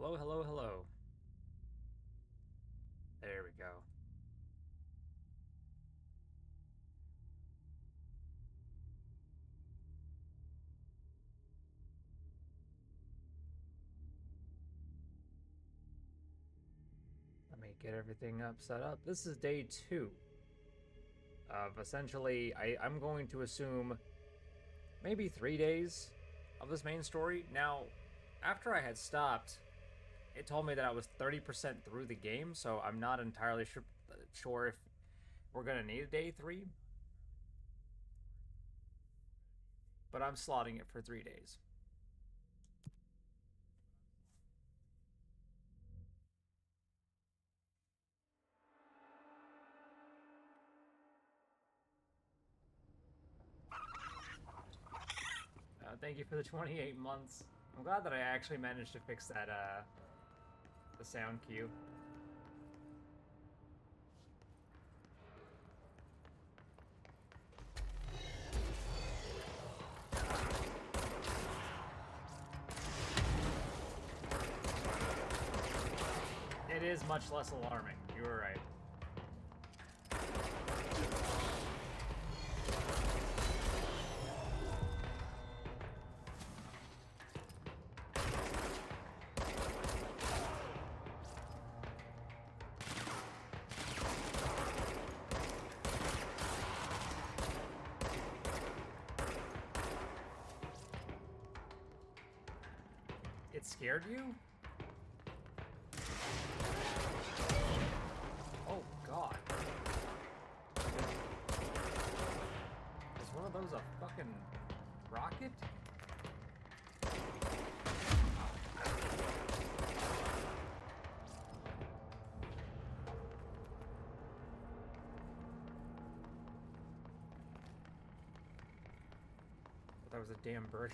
Hello, hello, hello. There we go. Let me get everything set up. This is day 2 of essentially, I'm going to assume maybe 3 days of this main story. Now, after I had stopped, it told me that I was 30% through the game, so I'm not entirely sure if we're going to need a day 3, but I'm slotting it for 3 days. Thank you for the 28 months. I'm glad that I actually managed to fix that, the sound cue. It is much less alarming. You were right. It scared you? Oh, God. Is one of those a fucking rocket? That was a damn bird.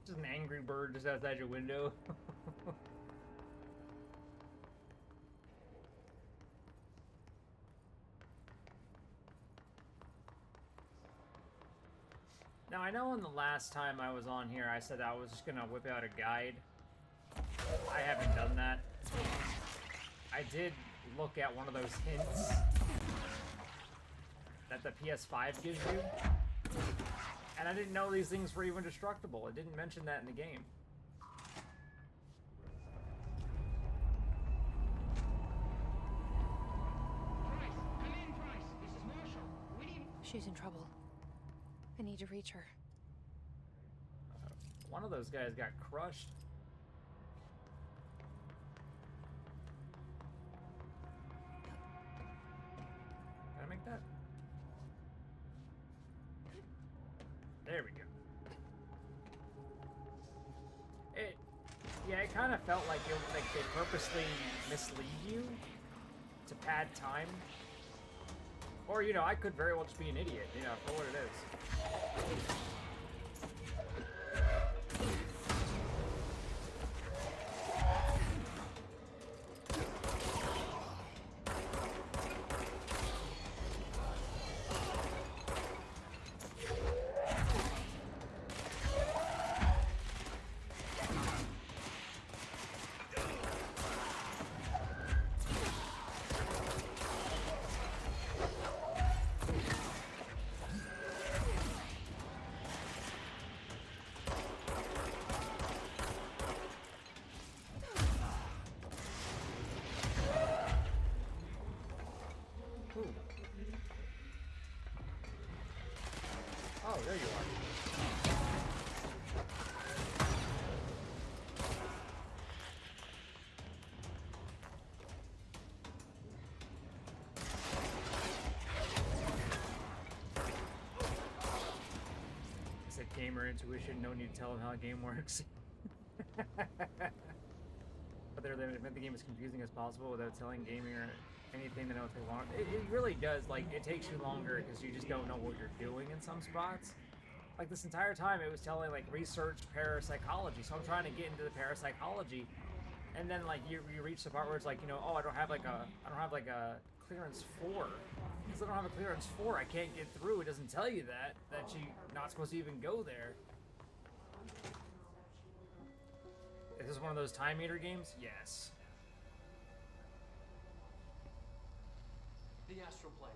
Just an angry bird just outside your window. Now, I know in the last time I was on here, I said I was just gonna whip out a guide. I haven't done that. I did look at one of those hints that the PS5 gives you, and I didn't know these things were even destructible. It didn't mention that in the game. Price, come in, Price. This is Marshall. We need... She's in trouble. I need to reach her. One of those guys got crushed. Can I make that? There we go. Yeah, it kind of felt like they purposely mislead you to pad time. Or, you know, I could very well just be an idiot, you know, for what it is. Oh, there you are. I said gamer intuition, no need to tell him how a game works. But they're meant the game as confusing as possible without telling gamer anything that don't take long. It really does, like, it takes you longer because you just don't know what you're doing in some spots. Like, this entire time it was telling, like, research parapsychology, so I'm trying to get into the parapsychology, and then, like, you reach the part where it's like, you know, oh, I don't have a clearance 4. Because I don't have a clearance 4, I can't get through. It doesn't tell you that you're not supposed to even go there. Is this one of those time meter games? Yes. The astral plane.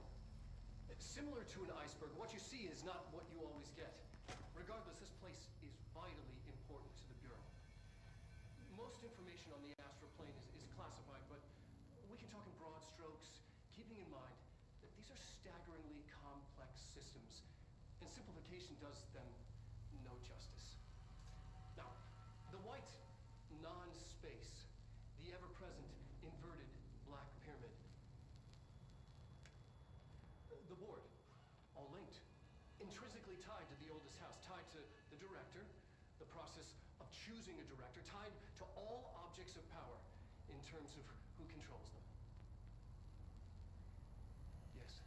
Similar to an iceberg, what you see is not what you always get. Regardless, this place is vitally important to the Bureau. Most information on the astral plane is classified, but we can talk in broad strokes, keeping in mind that these are staggeringly complex systems, and simplification does them no justice. Now, the white non-space, the ever-present inverted black pyramid, the board, all linked, intrinsically tied to the oldest house, tied to the director, the process of choosing a director, tied to all objects of power in terms of who controls them. Yes.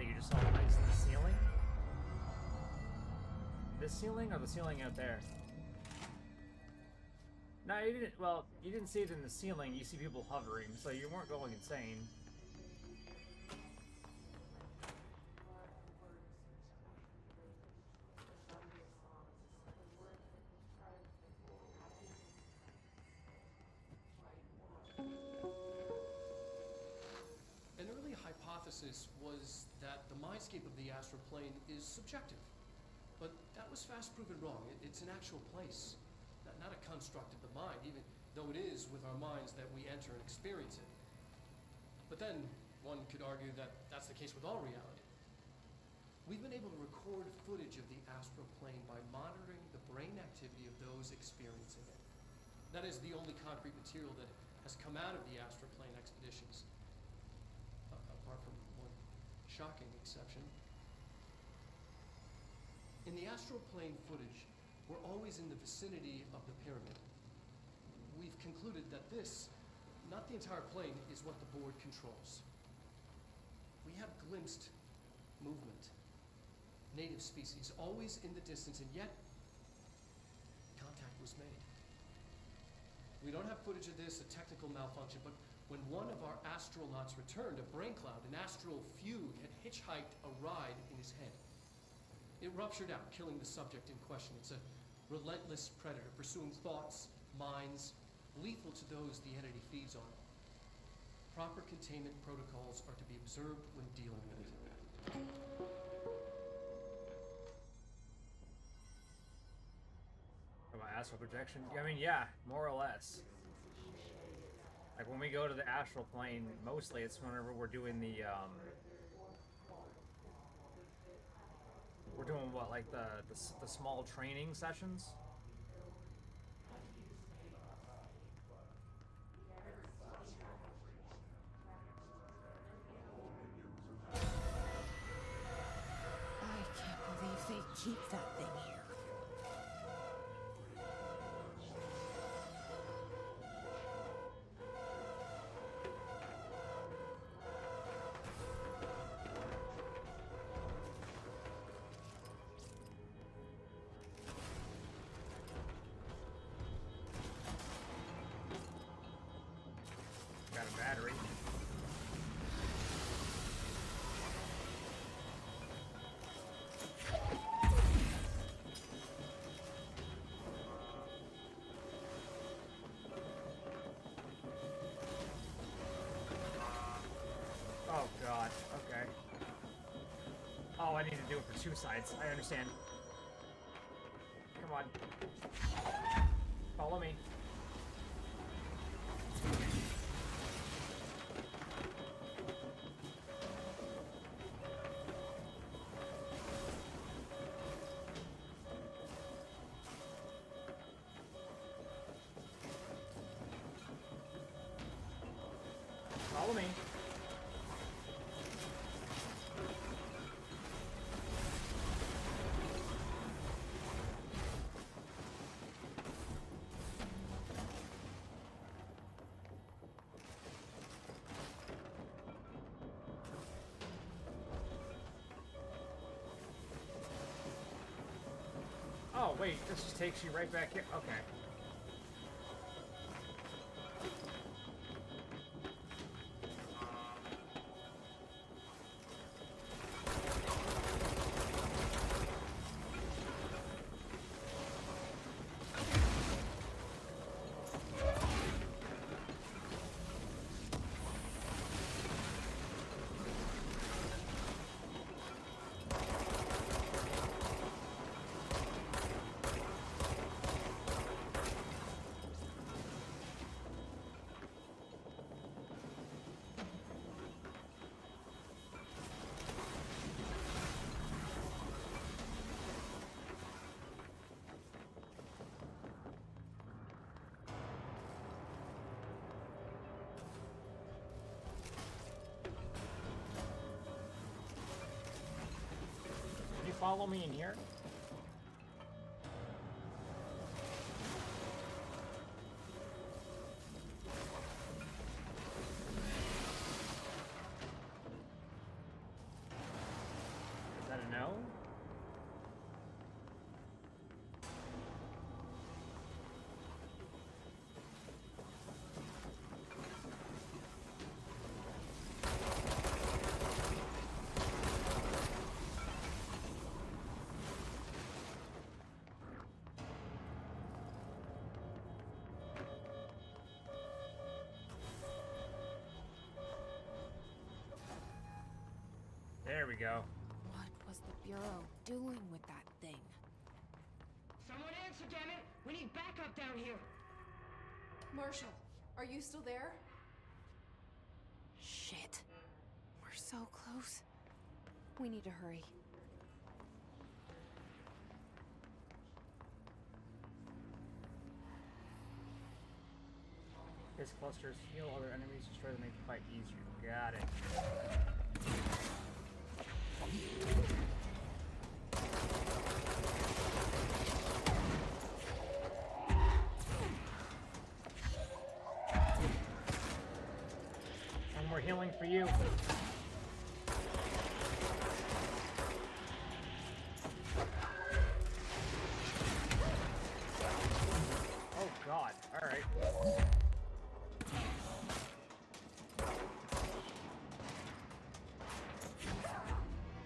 That you just saw the lights in the ceiling? This ceiling or the ceiling out there? No, you didn't. Well, you didn't see it in the ceiling. You see people hovering, so you weren't going insane. An early hypothesis was that the mindscape of the astral plane is subjective. But that was fast proven wrong. It's an actual place, not a construct of the mind, even though it is with our minds that we enter and experience it. But then one could argue that that's the case with all reality. We've been able to record footage of the astral plane by monitoring the brain activity of those experiencing it. That is the only concrete material that has come out of the astral plane expeditions, apart from one shocking exception. In the astral plane footage, we're always in the vicinity of the pyramid. We've concluded that this, not the entire plane, is what the board controls. We have glimpsed movement, native species, always in the distance, and yet contact was made. We don't have footage of this, a technical malfunction, but when one of our astronauts returned, a brain cloud, an astral fugue, had hitchhiked a ride in his head. It ruptured out, killing the subject in question. It's a relentless predator, pursuing thoughts, minds, lethal to those the entity feeds on. Proper containment protocols are to be observed when dealing with it. About astral projection? I mean, yeah, more or less. Like when we go to the astral plane, mostly it's whenever we're doing the we're doing what, like the small training sessions? I can't believe they keep that thing here. Got a battery. Oh god, okay. Oh, I need to do it for two sides. I understand. Come on. Follow me. Follow me. Oh, wait, this just takes you right back here. Okay. follow me in here? Is that a no? There we go. What was the Bureau doing with that thing? Someone answer, damn it! We need backup down here. Marshall, are you still there? Shit. We're so close. We need to hurry. His clusters heal other enemies, destroy them, make the fight easier. Got it. One more healing for you. Oh God! All right.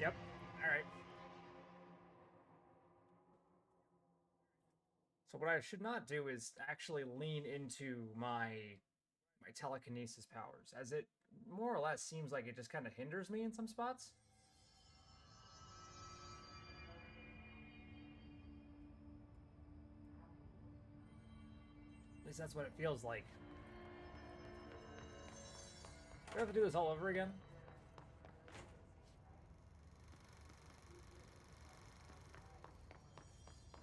Yep. All right. So what I should not do is actually lean into my telekinesis powers, as it more or less seems like it just kind of hinders me in some spots. At least that's what it feels like. Do I have to do this all over again?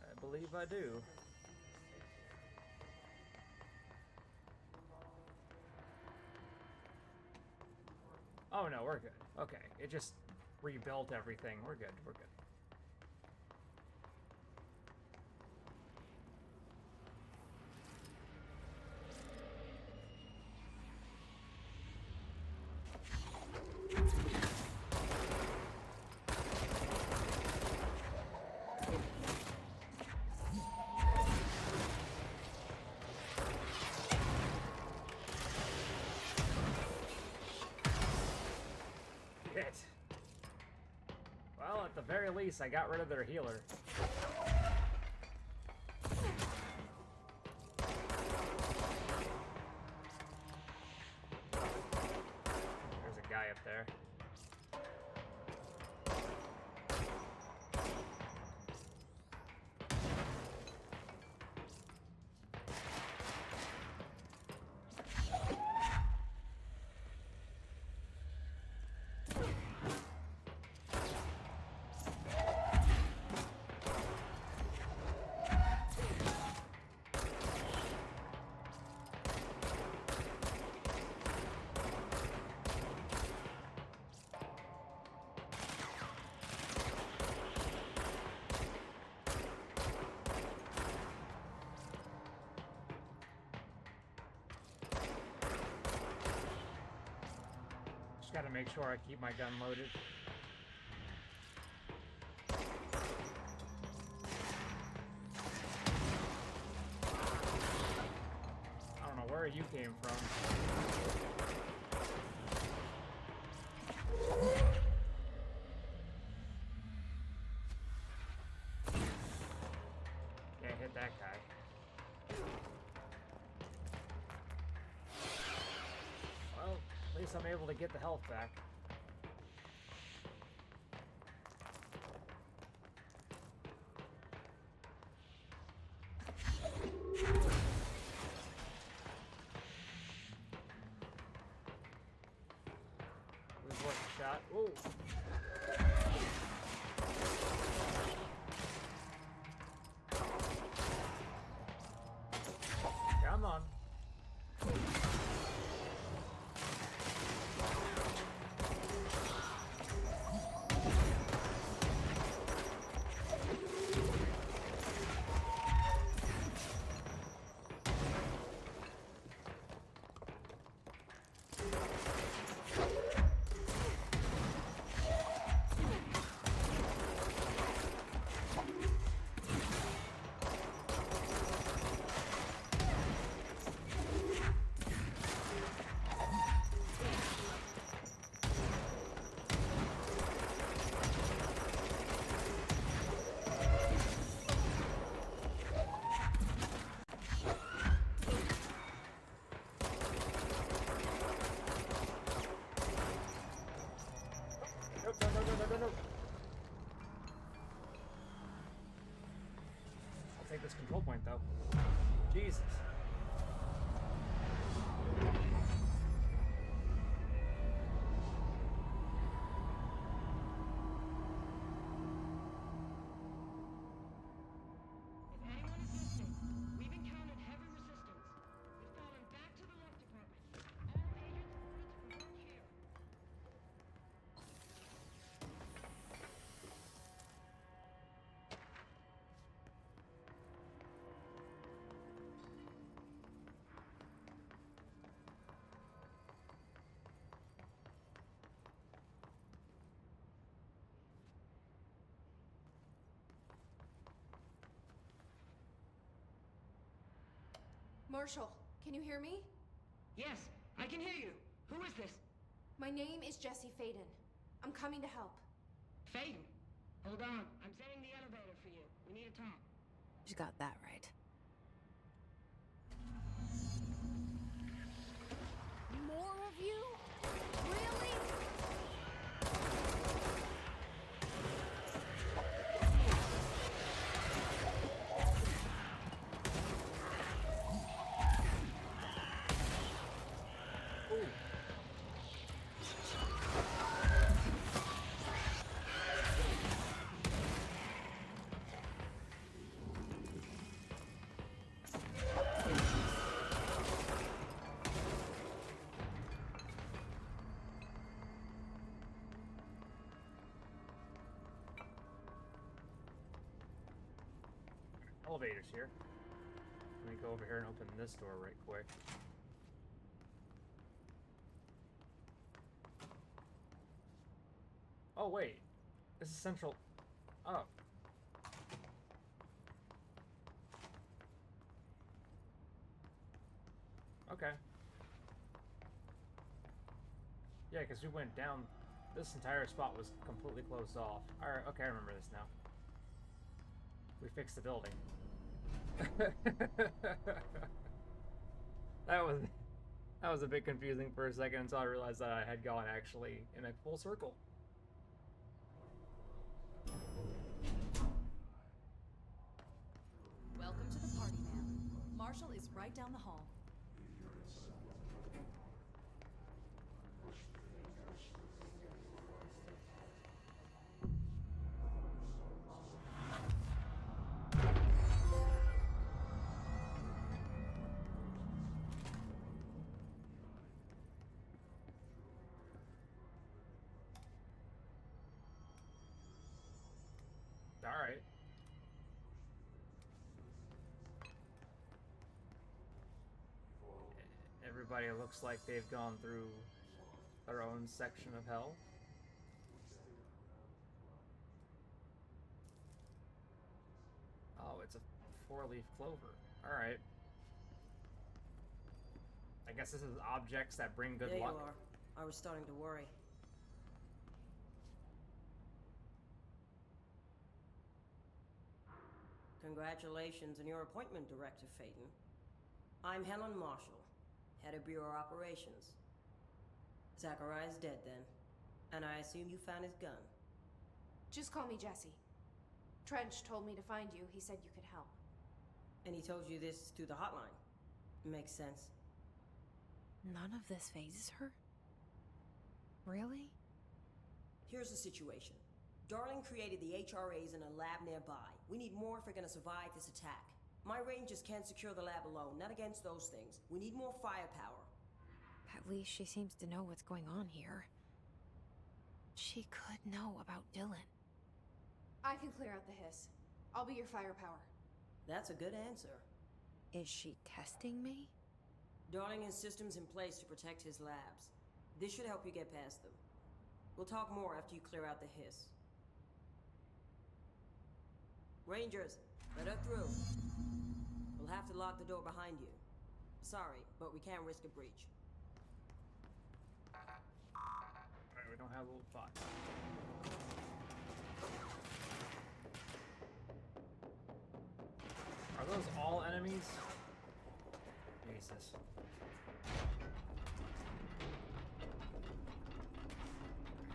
I believe I do. Oh no, we're good. Okay, it just rebuilt everything. We're good, we're good. Shit. Well, at the very least, I got rid of their healer. There's a guy up there. Just gotta make sure I keep my gun loaded. I don't know where you came from. Can't hit that guy. Well, at least I'm able to get the health back. It was worth a shot. Ooh. Come on. this control point, though. Jesus. If anyone is listening, we've encountered heavy resistance. We've fallen back to the lock department. All agents ordered to converge here. Marshall, can you hear me? Yes, I can hear you. Who is this? My name is Jesse Faden. I'm coming to help. Faden. Hold on. I'm setting the elevator for you. We need to talk. You got that right. More of you? Really? Elevators here. Let me go over here and open this door right quick. Oh wait, this is central. Oh. Okay. Yeah, because we went down. This entire spot was completely closed off. Alright, okay, I remember this now. We fixed the building. That was a bit confusing for a second until I realized that I had gone actually in a full circle. Welcome to the party, ma'am. Marshall is right down the hall. Alright. Everybody looks like they've gone through their own section of hell. Oh, it's a four-leaf clover. Alright. I guess this is objects that bring good There luck. you are. I was starting to worry. Congratulations on your appointment, Director Phaeton. I'm Helen Marshall, Head of Bureau Operations. Zachariah's dead then, and I assume you found his gun. Just call me Jesse. Trench told me to find you. He said you could help. And he told you this through the hotline. Makes sense. None of this phases her? Really? Here's the situation. Darling created the HRAs in a lab nearby. We need more if we're gonna survive this attack. My rangers can't secure the lab alone, not against those things. We need more firepower. At least she seems to know what's going on here. She could know about Dylan. I can clear out the hiss. I'll be your firepower. That's a good answer. Is she testing me? Darling has systems in place to protect his labs. This should help you get past them. We'll talk more after you clear out the hiss. Rangers, let her through. We'll have to lock the door behind you. Sorry, but we can't risk a breach. Alright, we don't have a little bot. Are those all enemies? Jesus.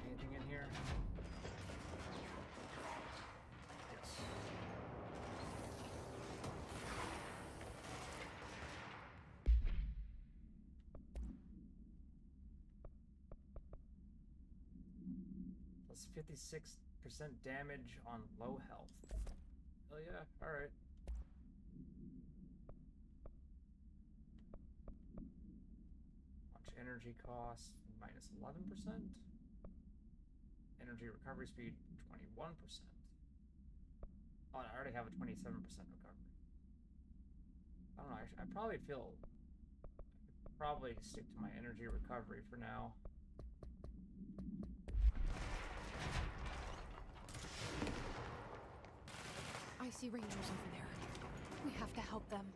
Anything in here? Yes. Does 56% damage on low health. Hell yeah, alright. Launch energy cost, minus 11%. Energy recovery speed, 21%. Oh, I already have a 27% recovery. I don't know, I probably feel... probably stick to my energy recovery for now. I see rangers over there. We have to help them.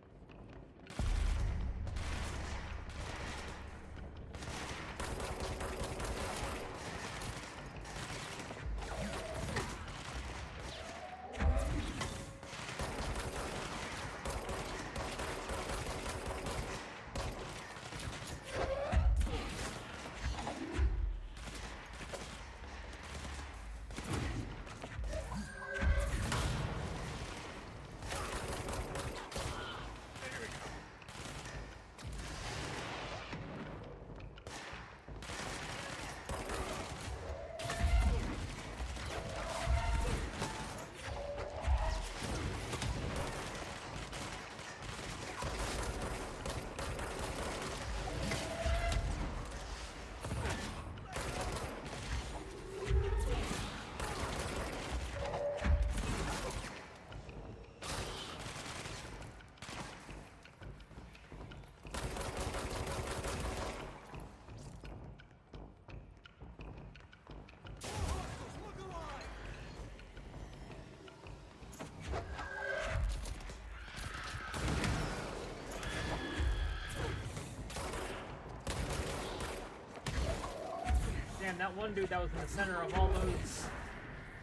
Damn, that one dude that was in the center of all those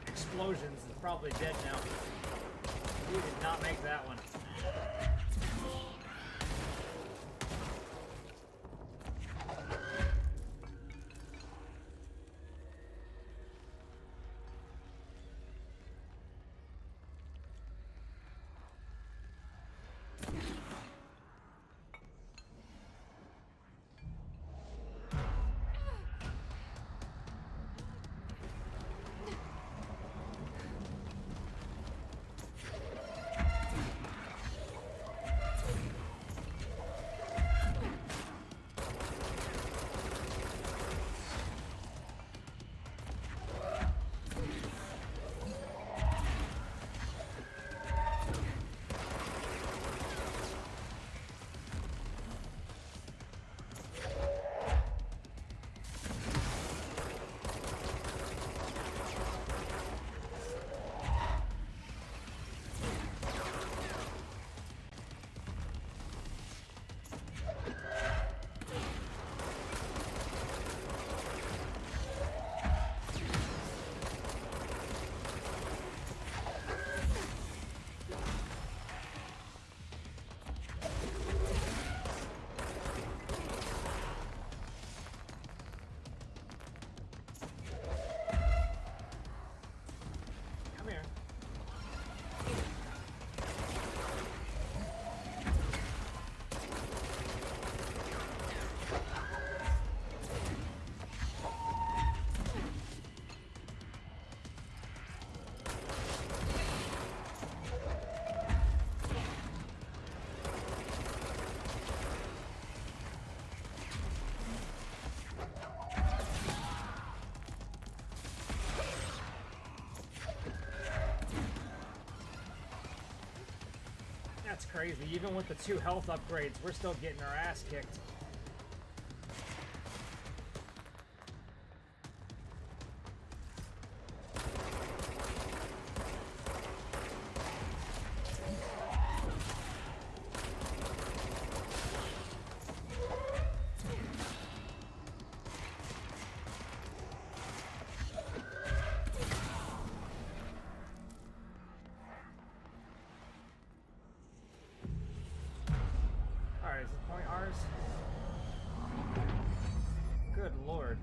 explosions is probably dead now. He did not make that one. That's crazy. Even with the 2 health upgrades, we're still getting our ass kicked. Alright, is this point ours? Good lord.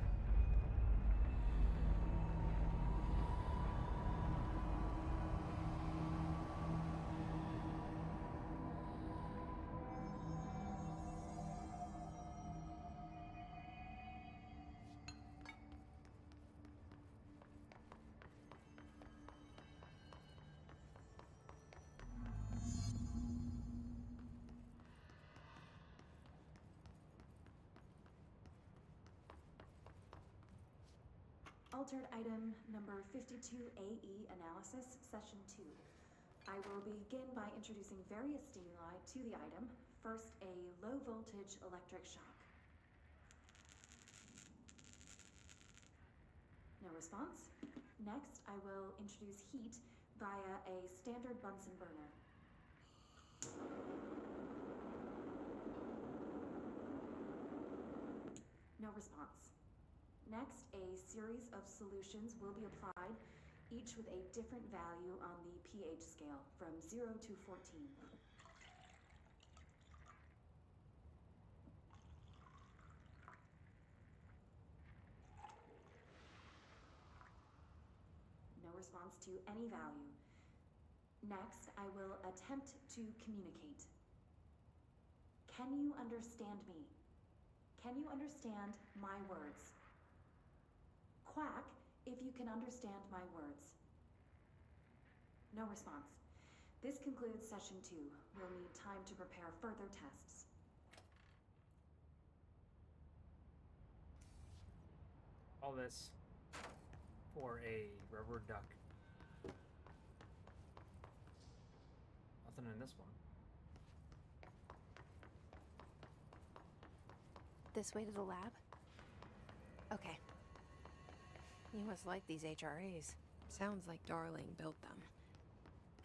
Altered item number 52AE analysis, session 2. I will begin by introducing various stimuli to the item. First, a low voltage electric shock. No response. Next, I will introduce heat via a standard Bunsen burner. No response. Next, a series of solutions will be applied, each with a different value on the pH scale, from 0 to 14. No response to any value. Next, I will attempt to communicate. Can you understand me? Can you understand my words? Quack if you can understand my words. No response. This concludes session 2. We'll need time to prepare further tests. All this for a rubber duck. Nothing in this one. This way to the lab? Okay. You must like these HRAs. Sounds like Darling built them.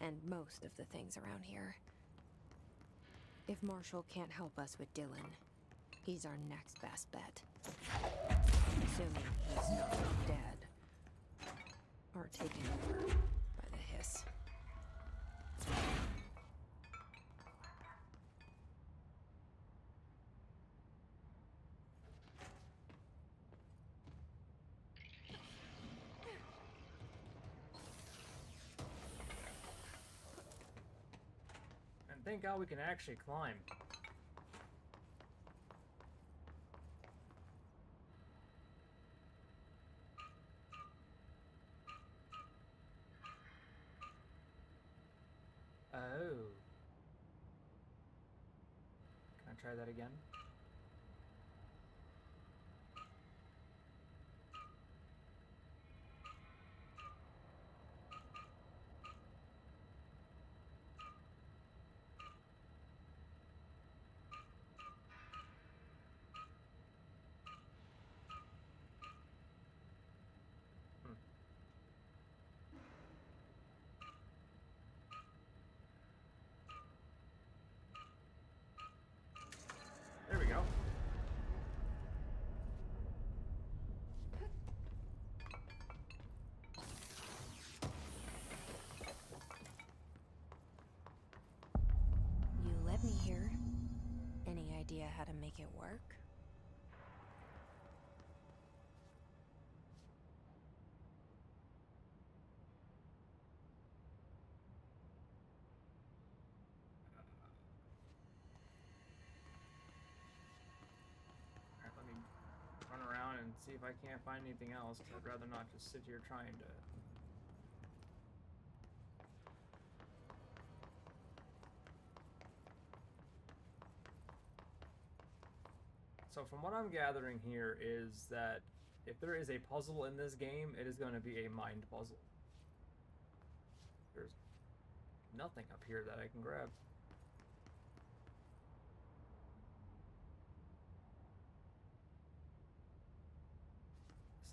And most of the things around here. If Marshall can't help us with Dylan, he's our next best bet. Assuming he's not dead. Or taken over by the hiss. And thank God we can actually climb. Oh. Can I try that again? There we go. You let me here. Any idea how to make it work? Alright, let me run around and see if I can't find anything else, 'cause I'd rather not just sit here trying to... So from what I'm gathering here is that if there is a puzzle in this game, it is going to be a mind puzzle. There's nothing up here that I can grab.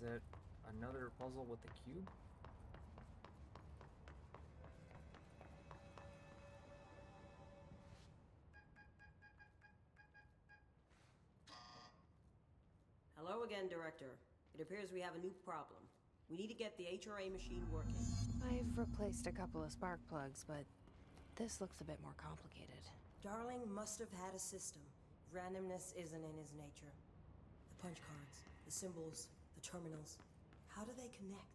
Is it another puzzle with the cube? Hello again, Director. It appears we have a new problem. We need to get the HRA machine working. I've replaced a couple of spark plugs, but this looks a bit more complicated. Darling must have had a system. Randomness isn't in his nature. The punch cards, the symbols, the terminals. How do they connect?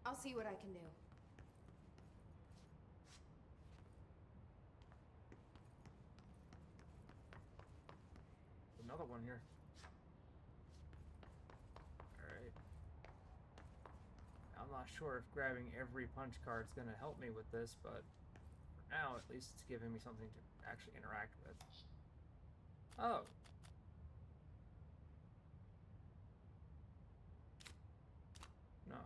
I'll see what I can do. Another one here. Alright. I'm not sure if grabbing every punch card is going to help me with this, but for now, at least it's giving me something to actually interact with. Oh. No.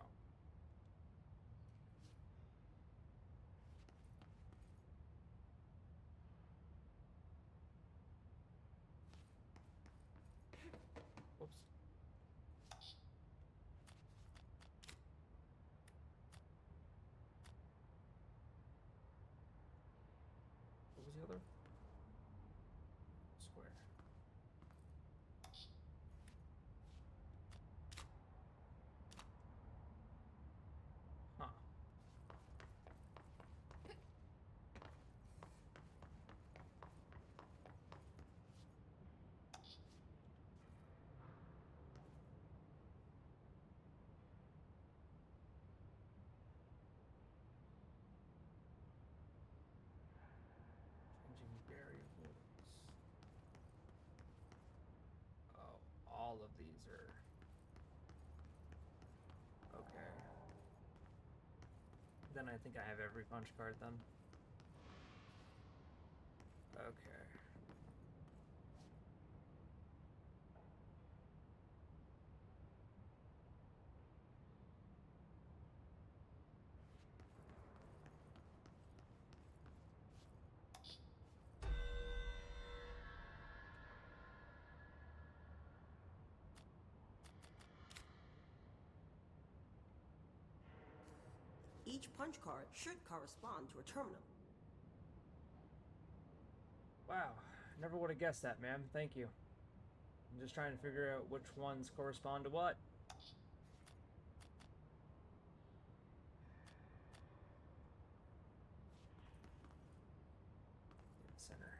these are okay. Then I think I have every punch card then. Okay. Each punch card should correspond to a terminal. Wow, never would have guessed that, ma'am. Thank you. I'm just trying to figure out which ones correspond to what. Center.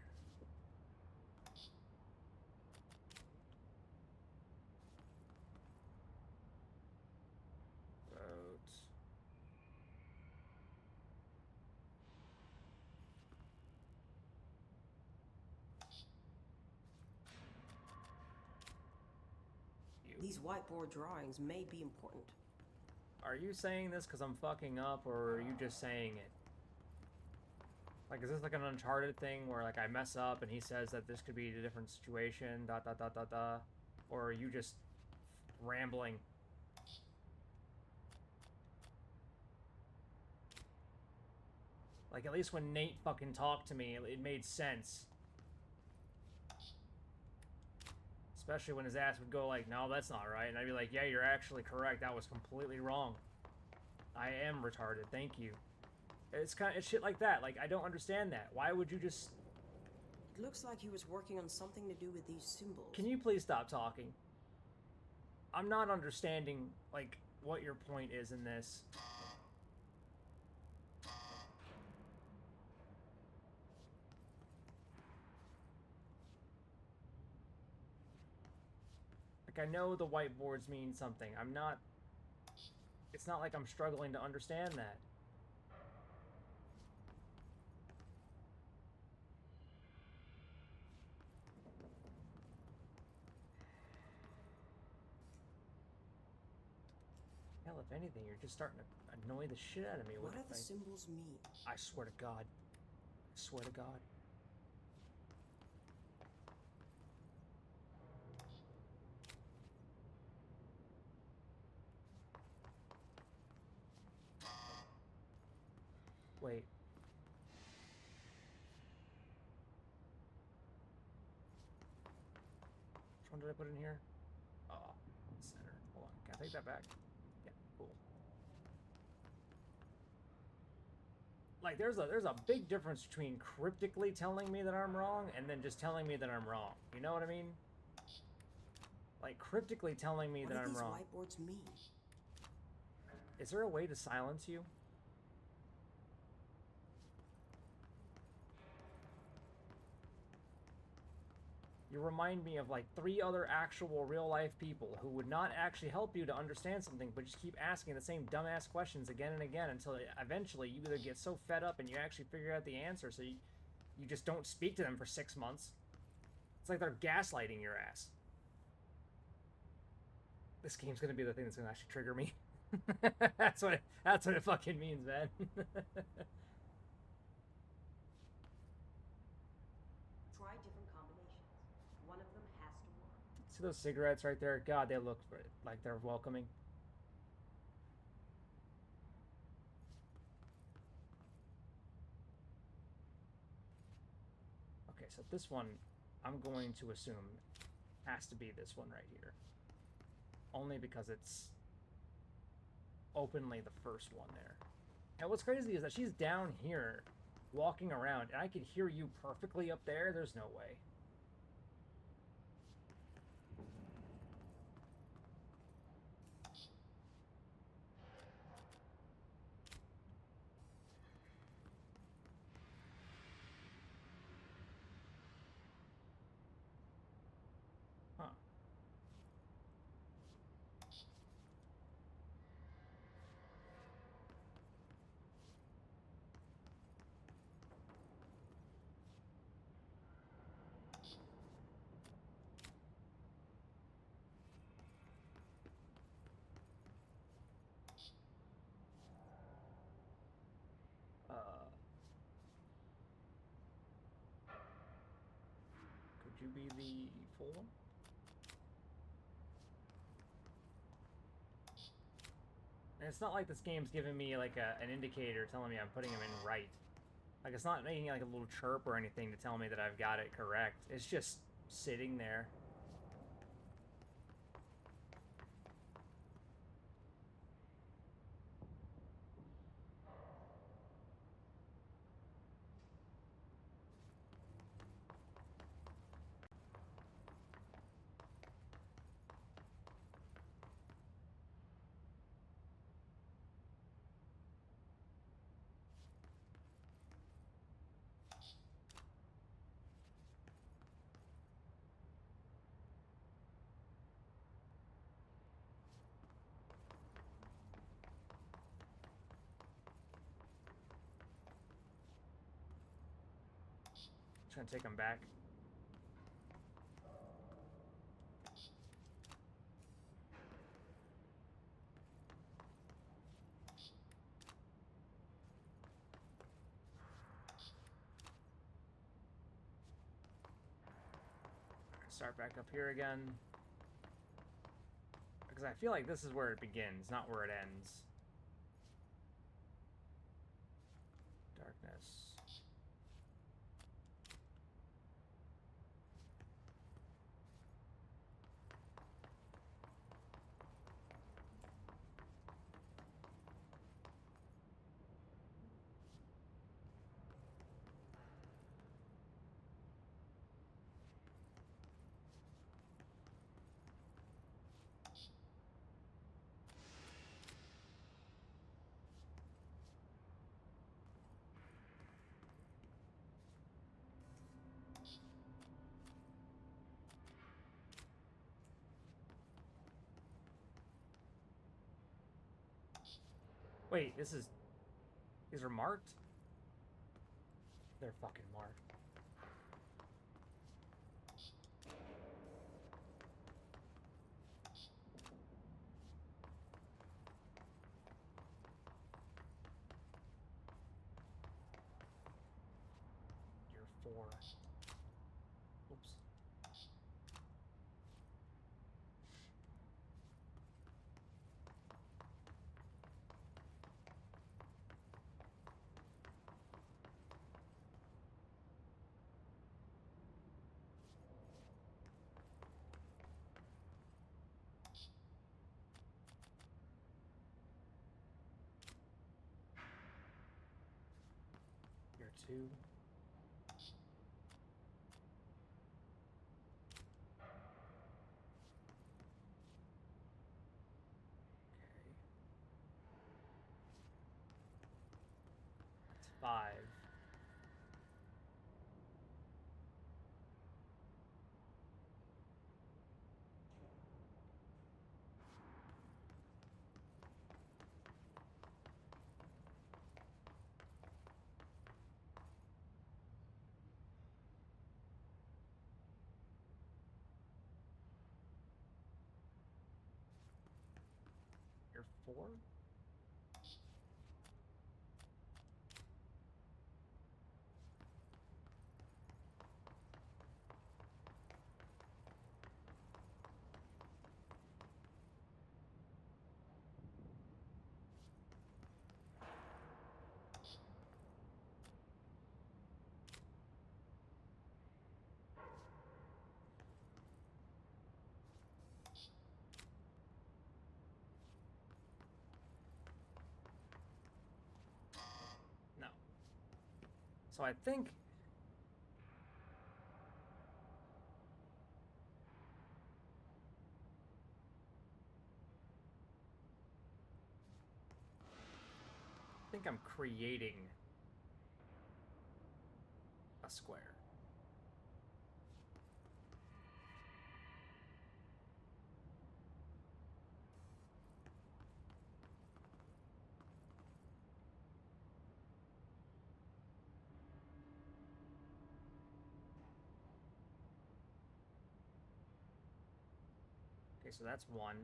Roads. These whiteboard drawings may be important. Are you saying this because I'm fucking up, or are you just saying it? Like, is this like an Uncharted thing where, like, I mess up and he says that this could be a different situation, dot, dot, dot, dot, dot? Or are you just rambling? Like, at least when Nate fucking talked to me, it made sense. Especially when his ass would go like, no, that's not right. And I'd be like, yeah, you're actually correct. That was completely wrong. I am retarded. Thank you. It's shit like that. Like, I don't understand that. Why would you just... It looks like he was working on something to do with these symbols. Can you please stop talking? I'm not understanding, like, what your point is in this. Like, I know the whiteboards mean something. I'm not... It's not like I'm struggling to understand that. Hell, if anything, you're just starting to annoy the shit out of me. What do the symbols mean? I swear to God. I swear to God. Wait. Which one did I put in here? Oh, center. Hold on. Can I take that back? Yeah, cool. Like, there's a big difference between cryptically telling me that I'm wrong and then just telling me that I'm wrong. You know what I mean? Like, cryptically telling me that I'm wrong. What do these whiteboards mean? Is there a way to silence you? You remind me of like 3 other actual real-life people who would not actually help you to understand something, but just keep asking the same dumbass questions again and again until eventually you either get so fed up and you actually figure out the answer, so you just don't speak to them for 6 months. It's like they're gaslighting your ass. This game's gonna be the thing that's gonna actually trigger me. That's what it fucking means, man. Try different combinations. One of them has to work. See those cigarettes right there? God, they look like they're welcoming. Okay, so this one, I'm going to assume has to be this one right here. Only because it's openly the first one there. And what's crazy is that she's down here walking around and I could hear you perfectly up there. There's no way. Huh. be the full one. And it's not like this game's giving me like an indicator telling me I'm putting them in right. Like it's not making like a little chirp or anything to tell me that I've got it correct. It's just sitting there. Trying to take them back. Start back up here again. Because I feel like this is where it begins, not where it ends. Darkness. Wait, these are marked? They're fucking marked. You're 4. Oops. You're 2. It's 5. You're 4? No. So I think I'm creating a square. Okay, so that's 1.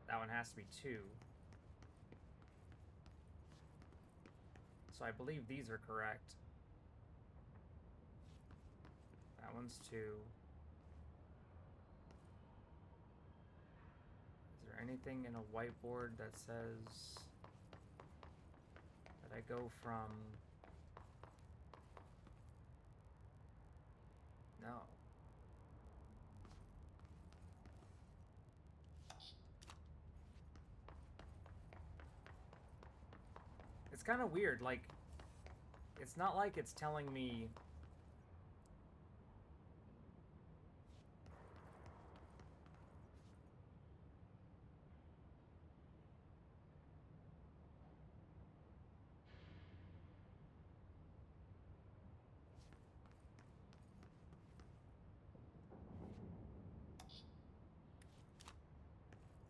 That one has to be 2. So I believe these are correct. That one's 2. anything in a whiteboard that says that I go from... No. It's kind of weird, like, it's not like it's telling me...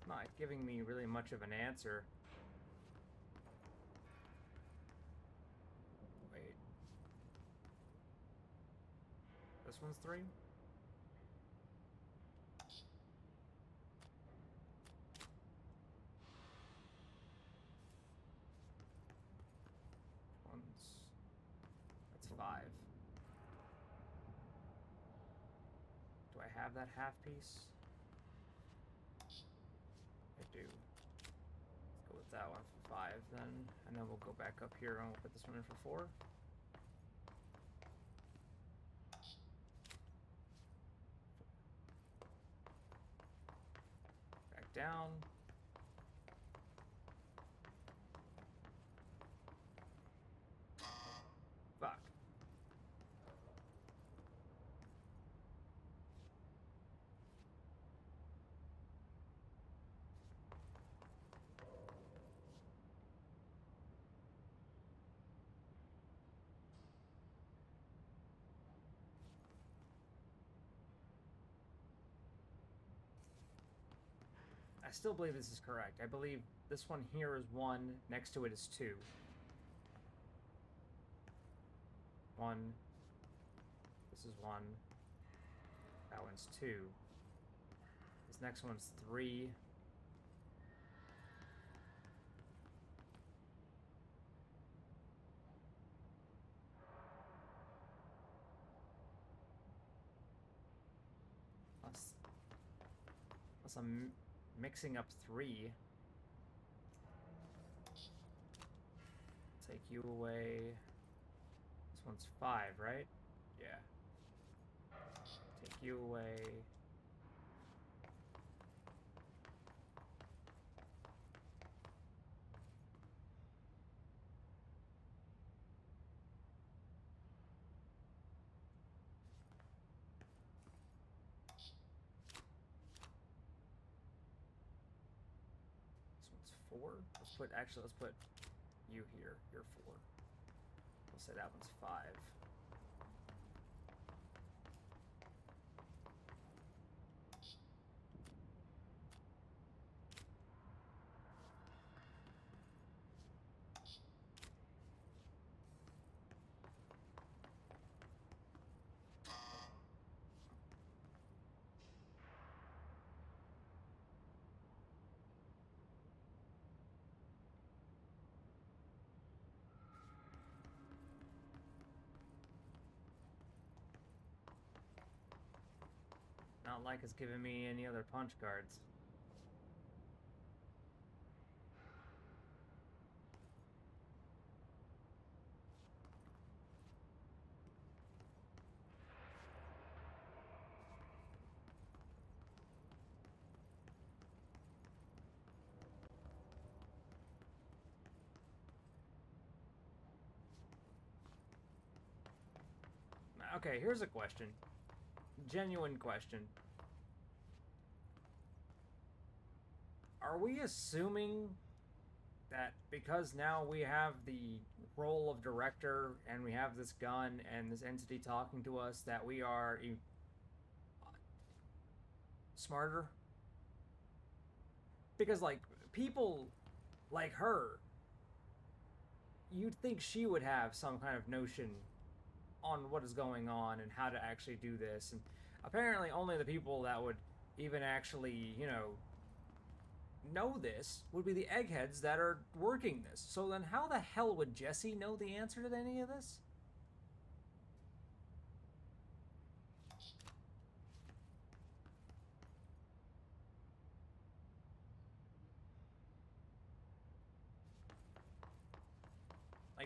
It's not giving me really much of an answer. Wait. This one's 3? That's 5. Do I have that half piece? I do. Let's go with that one for 5 then, and then we'll go back up here and we'll put this one in for 4. Back down. Fuck. I still believe this is correct. I believe this one here is 1, next to it is 2. 1. This is 1. That one's 2. This next one's 3. Unless I'm mixing up 3. Take you away. This one's 5, right? Yeah. Take you away. This one's 4. Let's put you here. You're 4. We'll say that one's 5. Not like it's giving me any other punch cards. Okay, here's a question. Genuine question. Are we assuming that because now we have the role of director and we have this gun and this entity talking to us that we are smarter? Because, like, people like her, you'd think she would have some kind of notion on what is going on and how to actually do this. And apparently only the people that would even actually, you know this would be the eggheads that are working this. So then how the hell would Jesse know the answer to any of this?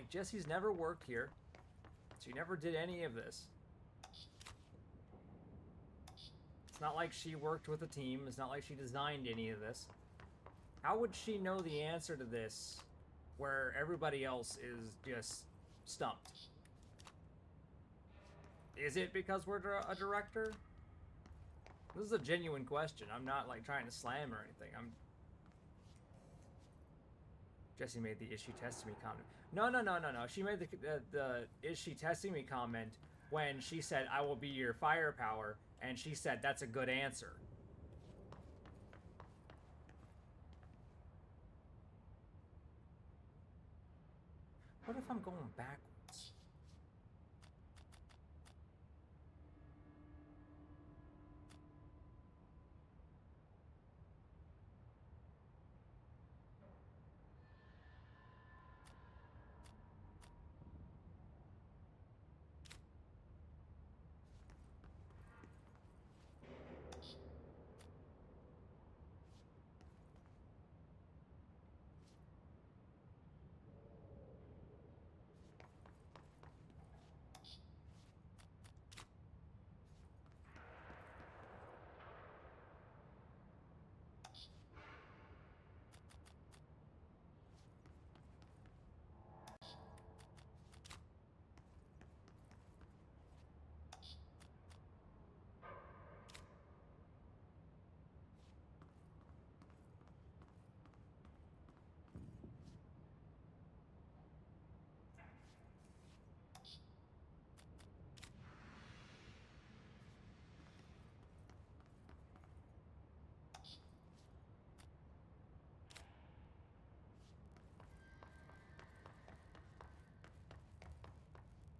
Like, Jesse's never worked here. She never did any of this. It's not like she worked with a team. It's not like she designed any of this. How would she know the answer to this where everybody else is just stumped? Is it because we're a director? This is a genuine question. I'm not like trying to slam or anything. Jesse made the "is she testing me" comment. No. She made the "is she testing me" comment when she said, "I will be your firepower," and she said, "That's a good answer." What if I'm going backwards?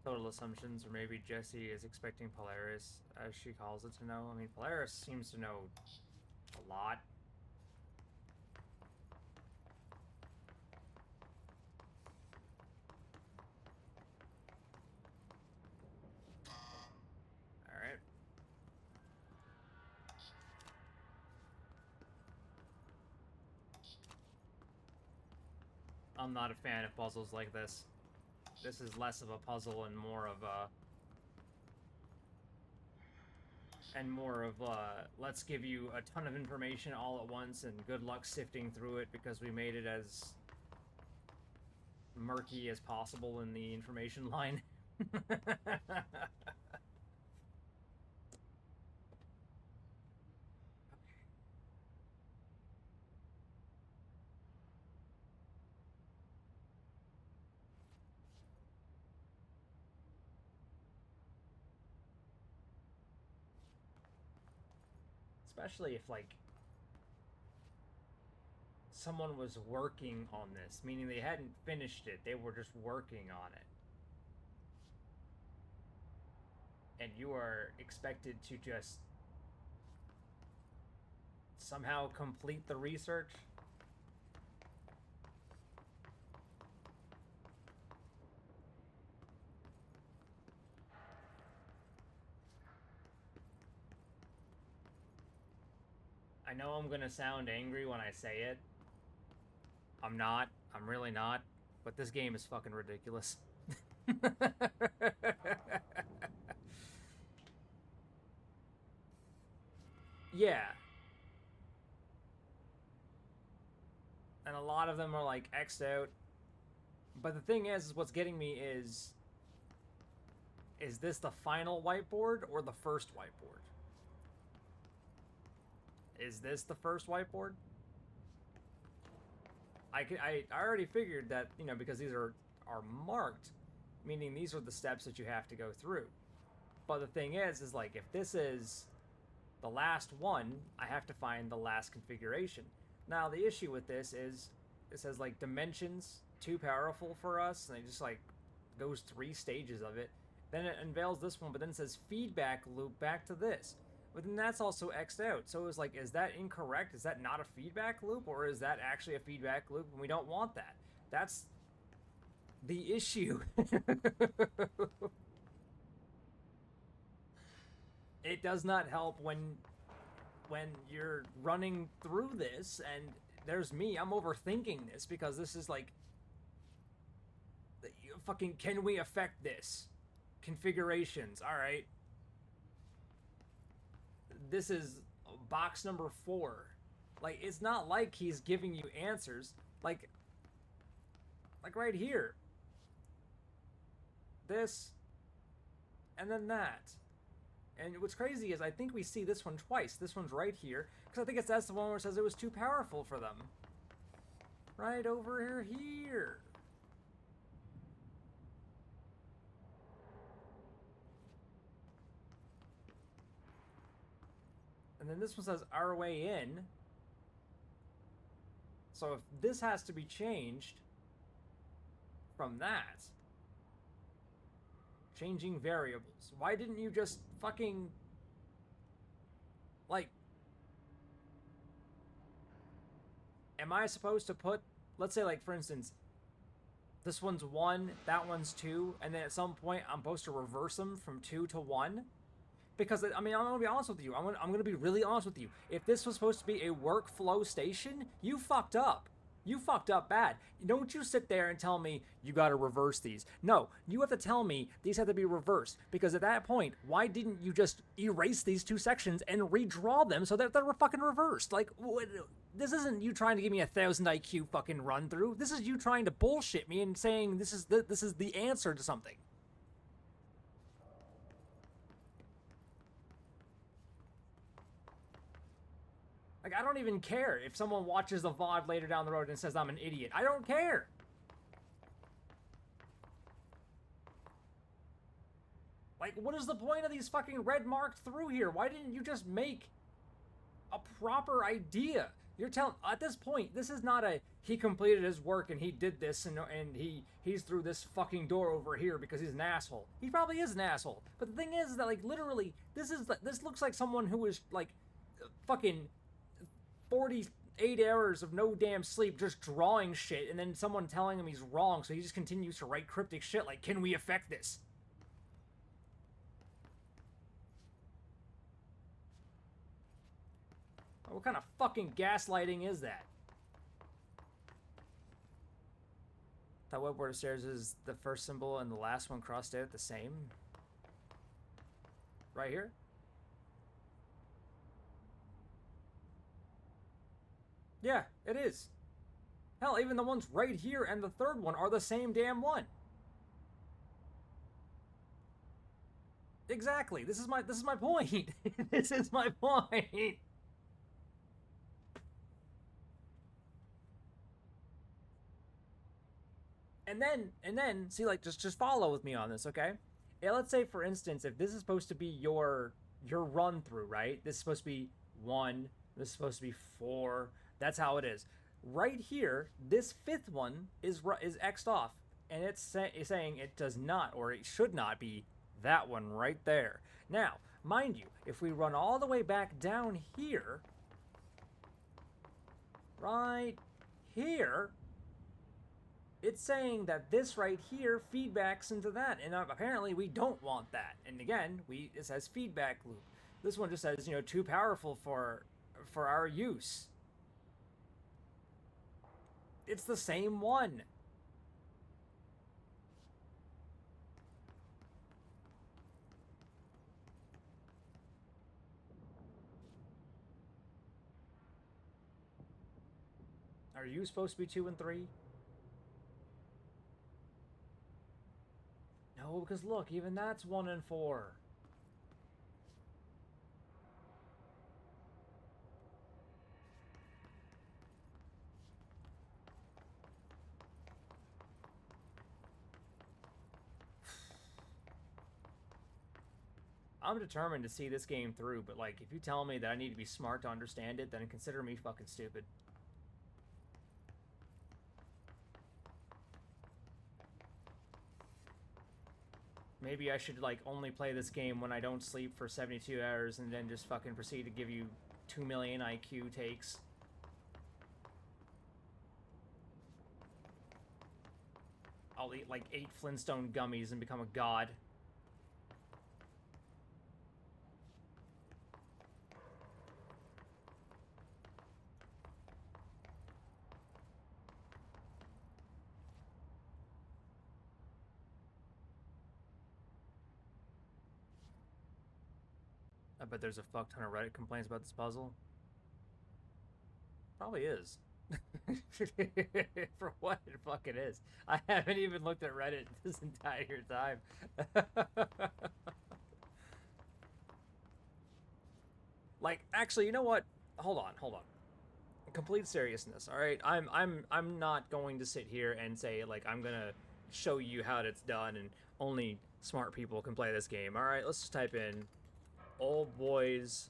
Total assumptions, or maybe Jesse is expecting Polaris, as she calls it, to know. I mean, Polaris seems to know a lot. Alright. I'm not a fan of puzzles like this. This is less of a puzzle and more of a... let's give you a ton of information all at once and good luck sifting through it because we made it as murky as possible in the information line. Especially if, like, someone was working on this, meaning they hadn't finished it, they were just working on it. And you are expected to just somehow complete the research. I know I'm gonna sound angry when I say it. I'm not. I'm really not. But this game is fucking ridiculous. Yeah. And a lot of them are like X'd out. But the thing is what's getting me is this the final whiteboard or the first whiteboard? Is this the first whiteboard? I already figured that, you know, because these are marked, meaning these are the steps that you have to go through. But the thing is like, if this is the last one, I have to find the last configuration. Now, the issue with this is it says, like, dimensions too powerful for us, and it just, like, goes 3 stages of it. Then it unveils this one, but then it says feedback loop back to this. But then that's also X'd out. So it was like, is that incorrect? Is that not a feedback loop? Or is that actually a feedback loop and we don't want that? That's the issue. It does not help when you're running through this and there's me, I'm overthinking this because this is like fucking, can we affect this? Configurations, alright. This is box number 4. Like, it's not like he's giving you answers. Like right here. This, and then that. And what's crazy is I think we see this one twice. This one's right here, because I think that's the one where it says it was too powerful for them. Right over here. And then this one says our way in. So if this has to be changed from that, changing variables, why didn't you just fucking, like, am I supposed to put, let's say, like, for instance, this one's 1, that one's 2, and then at some point I'm supposed to reverse them from 2 to 1? Because, I mean, I'm going to be honest with you. I'm going to be really honest with you. If this was supposed to be a workflow station, you fucked up. You fucked up bad. Don't you sit there and tell me you got to reverse these. No, you have to tell me these have to be reversed. Because at that point, why didn't you just erase these 2 sections and redraw them so that they're fucking reversed? Like, this isn't you trying to give me 1,000 IQ fucking run through. This is you trying to bullshit me and saying this is the answer to something. Like, I don't even care if someone watches the VOD later down the road and says I'm an idiot. I don't care. Like, what is the point of these fucking red marked through here? Why didn't you just make a proper idea? You're telling, at this point, this is not a, he completed his work and he did this and he's through this fucking door over here because he's an asshole. He probably is an asshole. But the thing is that, like, literally, this looks like someone who is, like, fucking 48 hours of no damn sleep just drawing shit and then someone telling him he's wrong, so he just continues to write cryptic shit like, can we affect this? What kind of fucking gaslighting is that? That web border stairs is the first symbol and the last one crossed out the same? Right here? Yeah, it is. Hell, even the ones right here and the third one are the same damn one. Exactly. This is my point. This is my point. And then see, like, just follow with me on this, okay? Yeah, let's say, for instance, if this is supposed to be your run through, right? This is supposed to be 1, this is supposed to be 4. That's how it is. Right here, this 5th one is X'd off, and it's saying it does not, or it should not be that one right there. Now, mind you, if we run all the way back down here, right here, it's saying that this right here feedbacks into that, and apparently we don't want that. And again, it says feedback loop. This one just says, too powerful for our use. It's the same one. Are you supposed to be 2 and 3? No, because look, even that's 1 and 4. I'm determined to see this game through, but, like, if you tell me that I need to be smart to understand it, then consider me fucking stupid. Maybe I should, like, only play this game when I don't sleep for 72 hours and then just fucking proceed to give you 2 million IQ takes. I'll eat, like, 8 Flintstone gummies and become a god. I bet there's a fuck ton of Reddit complaints about this puzzle. Probably is. For what it fucking is. I haven't even looked at Reddit this entire time. Like, actually, you know what? Hold on. Complete seriousness, all right? I'm not going to sit here and say like I'm gonna show you how it's done and only smart people can play this game. All right, let's just type in Old Boys.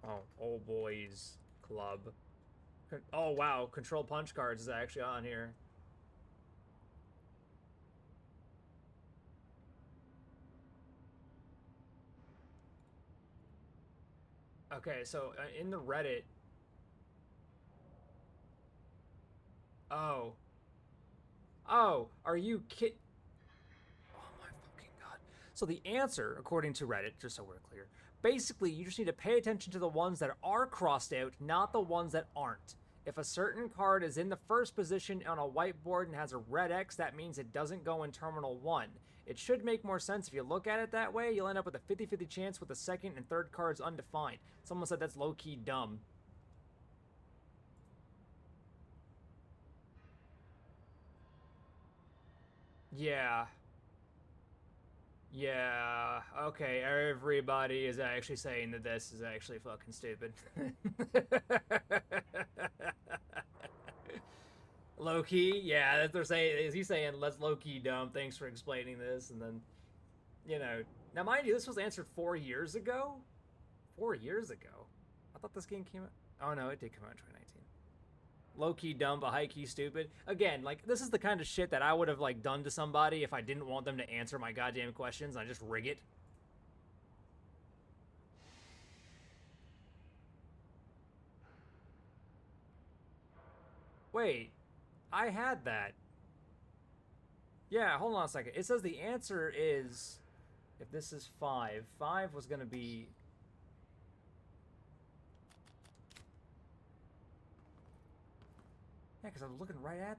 Oh, Old Boys Club. Oh wow, Control Punch Cards is actually on here. Okay, so in the Reddit. Oh. Oh, are you kid? Oh my fucking god. So the answer, according to Reddit, just so we're clear, basically you just need to pay attention to the ones that are crossed out, not the ones that aren't. If a certain card is in the first position on a whiteboard and has a red X, that means it doesn't go in Terminal 1. It should make more sense if you look at it that way. You'll end up with a 50-50 chance with the second and third cards undefined. Someone said that's low-key dumb. Yeah. Yeah, okay, everybody is actually saying that this is actually fucking stupid. Low-key? Yeah, that's they're saying. Is he saying, let's low-key dumb, thanks for explaining this, and then, you know. Now, mind you, this was answered 4 years ago? 4 years ago? I thought this game came out. Oh, no, it did come out in 2019. Low-key dumb, but high-key stupid. Again, like, this is the kind of shit that I would have, like, done to somebody if I didn't want them to answer my goddamn questions. I just rig it. Wait. I had that. Yeah, hold on a second. It says the answer is... If this is 5, 5 was gonna be... Yeah, because I was looking right at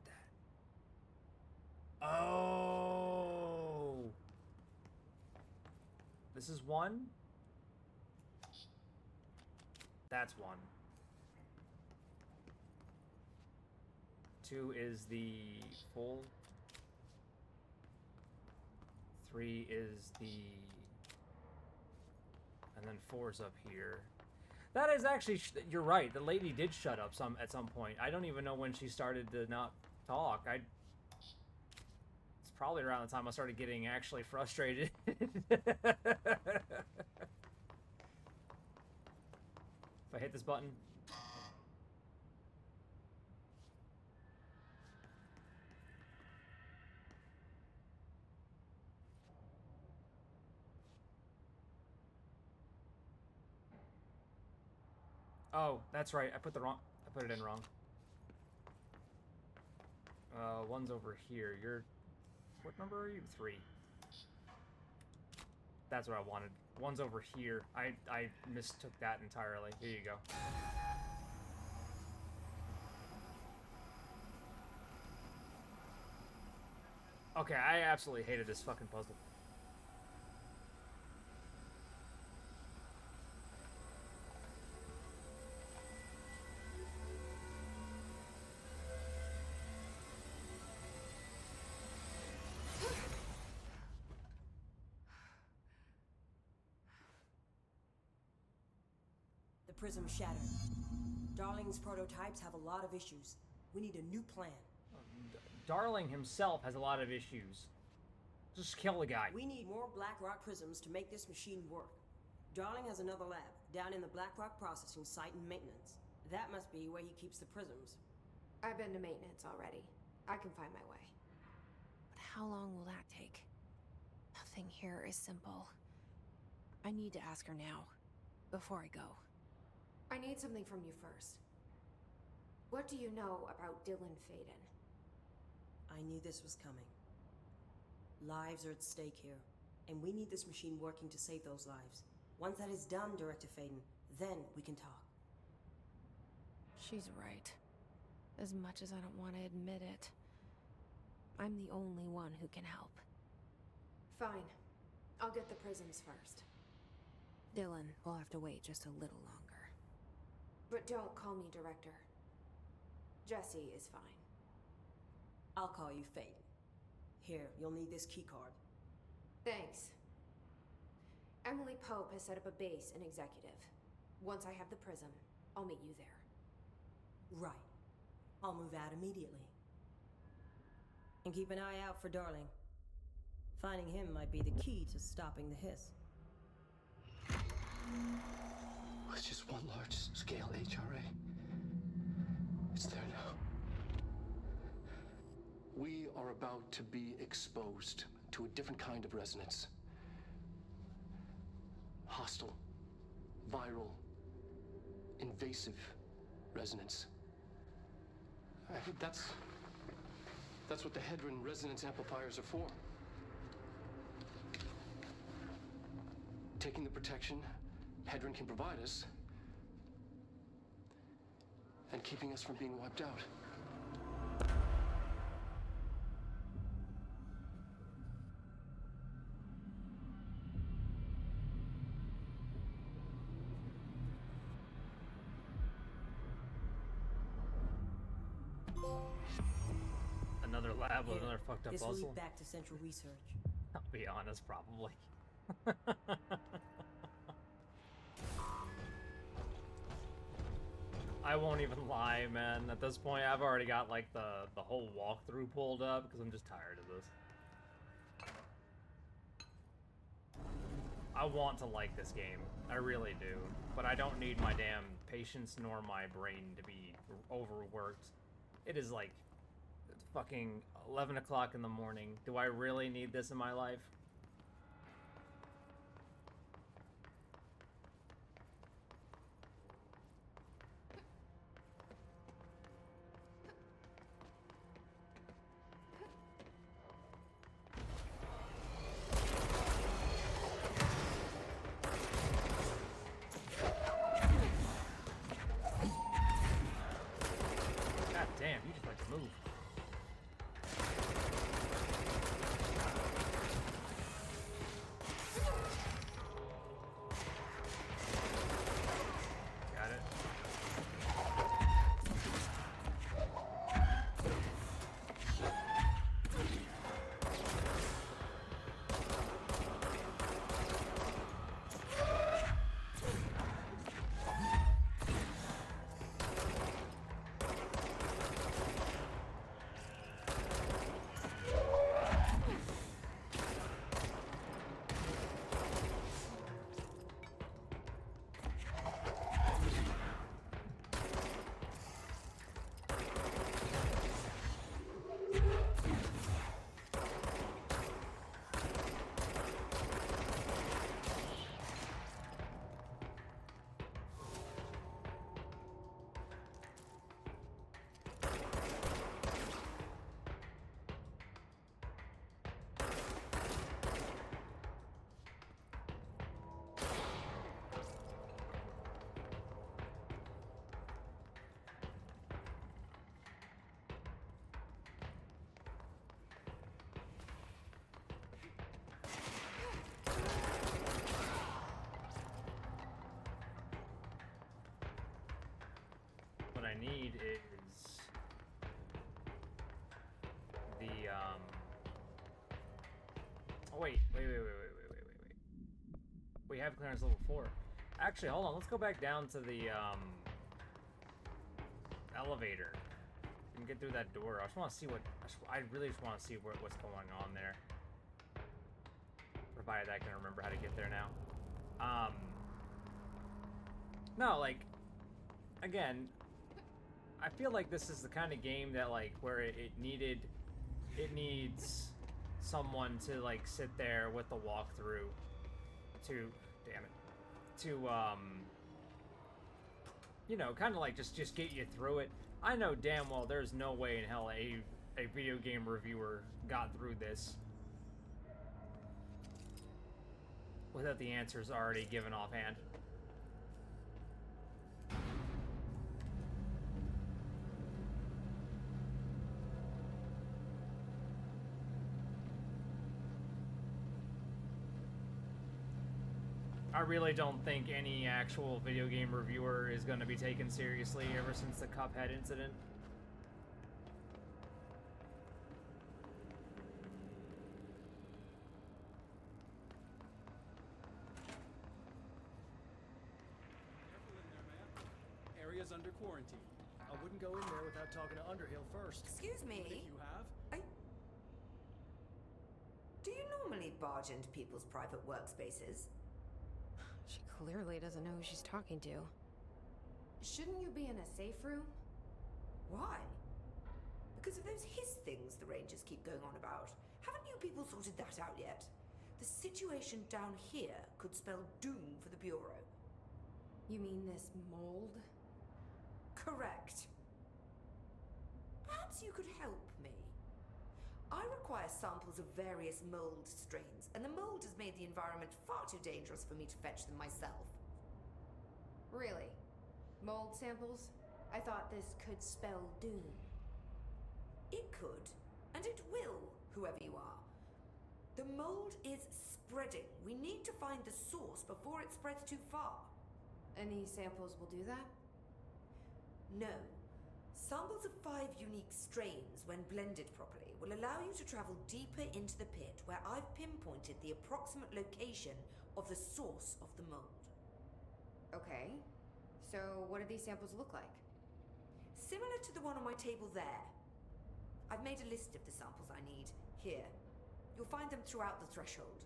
that. Oh! This is 1? That's 1. 2 is the full. 3 is the... And then 4's up here. That is actually... You're right. The lady did shut up at some point. I don't even know when she started to not talk. It's probably around the time I started getting actually frustrated. If I hit this button... Oh, that's right. I put it in wrong. 1's over here. What number are you? 3. That's what I wanted. 1's over here. I mistook that entirely. Here you go. Okay, I absolutely hated this fucking puzzle. The prism shattered. Darling's prototypes have a lot of issues. We need a new plan. Darling himself has a lot of issues. Just kill the guy. We need more Blackrock prisms to make this machine work. Darling has another lab, down in the Blackrock processing site and maintenance. That must be where he keeps the prisms. I've been to maintenance already. I can find my way. But how long will that take? Nothing here is simple. I need to ask her now, before I go. I need something from you first. What do you know about Dylan Faden? I knew this was coming. Lives are at stake here, and we need this machine working to save those lives. Once that is done, Director Faden, then we can talk. She's right. As much as I don't want to admit it. I'm the only one who can help. Fine. I'll get the prisms first. Dylan will have to wait just a little longer. But don't call me director. Jesse is fine. I'll call you Fate. Here, you'll need this keycard. Thanks. Emily Pope has set up a base in Executive. Once I have the prism, I'll meet you there. Right. I'll move out immediately. And keep an eye out for Darling. Finding him might be the key to stopping the hiss. It's just one large-scale HRA. It's there now. We are about to be exposed to a different kind of resonance. Hostile, viral, invasive resonance. That's what the Hedron resonance amplifiers are for. Taking the protection Hedron can provide us and keeping us from being wiped out. Another lab with Here, another fucked up this will puzzle. lead back to Central Research. I'll be honest, probably. I won't even lie, man. At this point, I've already got like the whole walkthrough pulled up because I'm just tired of this. I want to like this game. I really do. But I don't need my damn patience nor my brain to be overworked. It is like fucking 11 o'clock in the morning. Do I really need this in my life? God damn, you just like to move. Got it. What I need is the oh wait. We have clearance level 4. Actually, hold on. Let's go back down to the elevator and get through that door. I just want to see what I really just want to see what's going on there. Provided I can remember how to get there now. No, like, again, I feel like this is the kind of game that, like, where it needs someone to, like, sit there with the walkthrough to, damn it, to, you know, kind of like just get you through it. I know damn well there's no way in hell a video game reviewer got through this without the answers already given offhand. I really don't think any actual video game reviewer is going to be taken seriously ever since the Cuphead incident. Area's under quarantine. I wouldn't go in there without talking to Underhill first. Excuse If me. you have. Do you normally barge into people's private workspaces? She clearly doesn't know who she's talking to. Shouldn't you be in a safe room? Why? Because of those hiss things the Rangers keep going on about. Haven't you people sorted that out yet? The situation down here could spell doom for the Bureau. You mean this mold? Correct. Perhaps you could help me. I require samples of various mold strains, and the mold has made the environment far too dangerous for me to fetch them myself. Really? Mold samples? I thought this could spell doom. It could, and it will, whoever you are. The mold is spreading. We need to find the source before it spreads too far. And these samples will do that? No. Samples of 5 unique strains, when blended properly, will allow you to travel deeper into the pit where I've pinpointed the approximate location of the source of the mold. Okay. So what do these samples look like? Similar to the one on my table there. I've made a list of the samples I need here. You'll find them throughout the threshold.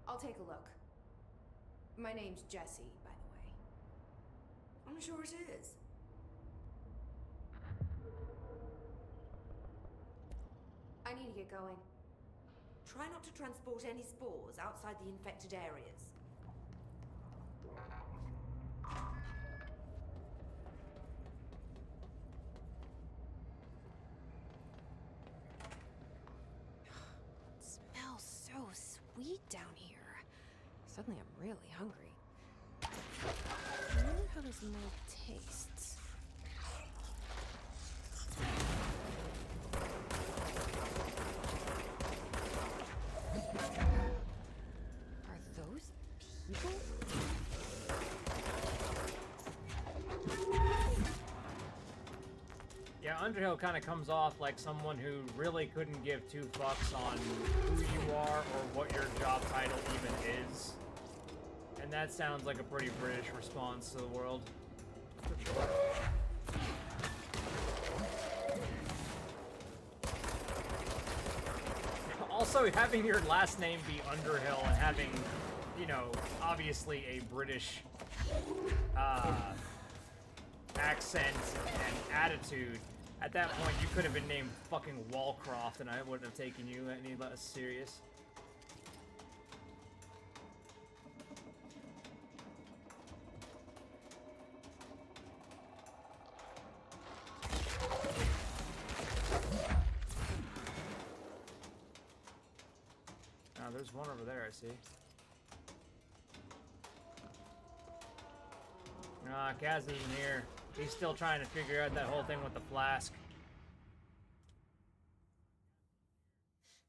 I'll take a look. My name's Jessie, by the way. I'm sure it is. I need to get going. Try not to transport any spores outside the infected areas. It smells so sweet down here. Suddenly I'm really hungry. I wonder how this mold tastes. Are those people? Yeah, Underhill kind of comes off like someone who really couldn't give two fucks on who you are or what your job title even is. And that sounds like a pretty British response to the world. Also, having your last name be Underhill and having, you know, obviously a British accent and attitude, at that point you could have been named fucking Wallcroft and I wouldn't have taken you any less serious. There's one over there, I see. Ah, Kaz isn't here. He's still trying to figure out that whole thing with the flask.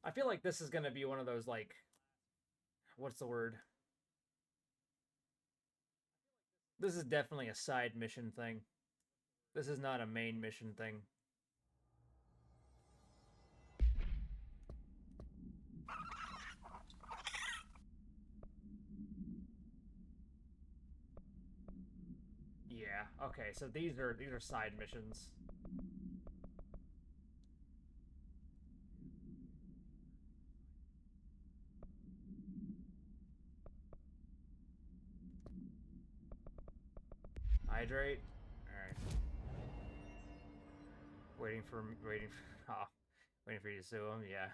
I feel like this is gonna be one of those, like... What's the word? This is definitely a side mission thing. This is not a main mission thing. Yeah, okay, so these are side missions. Hydrate? Alright. Waiting for you to sue him, yeah.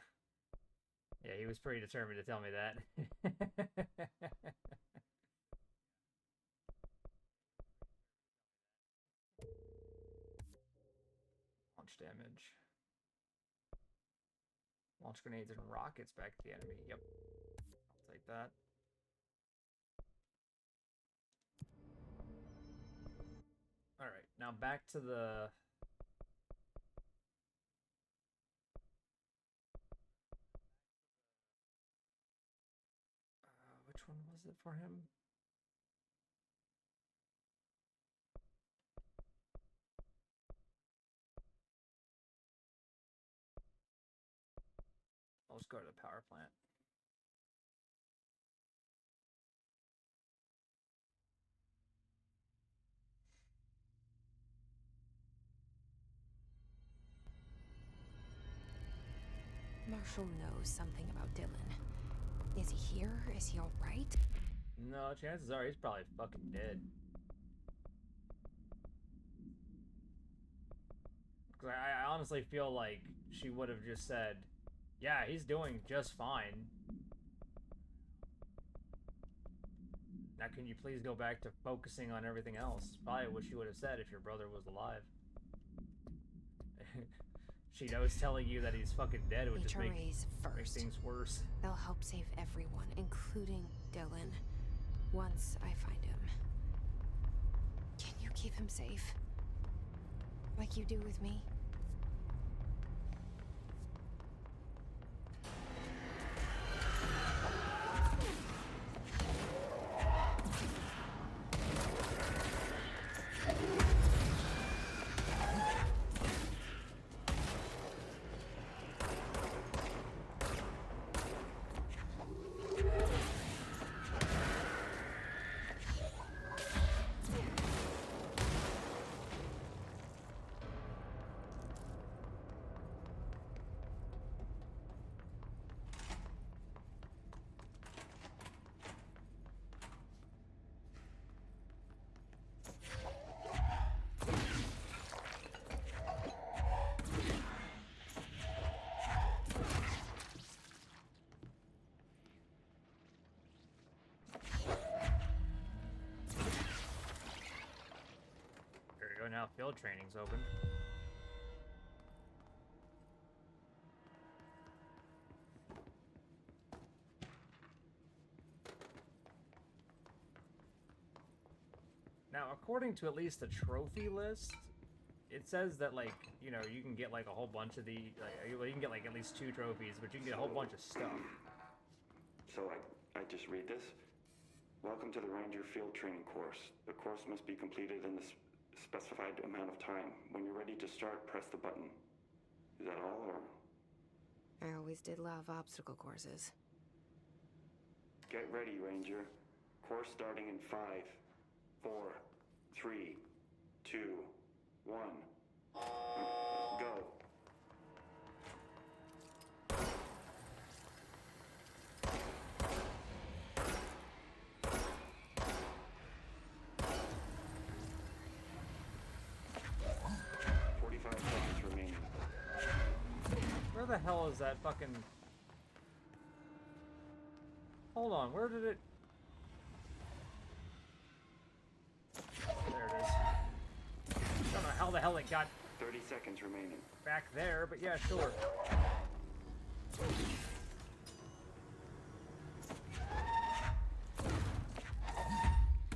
Yeah, he was pretty determined to tell me that. Launch damage. Launch grenades and rockets back at the enemy. Yep. I'll take that. Alright, now back to the... which one was it for him? Let's go to the power plant. Marshall knows something about Dylan. Is he here? Is he alright? No, chances are he's probably fucking dead. 'Cause I honestly feel like she would have just said, yeah, he's doing just fine. Now can you please go back to focusing on everything else? Probably what she would have said if your brother was alive. She knows telling you that he's fucking dead would just make things worse. They'll help save everyone, including Dylan. Once I find him. Can you keep him safe? Like you do with me? Now field training's open. Now, according to at least the trophy list, it says that, like, you know, you can get like a whole bunch of the, like, you can get like at least 2 trophies, but you can get a whole bunch of stuff. So I just read this. Welcome to the Ranger Field Training course. The course must be completed in the specified amount of time. When you're ready to start, press the button. Is that all, or? I always did love obstacle courses. Get ready, Ranger. Course starting in 5, 4, 3, 2, 1. Go. Where the hell is that fucking... Hold on, where did it... There it is. I don't know how the hell it got 30 seconds remaining. back there, but yeah, sure.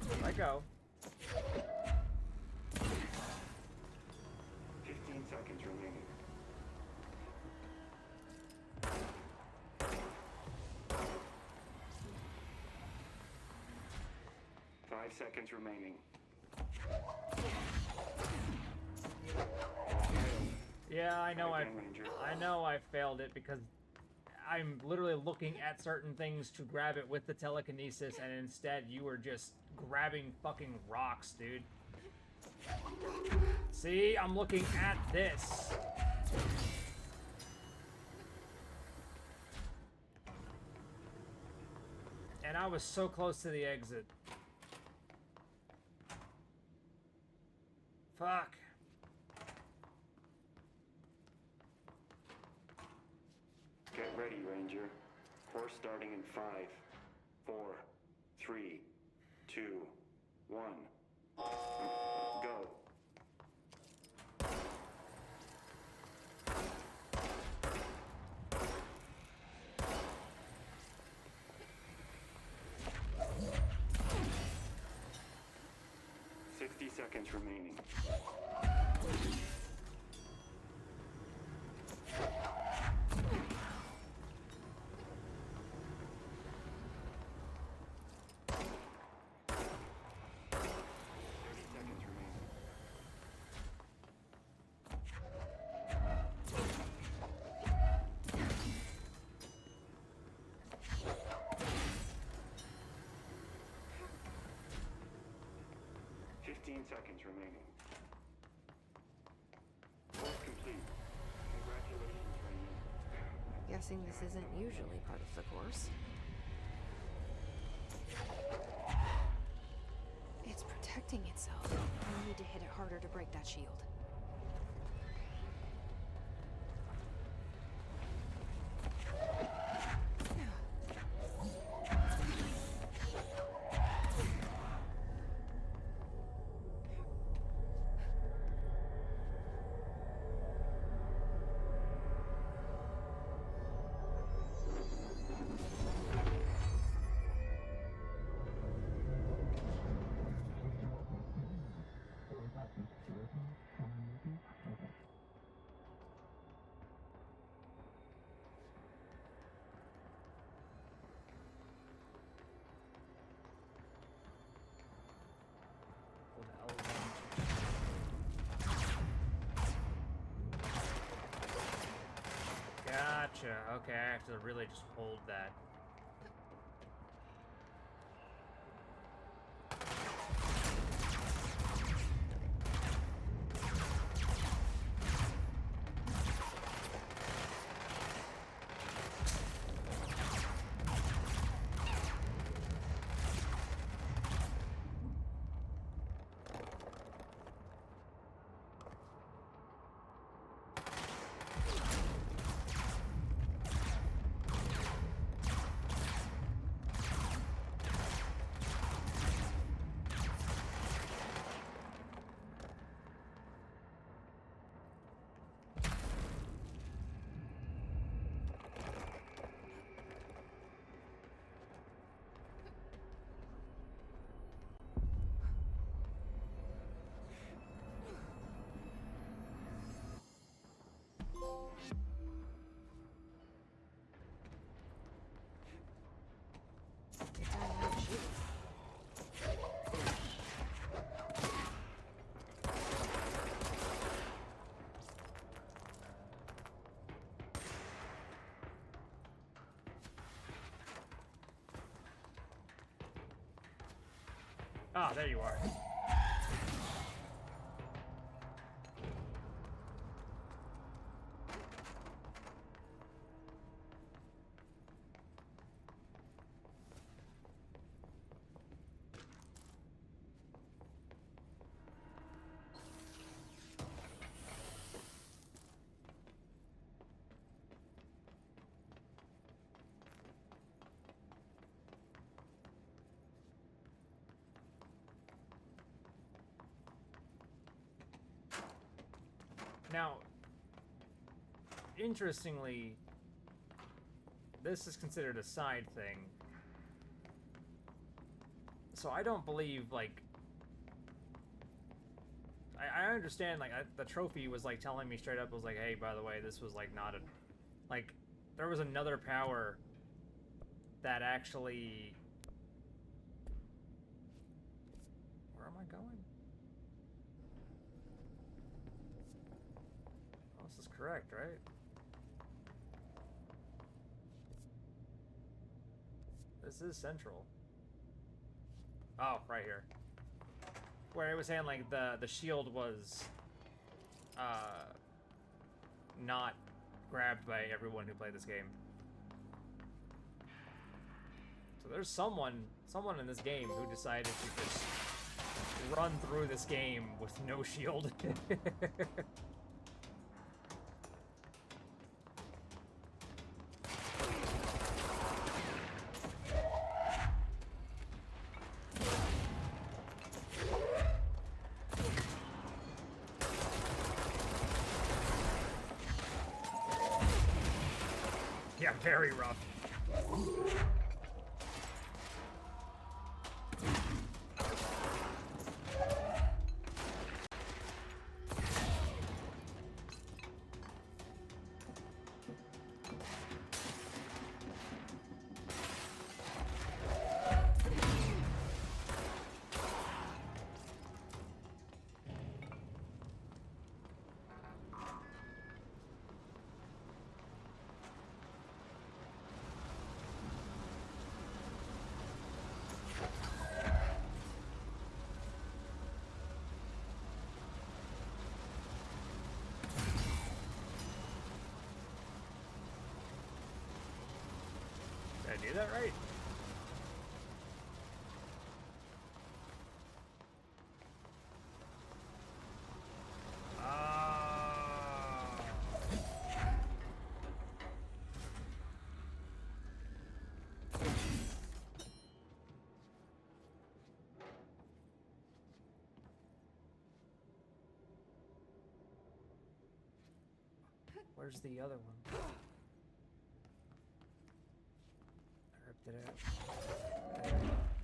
There I go. 15 seconds remaining. 5 seconds remaining. Yeah, I know Again, Ranger. I know I failed it because I'm literally looking at certain things to grab it with the telekinesis, and instead you were just grabbing fucking rocks, dude. See, I'm looking at this. And I was so close to the exit. Fuck. Get ready, Ranger. Course starting in 5, 4, 3, 2, 1. Go. Seconds remaining. 15 seconds remaining. Course complete. Congratulations, Raymond. Guessing this isn't usually part of the course. It's protecting itself. I need to hit it harder to break that shield. Gotcha. Okay, I have to really just hold that. It's on my shield. Ah, there you are. Now, interestingly, this is considered a side thing. So I don't believe, like... I understand, like, the trophy was, like, telling me straight up, was like, hey, by the way, this was, like, not a... Like, there was another power that actually... Where am I going? This is correct, right? This is central. Oh, right here. Where it was saying like the shield was not grabbed by everyone who played this game. So there's someone in this game who decided to just run through this game with no shield. Yeah, very rough. say that right? Where's the other one? I ripped it out.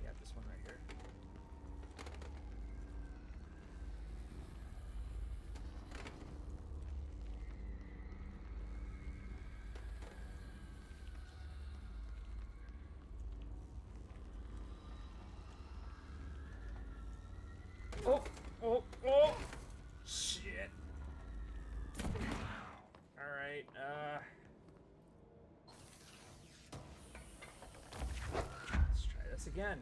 Yeah, this one right here. Oh! Oh! Oh! Shit! Alright, let's try this again.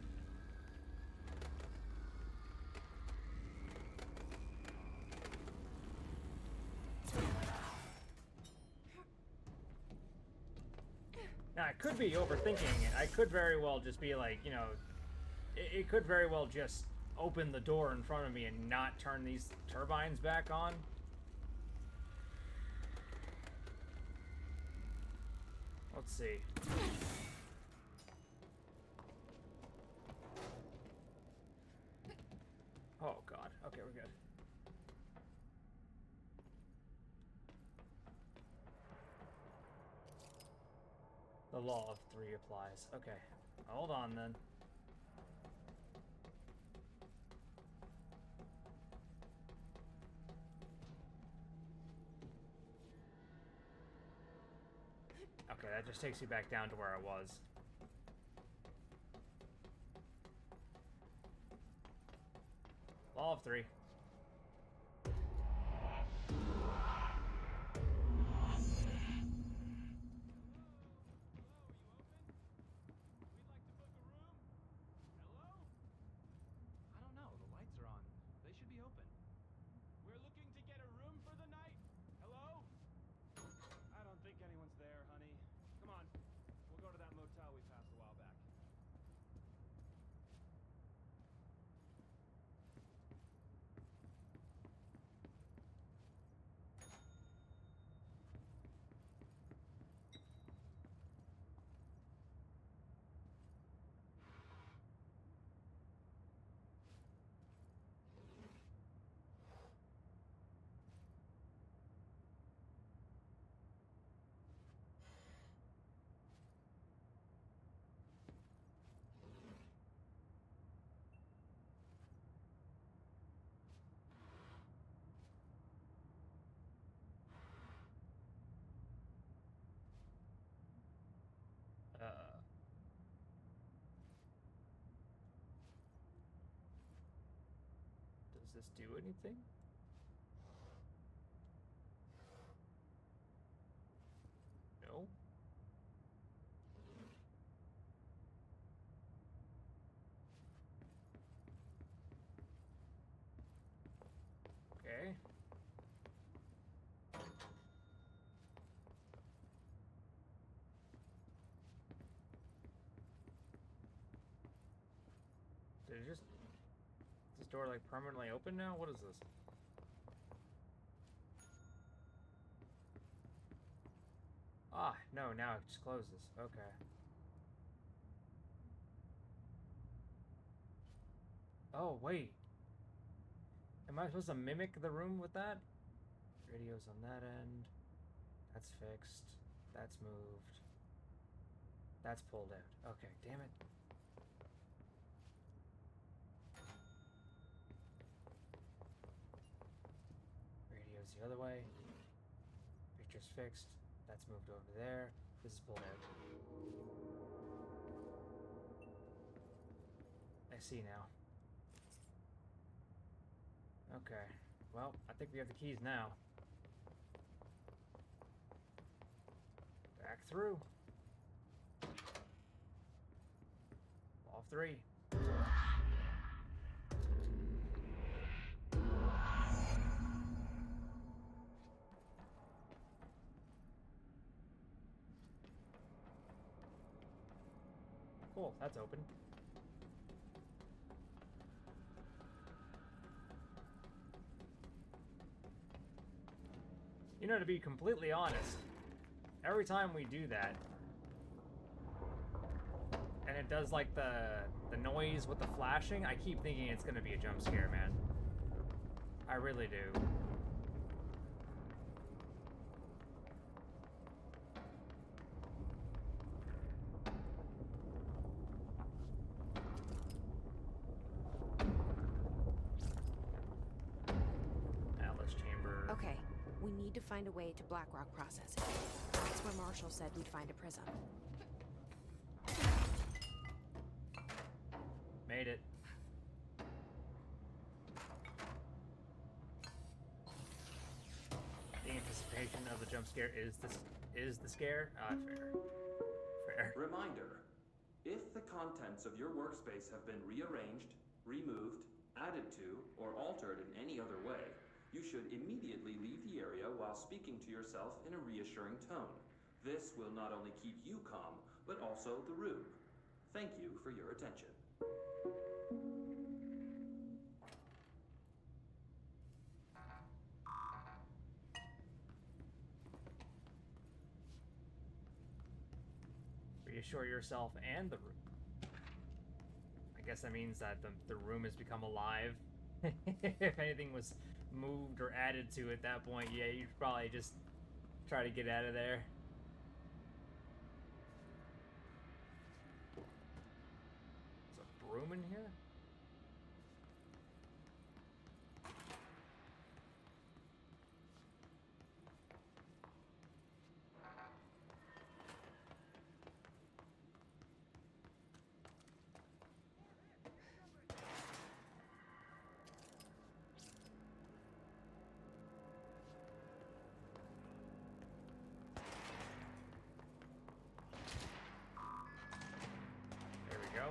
Now, I could be overthinking it. I could very well just be like, you know, it could very well just open the door in front of me and not turn these turbines back on. Let's see. Oh god. Okay, we're good. The law of three applies. Okay. Hold on then. Okay, that just takes you back down to where I was. Law of three. I don't know. The lights are on. They should be open. We're looking to get a room for the night. Hello? I don't think anyone's there, honey. Come on. We'll go to that motel we passed a while back. Does this do anything? No. Okay. Did it just... Is this door like permanently open now? What is this? Ah, no, now it just closes. Okay. Oh, wait. Am I supposed to mimic the room with that? Radio's on that end. That's fixed. That's moved. That's pulled out. Okay, damn it. Radio's the other way. Picture's fixed. That's moved over there. This is pulled out. I see now. Okay. Well, I think we have the keys now. Back through. Law of three. Oh, that's open. You know, to be completely honest, every time we do that, and it does like the noise with the flashing, I keep thinking it's gonna be a jump scare, man. I really do. Atlas chamber. Okay, we need to find a way to Blackrock process it. That's where Marshall said we'd find a prism. Made it. The anticipation of the jump scare is the scare. Fair. Fair. Reminder, if the contents of your workspace have been rearranged, removed, added to, or altered in any other way, you should immediately leave the area while speaking to yourself in a reassuring tone. This will not only keep you calm, but also the room. Thank you for your attention. Reassure yourself and the room. I guess that means that the room has become alive. If anything was moved or added to at that point, yeah, you'd probably just try to get out of there. Is a broom in here? There we go.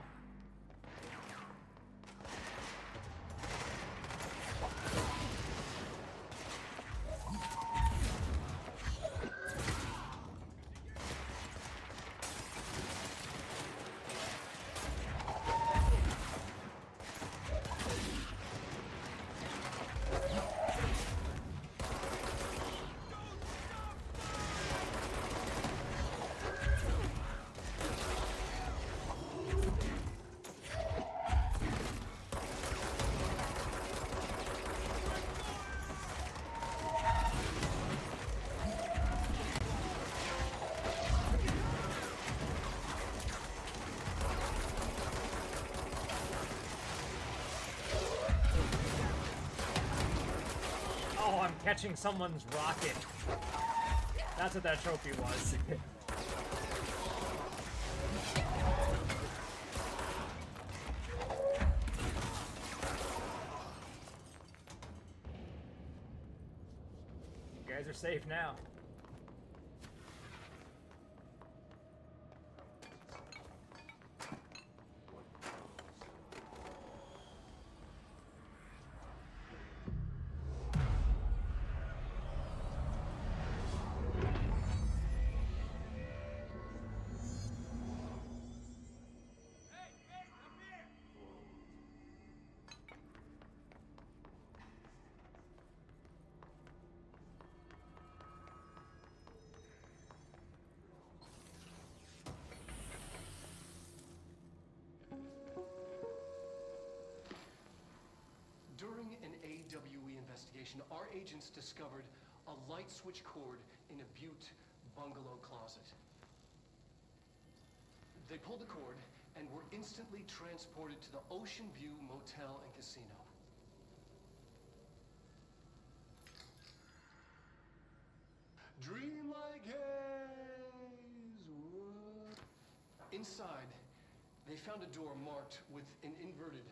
Oh, I'm catching someone's rocket. That's what that trophy was. You guys are safe now. During an AWE investigation, our agents discovered a light switch cord in a Butte bungalow closet. They pulled the cord and were instantly transported to the Ocean View Motel and Casino. Dreamlike haze. Inside, they found a door marked with an inverted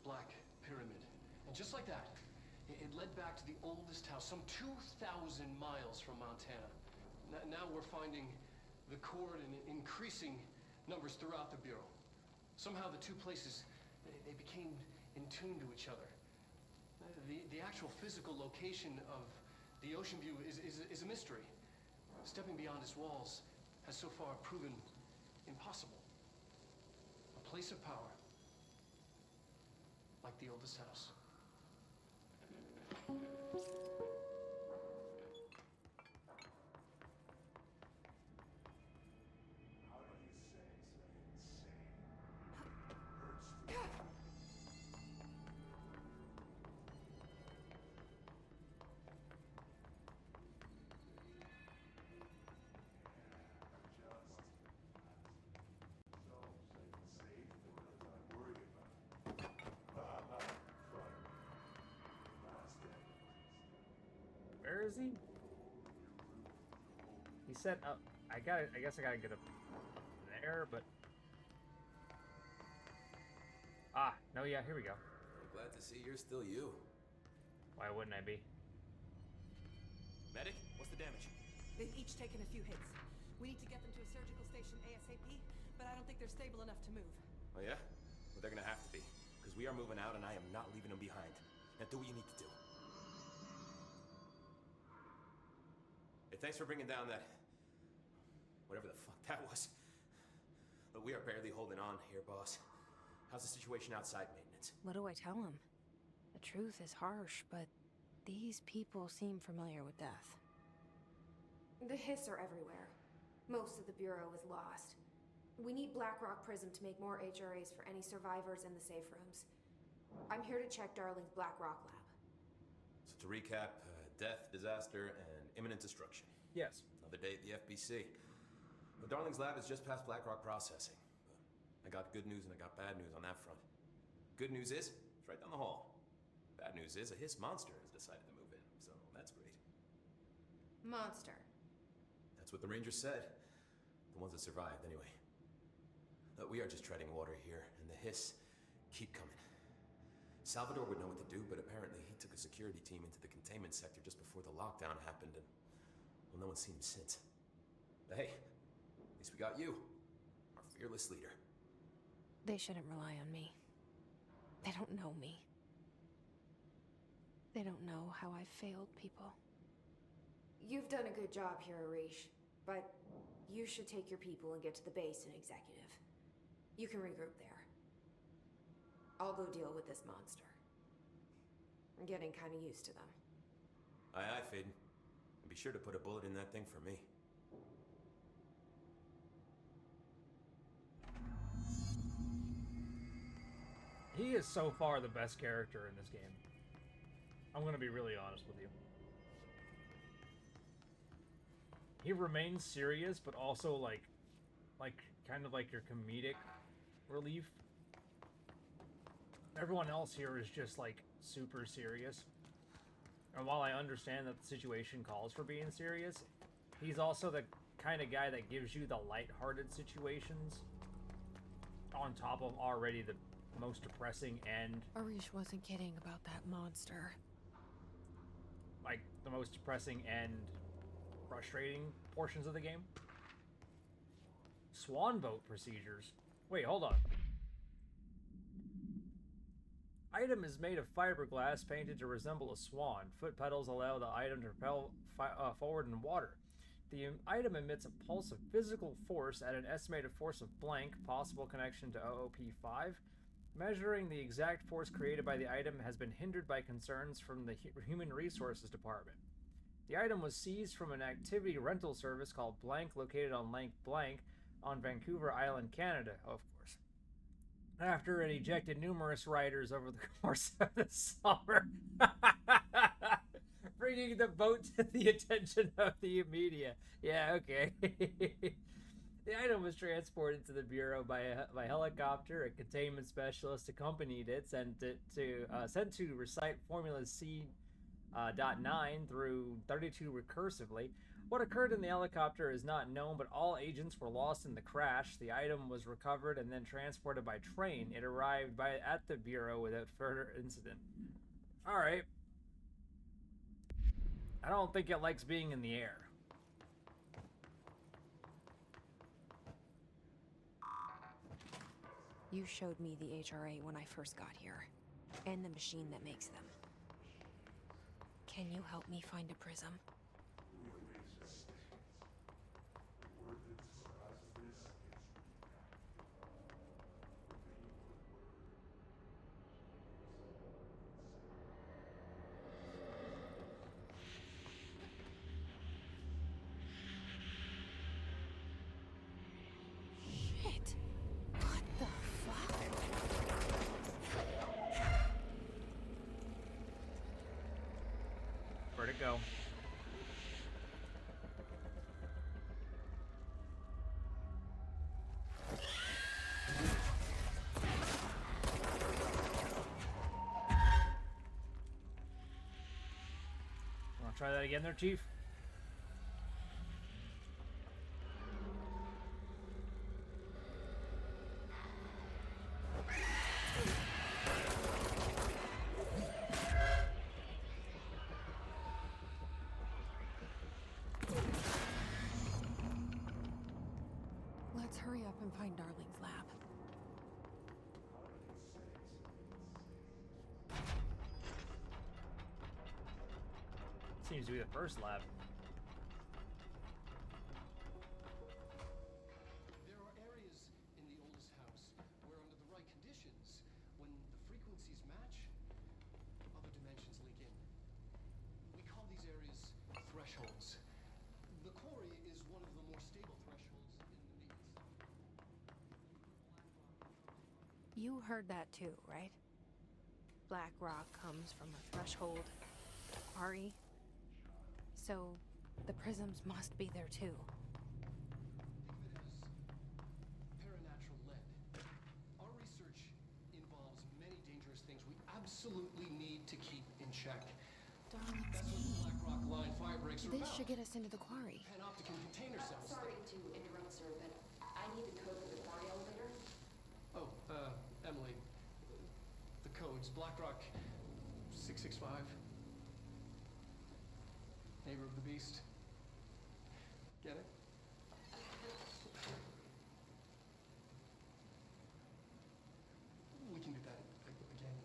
black pyramid. And just like that, it led back to the oldest house, some 2,000 miles from Montana. Now we're finding the cord in increasing numbers throughout the Bureau. Somehow the two places, they became in tune to each other. The actual physical location of the Ocean View is a mystery. Stepping beyond its walls has so far proven impossible. place of power. Like the oldest house. Where is he? He said, I guess I gotta get up there, but... Ah, no, yeah, here we go. I'm glad to see you're still you. Why wouldn't I be? Medic, what's the damage? They've each taken a few hits. We need to get them to a surgical station ASAP, but I don't think they're stable enough to move. Oh yeah? Well, they're gonna have to be, because we are moving out and I am not leaving them behind. Now do what you need to do. Hey, thanks for bringing down that... whatever the fuck that was. But we are barely holding on here, boss. How's the situation outside maintenance? What do I tell him? The truth is harsh, but these people seem familiar with death. The hiss are everywhere. Most of the Bureau is lost. We need Blackrock Prism to make more HRAs for any survivors in the safe rooms. I'm here to check Darling's Blackrock lab. So to recap, death, disaster, and imminent destruction. Yes. Another day at the FBC. The Darling's lab is just past Blackrock processing. I got good news and I got bad news on that front. Good news is, it's right down the hall. Bad news is, a hiss monster has decided to move in, so that's great. Monster. That's what the Rangers said. The ones that survived, anyway. We are just treading water here, and the hiss keep coming. Salvador would know what to do, but apparently he took a security team into the containment sector just before the lockdown happened, and, well, no one's seen him since. But hey, at least we got you, our fearless leader. They shouldn't rely on me. They don't know me. They don't know how I've failed people. You've done a good job here, Arish, but you should take your people and get to the base in Executive. You can regroup there. I'll go deal with this monster. I'm getting kind of used to them. Aye, aye, Faden. And be sure to put a bullet in that thing for me. He is so far the best character in this game. I'm gonna be really honest with you. He remains serious, but also like kind of like your comedic relief. Everyone else here is just like super serious. And while I understand that the situation calls for being serious, he's also the kind of guy that gives you the lighthearted situations on top of already the most depressing and... Arish wasn't kidding about that monster. Like, the most depressing and frustrating portions of the game. Swan boat procedures. Wait, hold on. Item is made of fiberglass painted to resemble a swan. Foot pedals allow the item to propel forward in water. The item emits a pulse of physical force at an estimated force of blank, possible connection to OOP-5. Measuring the exact force created by the item has been hindered by concerns from the Human Resources Department. The item was seized from an activity rental service called Blank, located on Lake Blank on Vancouver Island, Canada, of course. After it ejected numerous riders over the course of the summer, bringing the boat to the attention of the media. Yeah, okay. The item was transported to the Bureau by helicopter. A containment specialist accompanied it, sent to recite Formula C.9 through 32 recursively. What occurred in the helicopter is not known, but all agents were lost in the crash. The item was recovered and then transported by train. It arrived at the Bureau without further incident. Alright. I don't think it likes being in the air. You showed me the HRA when I first got here, and the machine that makes them. Can you help me find a prism? go. Wanna try that again there, Chief? Let's hurry up and find Darling's lab. Seems to be the first lab. There are areas in the oldest house where, under the right conditions, when the frequencies match, other dimensions leak in. We call these areas thresholds. The quarry is one of the more stable thresholds in the Needs. You heard that too, right? Black rock comes from a threshold quarry. So, the prisms must be there too. Think of it as paranatural lead. Our research involves many dangerous things we absolutely need to keep in check. Darling, That's what the Black Rock line fire breaks are this about. should get us into the quarry. Panopticon container cells. Sorry to interrupt, sir, but I need the code for the quarry elevator. Oh, Emily. The code's BlackRock 665. Neighbor of the Beast. Get it? We can do that again.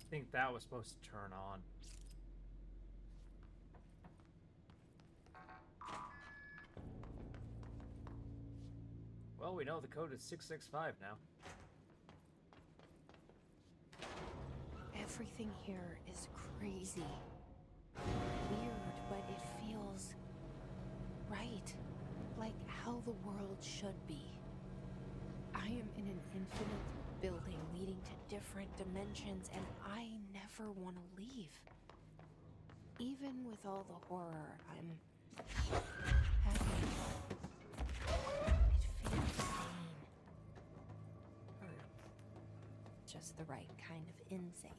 I think that was supposed to turn on. Well, we know the code is 665 now. Everything here is crazy. Weird, but it feels right. Like how the world should be. I am in an infinite building leading to different dimensions, and I never want to leave. Even with all the horror, I'm happy. It feels sane. Or just the right kind of insane.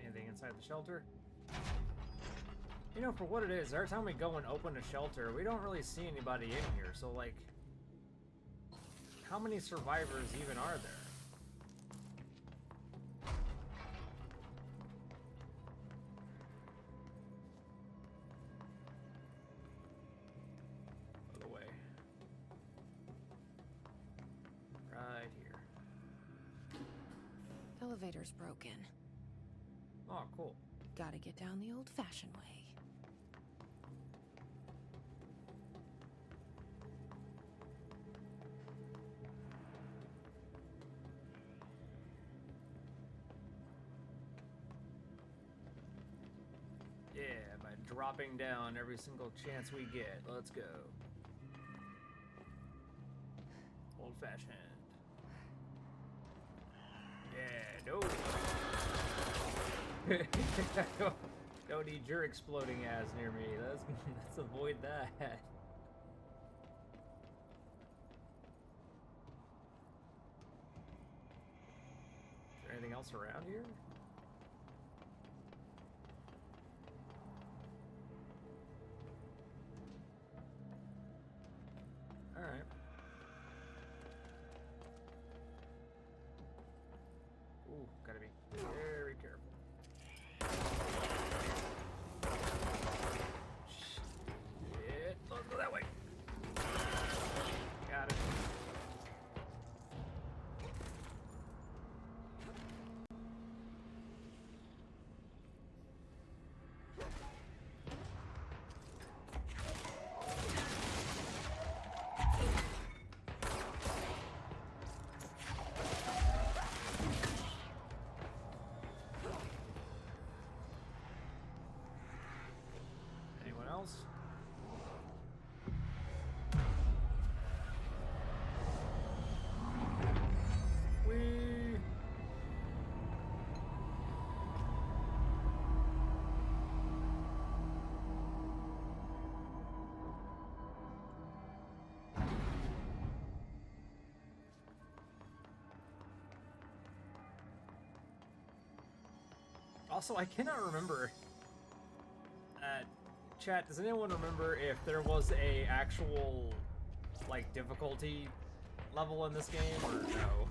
Anything inside the shelter? You know, for what it is, every time we go and open a shelter, we don't really see anybody in here, so like, how many survivors even are there? Out of the way. Right here. elevator's broken. Oh, cool. Gotta get down the old-fashioned way. Yeah, by dropping down every single chance we get. Let's go. Old fashioned. Yeah, no. Don't need your exploding ass near me. Let's avoid that. Is there anything else around here? Alright. Ooh, gotta be very careful. Shit. Let's go that way. Got it. Anyone else? Whee! Also, I cannot remember. Chat, does anyone remember if there was a actual, like, difficulty level in this game, or no?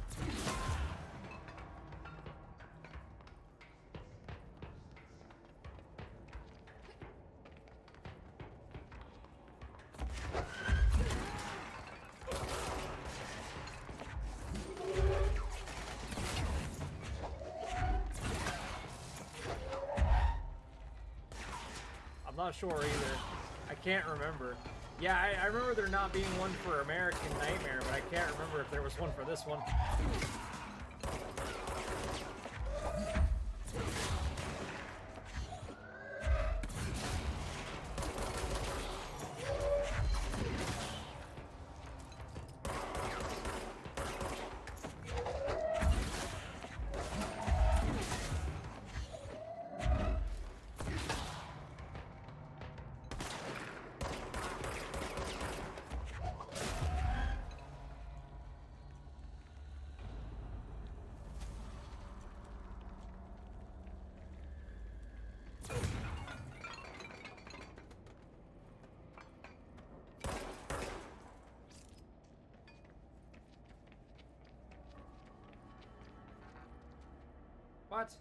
I'm not sure either. I can't remember. Yeah, I remember there not being one for American Nightmare, but I can't remember if there was one for this one. What?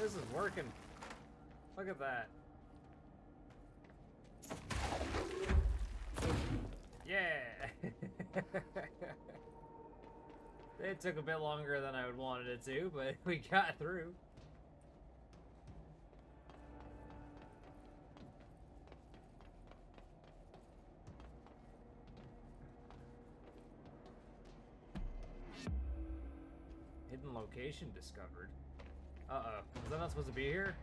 This is working. Look at that. Yeah. It took a bit longer than I would wanted it to, but we got through. Hidden location discovered. Uh-oh. Was that not supposed to be here?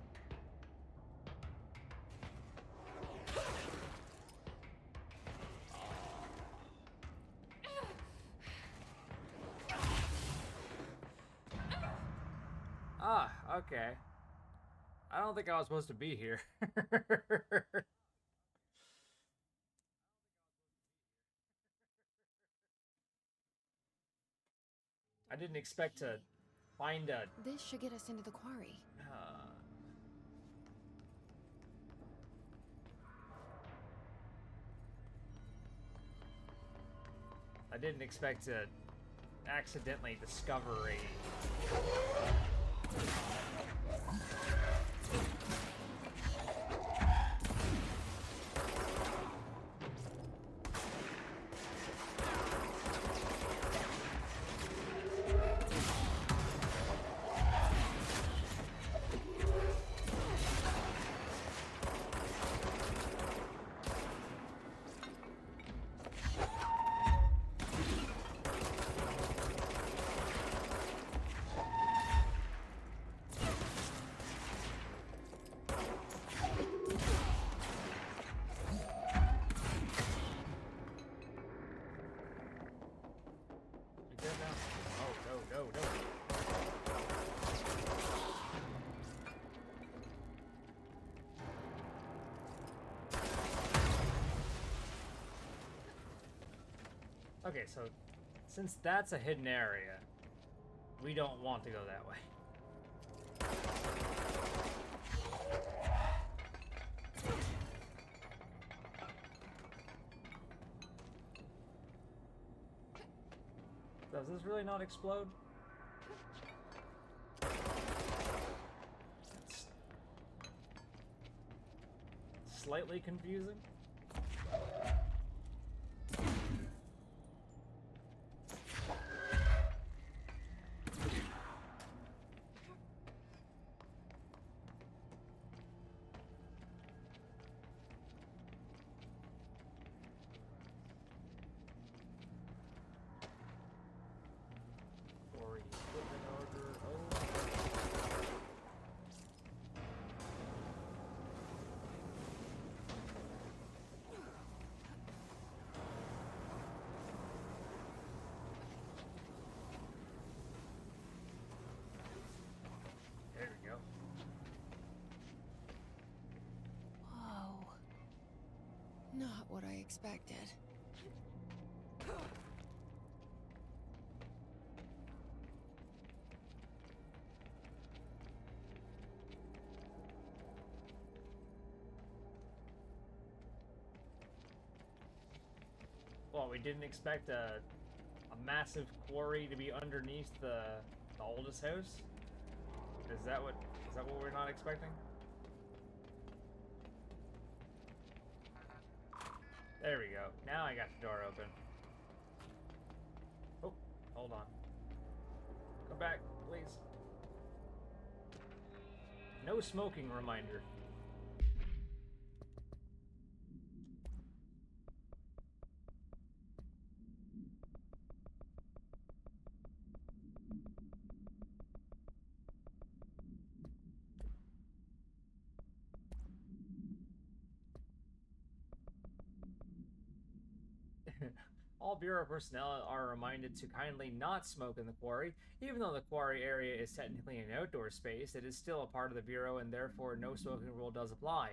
Ah, okay. I don't think I was supposed to be here. I didn't expect to find a... This should get us into the quarry. I didn't expect to accidentally discover a... Okay, so since that's a hidden area, we don't want to go that way. Does this really not explode? It's slightly confusing. Not what I expected. Well, we didn't expect a massive quarry to be underneath the oldest house? Is that what we're not expecting? There we go. Now I got the door open. Oh, hold on. Come back, please. No smoking reminder. All Bureau personnel are reminded to kindly not smoke in the quarry. Even though the quarry area is technically an outdoor space, it is still a part of the Bureau and therefore no smoking rule does apply.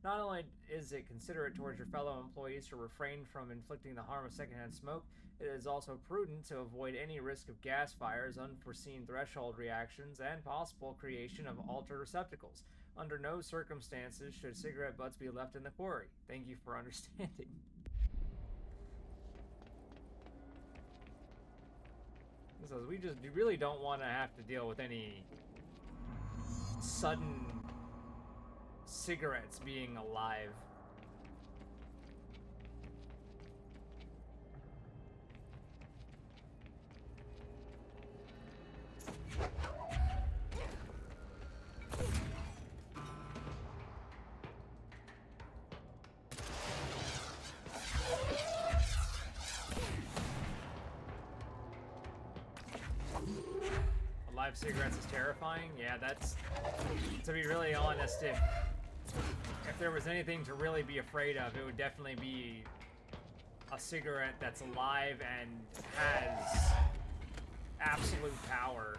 Not only is it considerate towards your fellow employees to refrain from inflicting the harm of secondhand smoke, it is also prudent to avoid any risk of gas fires, unforeseen threshold reactions, and possible creation of altered receptacles. Under no circumstances should cigarette butts be left in the quarry. Thank you for understanding. So we really don't want to have to deal with any sudden cigarettes being alive. live cigarettes is terrifying. Yeah, that's, to be really honest, if there was anything to really be afraid of, it would definitely be a cigarette that's alive and has absolute power.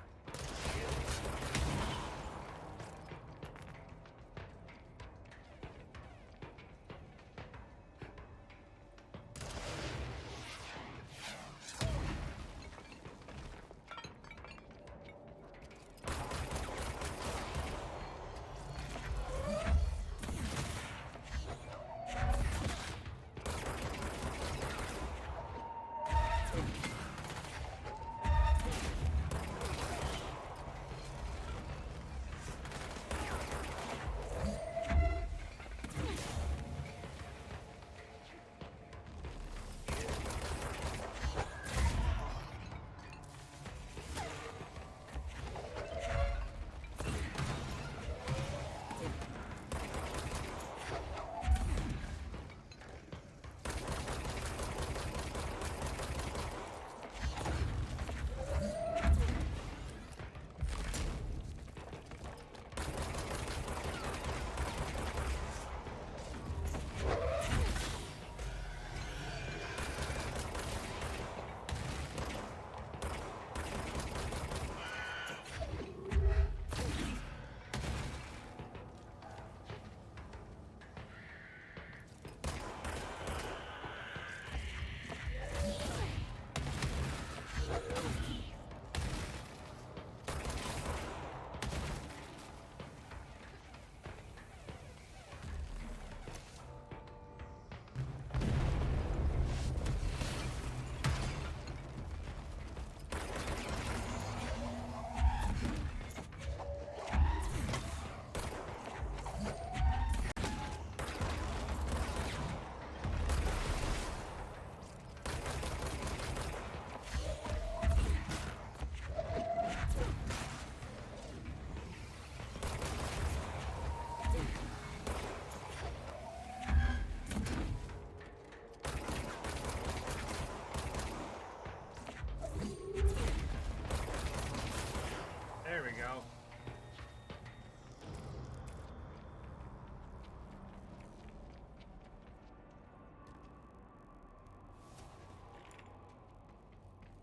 There we go.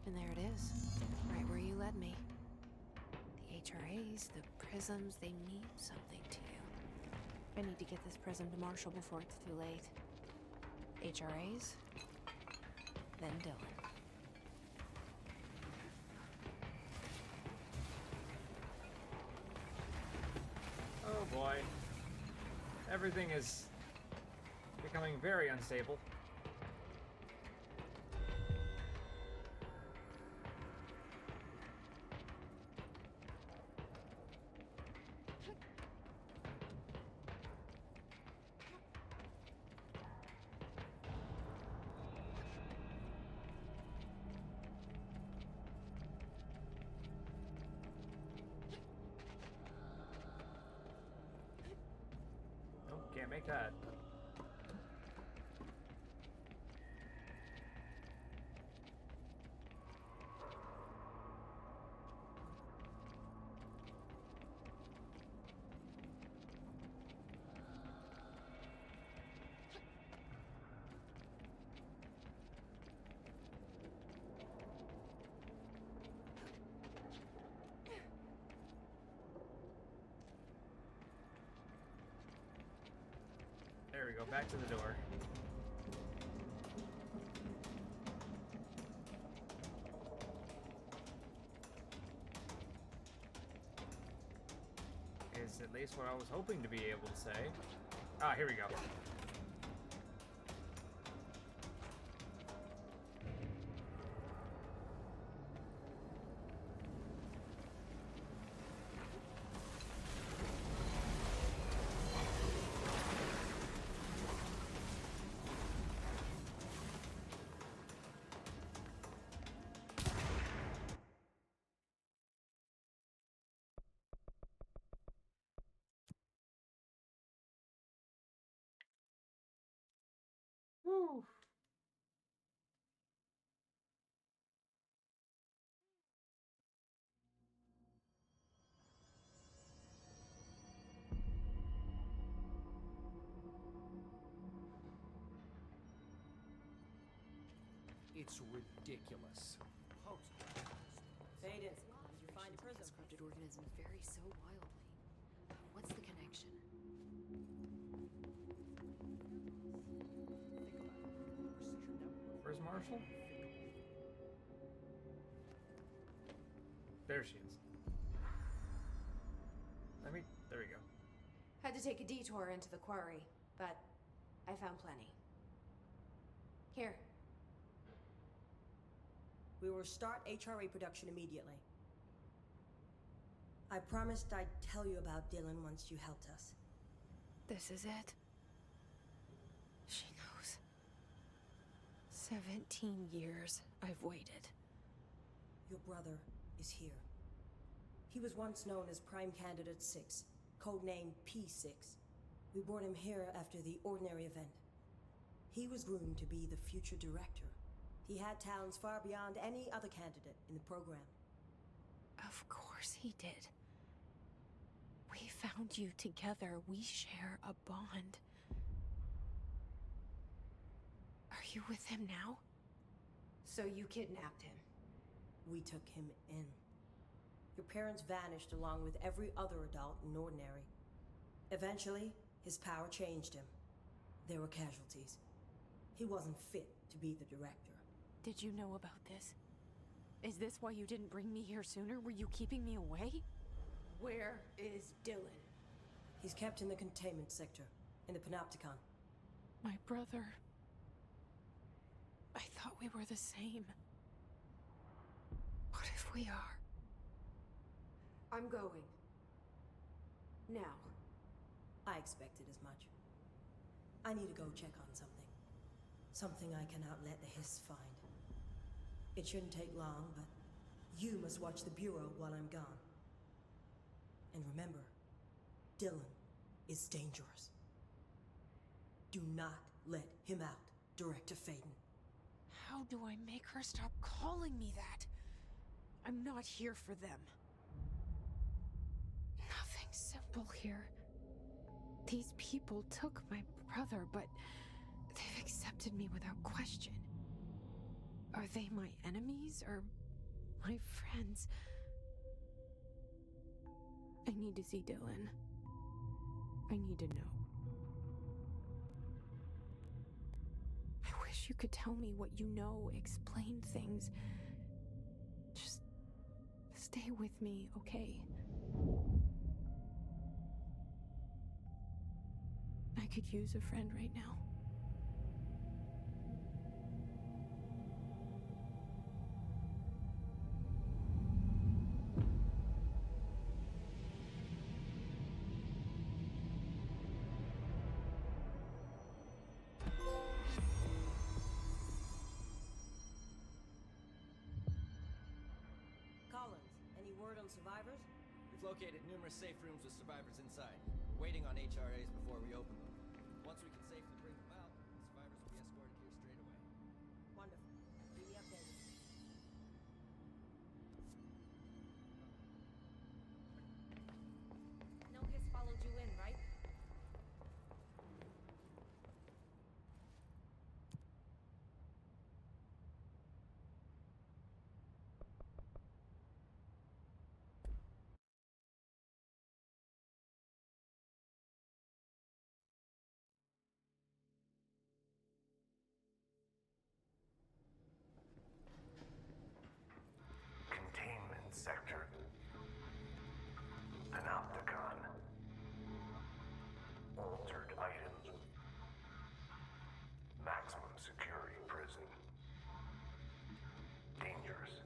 And there it is, right where you led me. The HRAs, the prisms, they mean something to you. I need to get this prism to Marshall before it's too late. HRAs, then Dylan. Oh boy. Everything is becoming very unstable. Can't make that. There we go, back to the door. Is at least what I was hoping to be able to say. Ah, here we go. It's ridiculous. Fade in. Did you find the prism? Corrupted organisms vary so wildly. What's the connection? Where's Marshall? There she is. There we go. Had to take a detour into the quarry, but I found plenty. Here. We will start HRA production immediately. I promised I'd tell you about Dylan once you helped us. This is it. She knows. 17 years I've waited. Your brother is here. He was once known as Prime Candidate 6, codenamed P6. We brought him here after the Ordinary event. He was groomed to be the future director. He had talents far beyond any other candidate in the program. Of course he did. We found you together. We share a bond. Are you with him now? So you kidnapped him? We took him in. Your parents vanished along with every other adult in Ordinary. Eventually, his power changed him. There were casualties. He wasn't fit to be the director. Did you know about this? Is this why you didn't bring me here sooner? Were you keeping me away? Where is Dylan? He's kept in the containment sector, in the Panopticon. My brother. I thought we were the same. What if we are? I'm going. Now. I expected as much. I need to go check on something. Something I cannot let the Hiss find. It shouldn't take long, but you must watch the Bureau while I'm gone. And remember, Dylan is dangerous. Do not let him out, Director Faden. How do I make her stop calling me that? I'm not here for them. Nothing simple here. These people took my brother, but they've accepted me without question. Are they my enemies or my friends? I need to see Dylan. I need to know. I wish you could tell me what you know, explain things. Just stay with me, okay? I could use a friend right now. Collins, any word on survivors? We've located numerous safe rooms with survivors inside. We're waiting on HRAs before we open them. Once we can safely bring them out, the survivors will be escorted here straight away. Wonderful. Keep me updated. No Hiss followed you in, right? Containment sector. Panopticon. Altered items. Maximum security prison. Dangerous.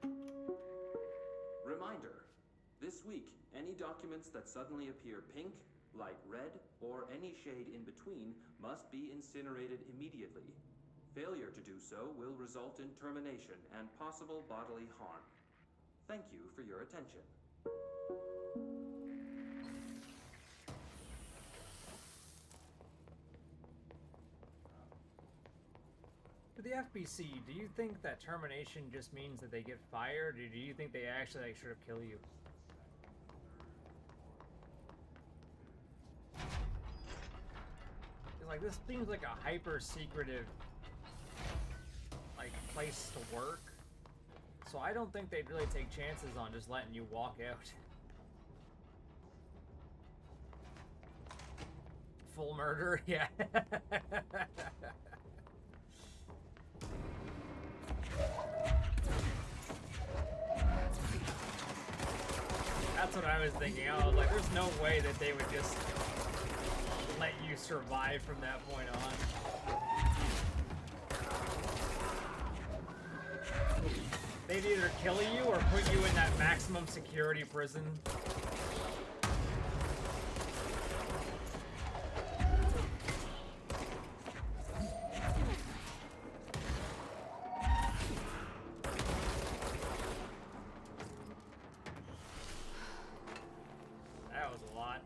Cool. Reminder. This week, any documents that suddenly appear pink, light red, or any shade in between must be incinerated immediately. Failure to do so will result in termination and possible bodily harm. Thank you for your attention. To the FBC, do you think that termination just means that they get fired, or do you think they actually like sort of kill you? It's like, this seems like a hyper secretive like place to work, so I don't think they'd really take chances on just letting you walk out. Full murder, yeah. That's what I was thinking. I was like, there's no way that they would just let you survive from that point on. They'd either kill you or put you in that maximum security prison. That was a lot.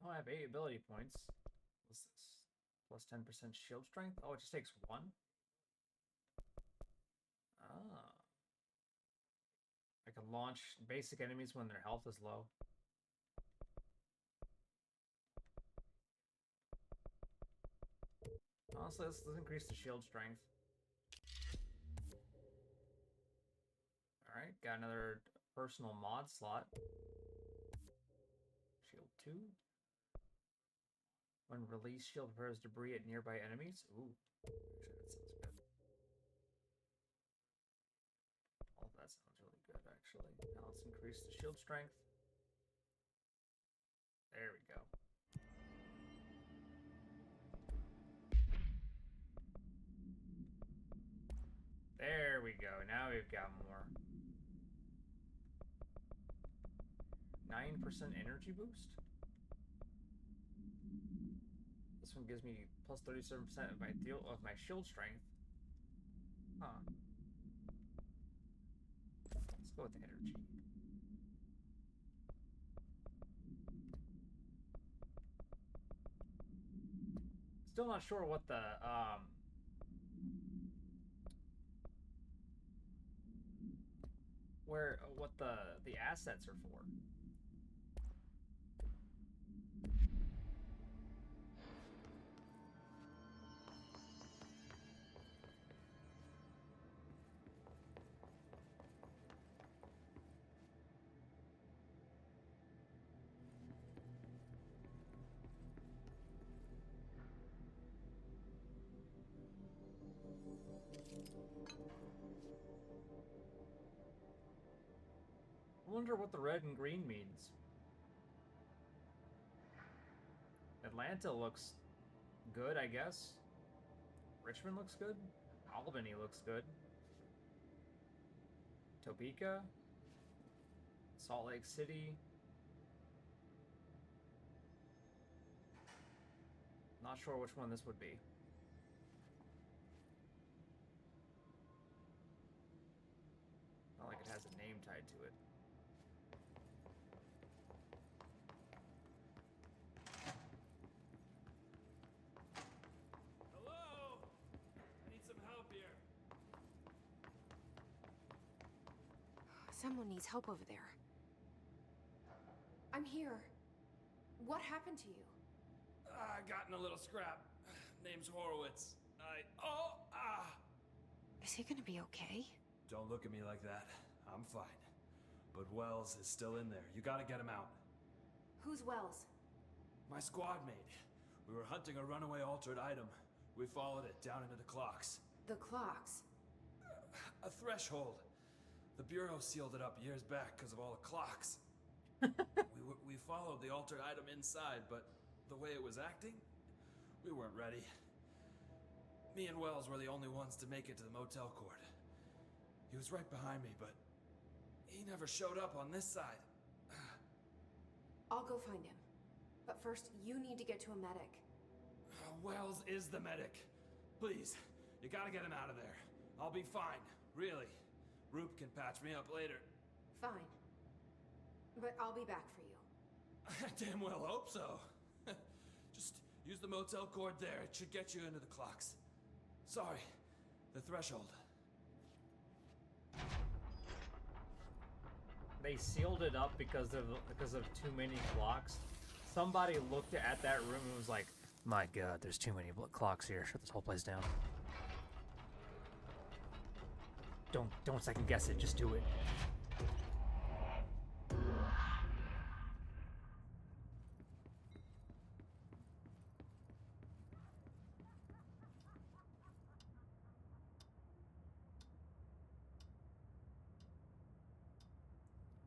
Oh, I have 8 ability points. What's this? Plus 10% shield strength? Oh, it just takes 1? Ah. I can launch basic enemies when their health is low. Honestly, let's increase the shield strength. Alright, got another personal mod slot. Shield 2. When released, shield repairs debris at nearby enemies. Ooh, actually, that sounds good. All of that sounds really good, actually. Now let's increase the shield strength. There we go. There we go. Now we've got more. 9% energy boost? This one gives me plus 37% of my shield strength. Huh. Let's go with the energy. Still not sure what the what the assets are for. I wonder what the red and green means. Atlanta looks good, I guess. Richmond looks good. Albany looks good. Topeka. Salt Lake City. Not sure which one this would be. Not like it has a name tied to it. Hello? I need some help here. Someone needs help over there. I'm here. What happened to you? I got in a little scrap. Name's Horowitz. Is he gonna be okay? Don't look at me like that. I'm fine. But Wells is still in there. You gotta get him out. Who's Wells? My squad mate. We were hunting a runaway altered item. We followed it down into the clocks. The clocks. A threshold. The Bureau sealed it up years back because of all the clocks. We followed the altered item inside, but the way it was acting, we weren't ready. Me and Wells were the only ones to make it to the motel court. He was right behind me, but he never showed up on this side. I'll go find him. But first, you need to get to a medic. Wells is the medic. Please, you gotta get him out of there. I'll be fine, really. Roop can patch me up later. Fine. But I'll be back for you. I damn well hope so. Just use the motel cord there. It should get you into the clocks. Sorry, the threshold. They sealed it up because of too many clocks. Somebody looked at that room and was like, "My God, there's too many clocks here. Shut this whole place down." Don't second guess it. Just do it.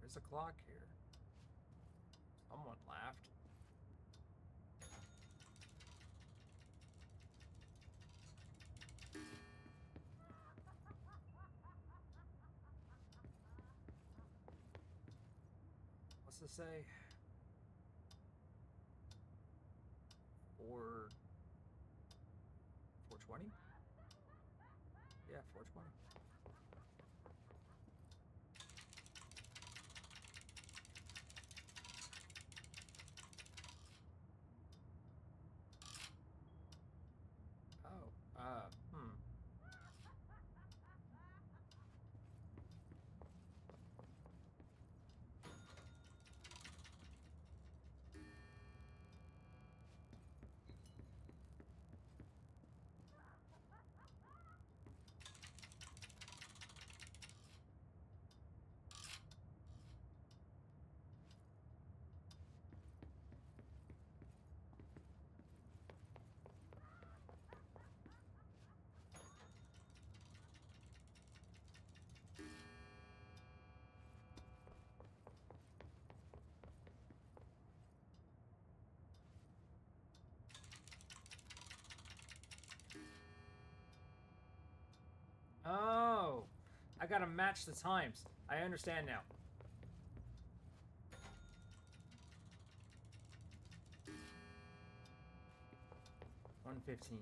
There's a clock here. Someone laughed. What's this say? 420? Yeah, 420. Oh, I gotta match the times. I understand now. $1:15.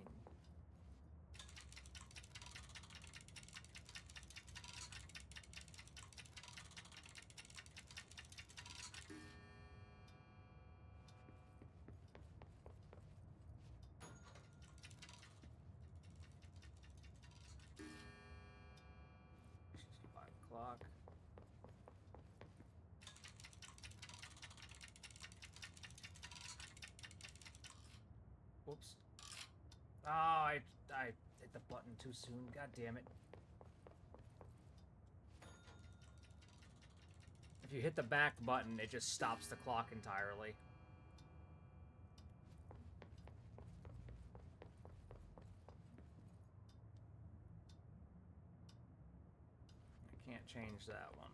O'clock. Whoops. Oh, I hit the button too soon. God damn it. If you hit the back button, it just stops the clock entirely. I can't change that one.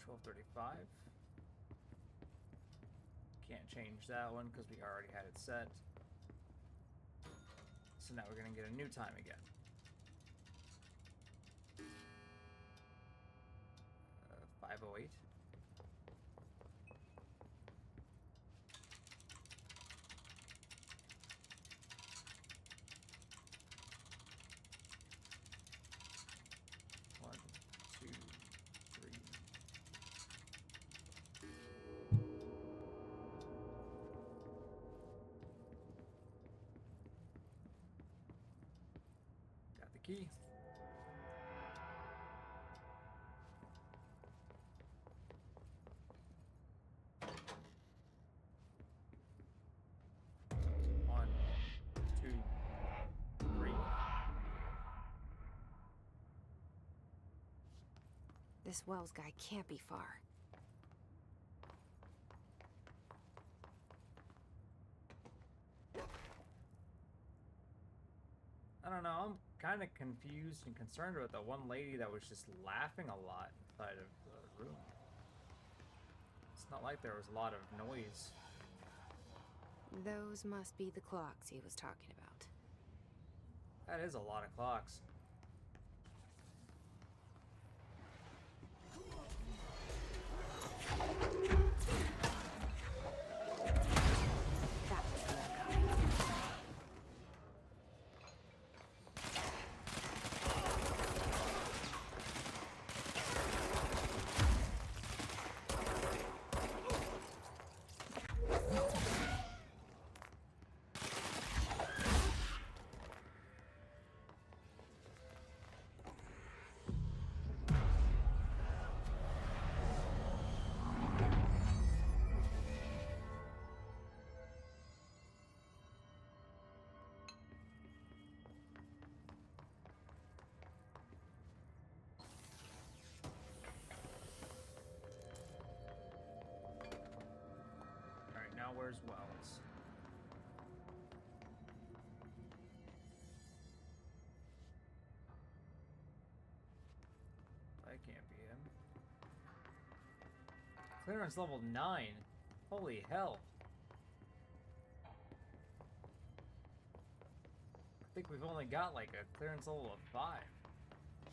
$12:35. Can't change that one because we already had it set. So now we're gonna get a new time again. 5:08. One, two, three. Got the key. One, two, three. This Wells guy can't be far. I don't know, I'm kind of confused and concerned about the one lady that was just laughing a lot inside of the room. It's not like there was a lot of noise. Those must be the clocks he was talking about. That is a lot of clocks. Now where's Wells? That can't be him. Clearance level 9. Holy hell. I think we've only got like a clearance level of 5.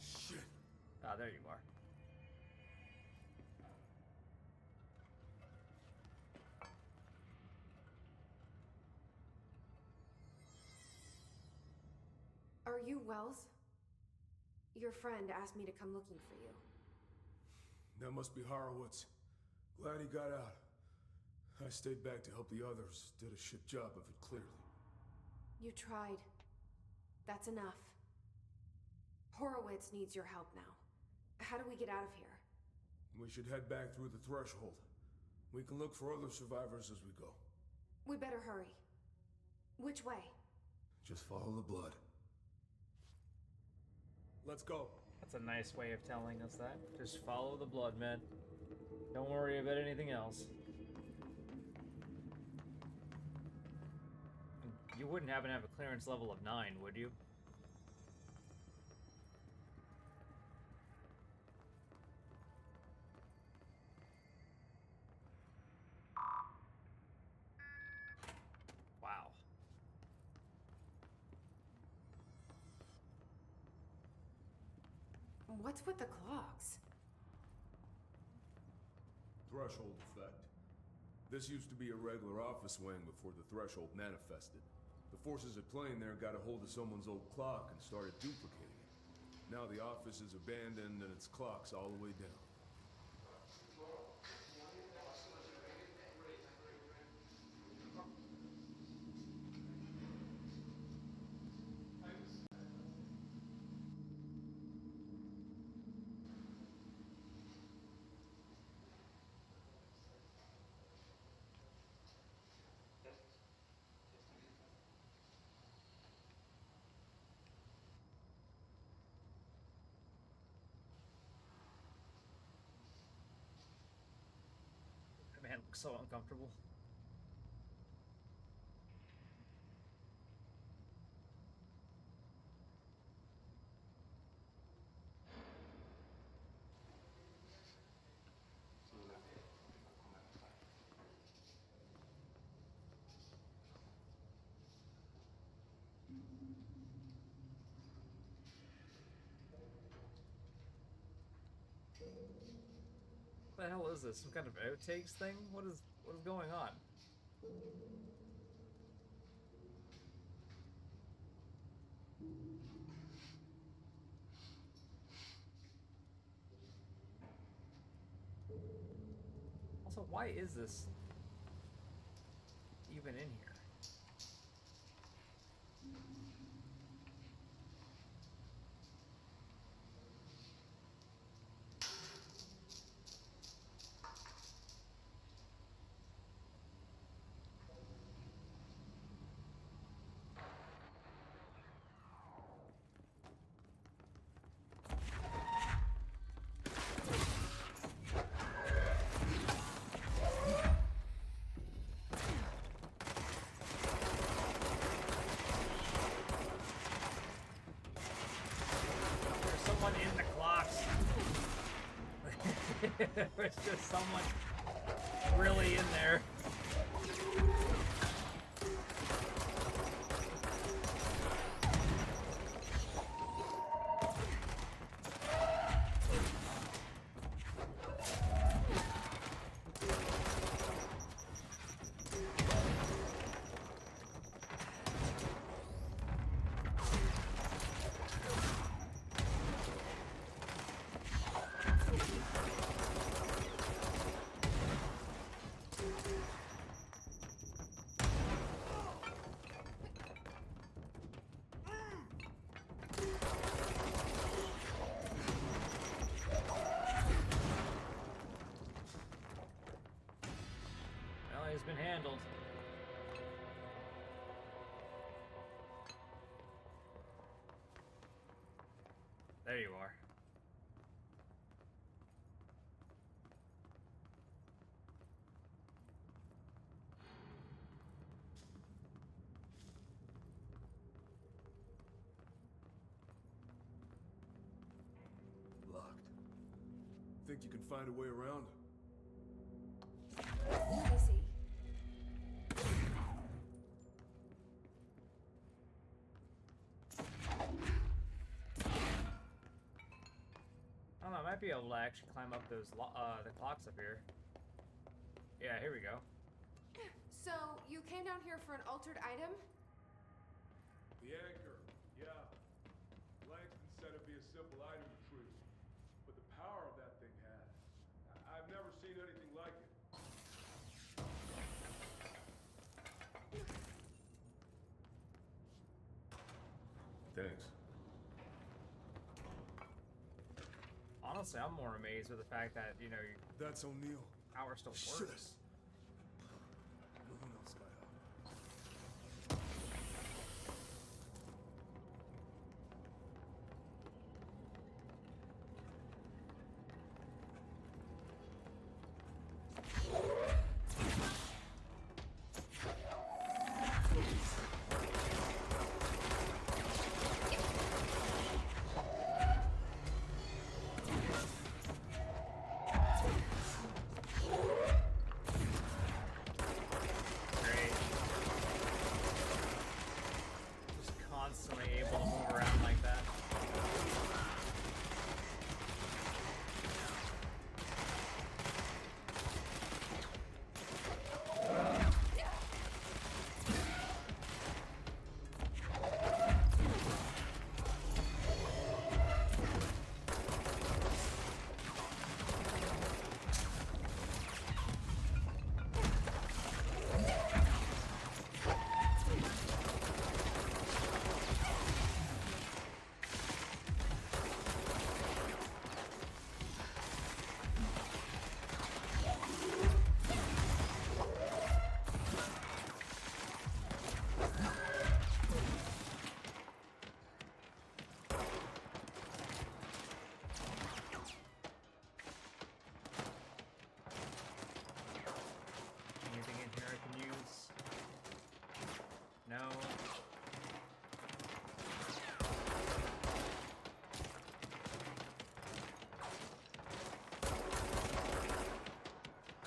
Shit. Ah, there you are. Are you Wells? Your friend asked me to come looking for you. That must be Horowitz. Glad he got out. I stayed back to help the others. Did a shit job of it, clearly. You tried. That's enough. Horowitz needs your help now. How do we get out of here? We should head back through the threshold. We can look for other survivors as we go. We better hurry. Which way? Just follow the blood. Let's go. That's a nice way of telling us that. Just follow the blood, man. Don't worry about anything else. You wouldn't happen to have a clearance level of 9, would you? Wow. What's with the clocks? Threshold effect. This used to be a regular office wing before the threshold manifested. The forces at play in there got a hold of someone's old clock and started duplicating it. Now the office is abandoned and its clock's all the way down. Man, looks so uncomfortable. What the hell is this? Some kind of outtakes thing? What is going on? Also, why is this even in here? There's just so much really in there. Has been handled. There you are. Locked. Think you can find a way around? Let me see. I don't know, I might be able to actually climb up those the clocks up here. Yeah, here we go. So, you came down here for an altered item? The anchor, yeah. Langston said it'd be a simple item retrieval. But the power of that thing had. I've never seen anything like it. Thanks. Honestly, I'm more amazed with the fact that, you know, That's O'Neill. power still Shit. works. No one else got out. Great. Just constantly able to move around like that. Anything in here I can use? No.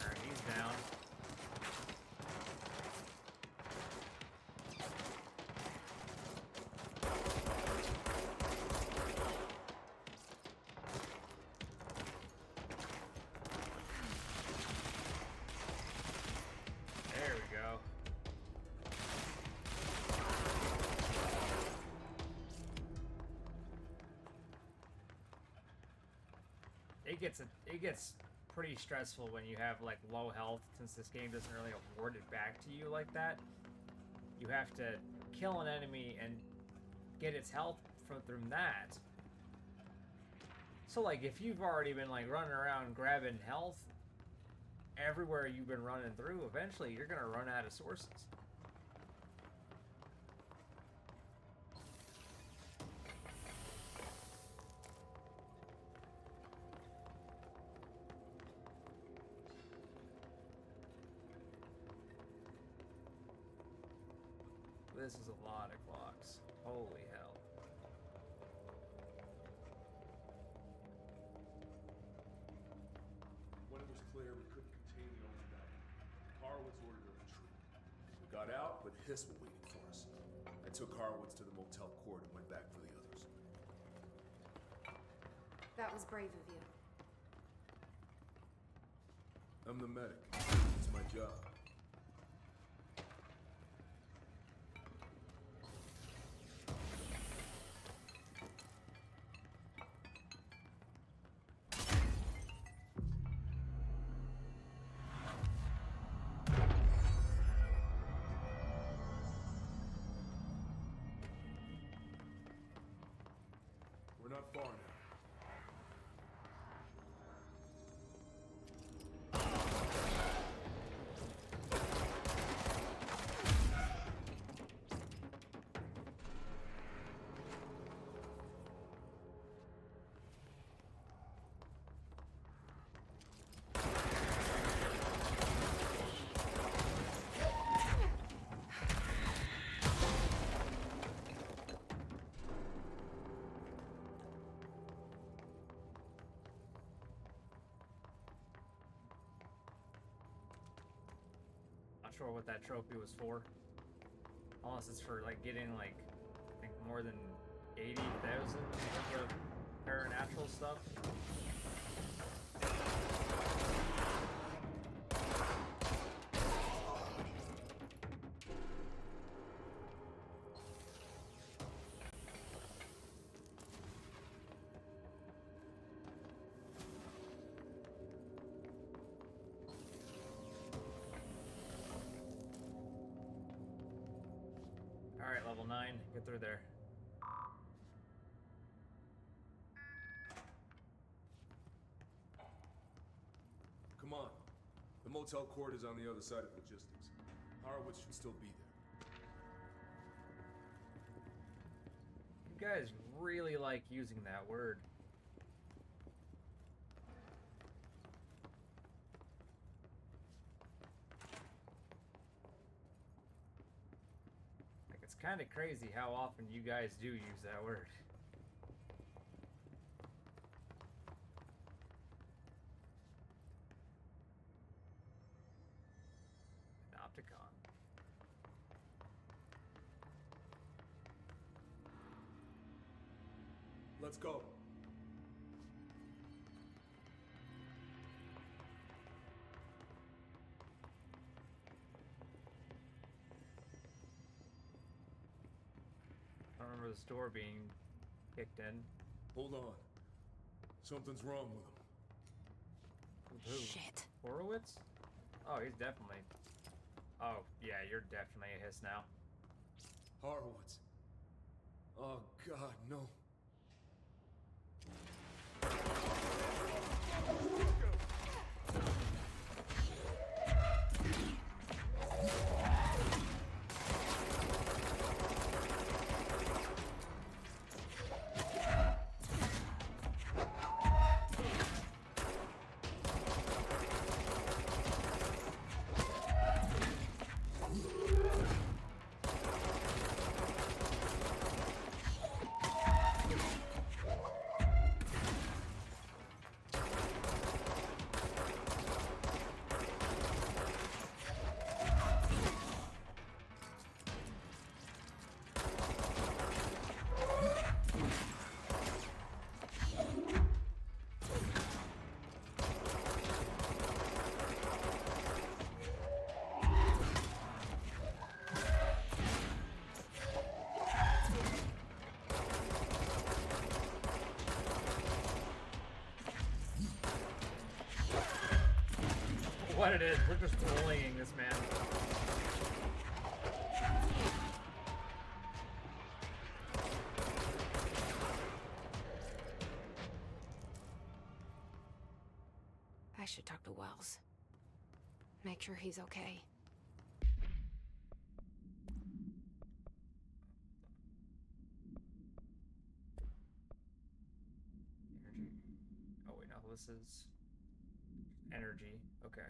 Alright, he's down. There we go. It gets pretty stressful when you have like low health, since this game doesn't really award it back to you like that. You have to kill an enemy and get its health from that. So like if you've already been like running around grabbing health everywhere you've been running through, eventually you're gonna run out of sources. This is a lot of clocks. Holy hell. clear, we couldn't contain the ultimatum. Horowitz ordered a retreat. We got out, but Hiss were waiting for us. I took Horowitz to the motel court and went back for the others. That was brave of you. I'm the medic. It's my job. We're not far now. Not sure what that trophy was for. Unless it's for like getting like I think more than 80,000 worth of paranatural stuff. Alright, level 9, get through there. Come on. The motel court is on the other side of logistics. Horowitz should still be there. You guys really like using that word. Like, it's kind of crazy how often you guys do use that word. Panopticon. Let's go. I don't remember this door being kicked in. Hold on. Something's wrong with him. With who? Shit. Horowitz? Oh, he's definitely... Oh, yeah, you're definitely a hiss now. Horowitz. Oh, God, no. What it is, we're just bullying this man. I should talk to Wells. Make sure he's okay. Energy. Oh wait, no, this is energy. Okay.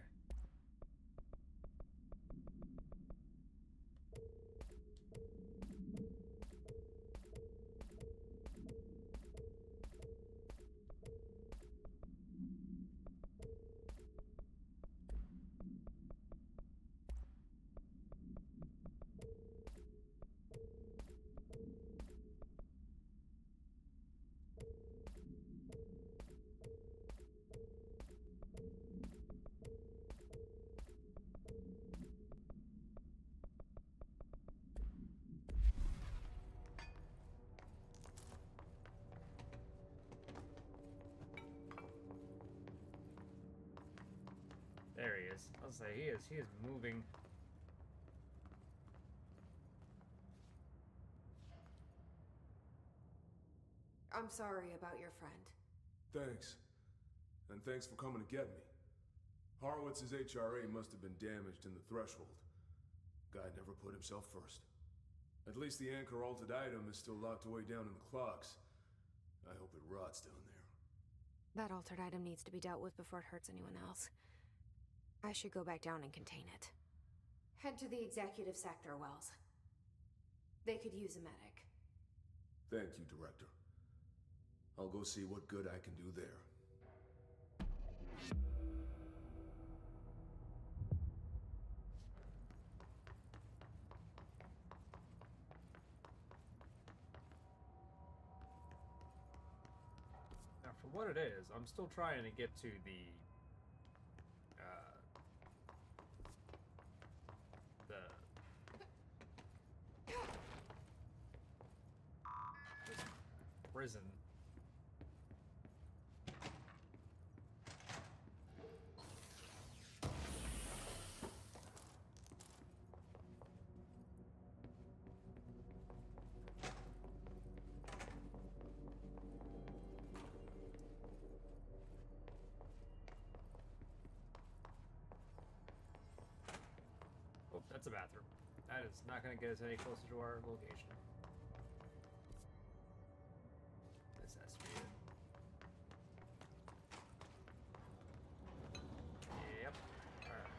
There he is. I'll say he is moving. I'm sorry about your friend. Thanks. And thanks for coming to get me. Horowitz's HRA must have been damaged in the threshold. Guy never put himself first. At least the anchor-altered item is still locked away down in the clocks. I hope it rots down there. That altered item needs to be dealt with before it hurts anyone else. I should go back down and contain it. Head to the executive sector, Wells. They could use a medic. Thank you, Director. I'll go see what good I can do there. Now, for what it is, I'm still trying to get to the prison. Oh, that's a bathroom. That is not going to get us any closer to our location. This has to be it. Yep. Alright.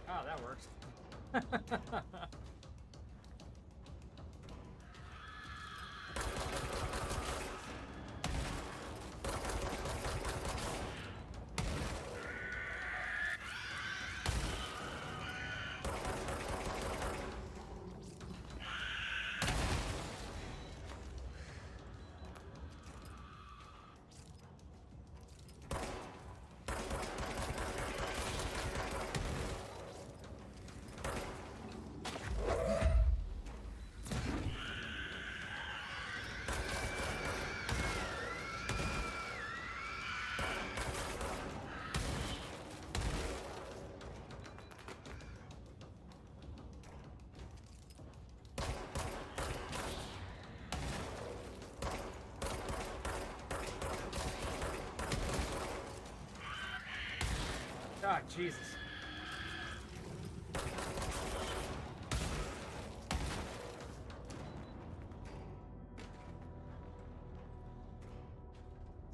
Oh, that works. God, Jesus. Is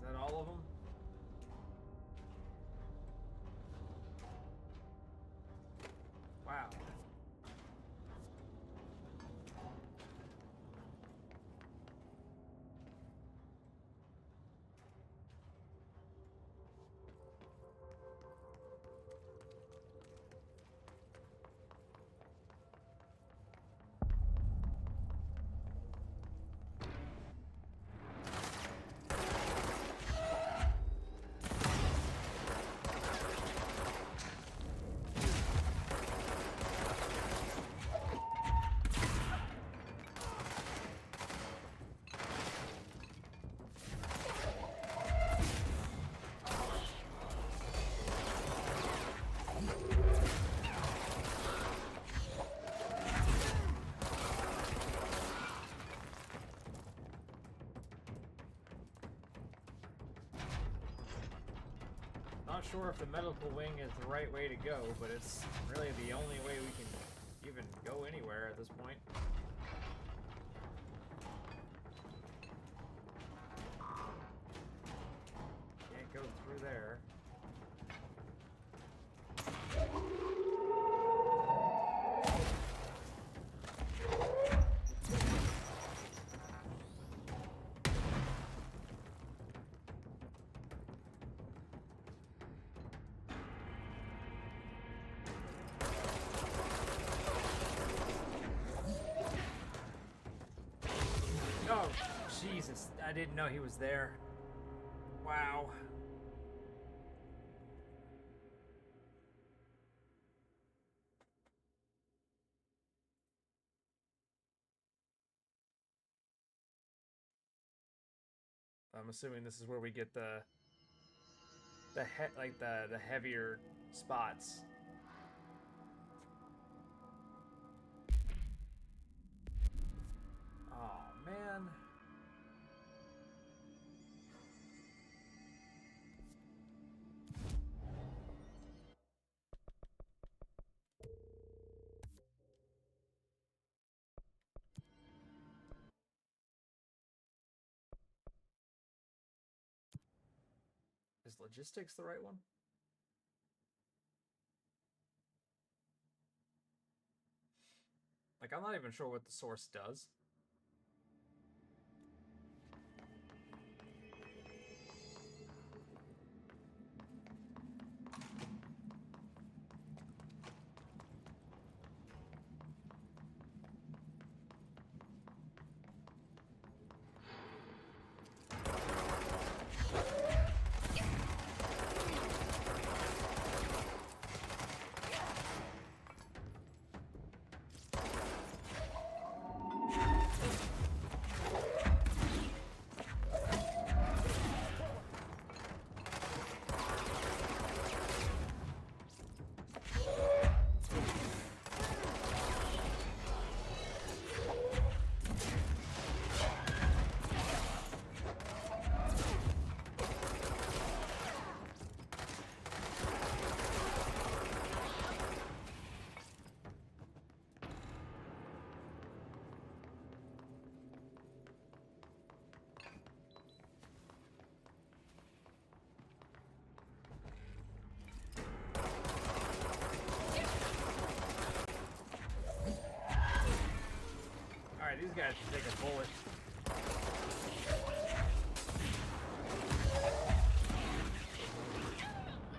that all of them? Wow. Not sure if the medical wing is the right way to go, but it's really the only way we can even go anywhere at this point. Can't go through there. Jesus, I didn't know he was there. Wow. I'm assuming this is where we get the heavier spots. Oh man. Is logistics the right one? Like, I'm not even sure what the source does. These guys can take a bullet.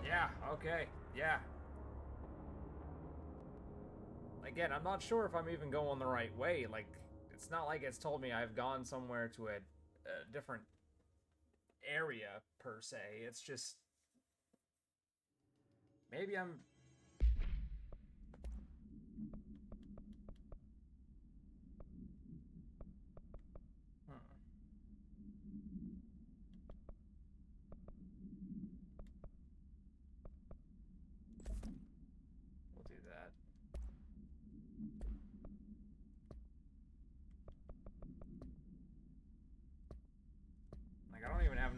Yeah, okay, yeah. Again, I'm not sure if I'm even going the right way. Like, it's not like it's told me I've gone somewhere to a different area, per se. It's just... maybe I'm...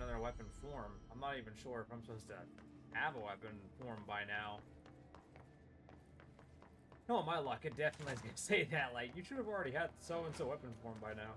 another weapon form. I'm not even sure if I'm supposed to have a weapon form by now. No, my luck, it definitely is gonna say that. Like, you should have already had so-and-so weapon form by now.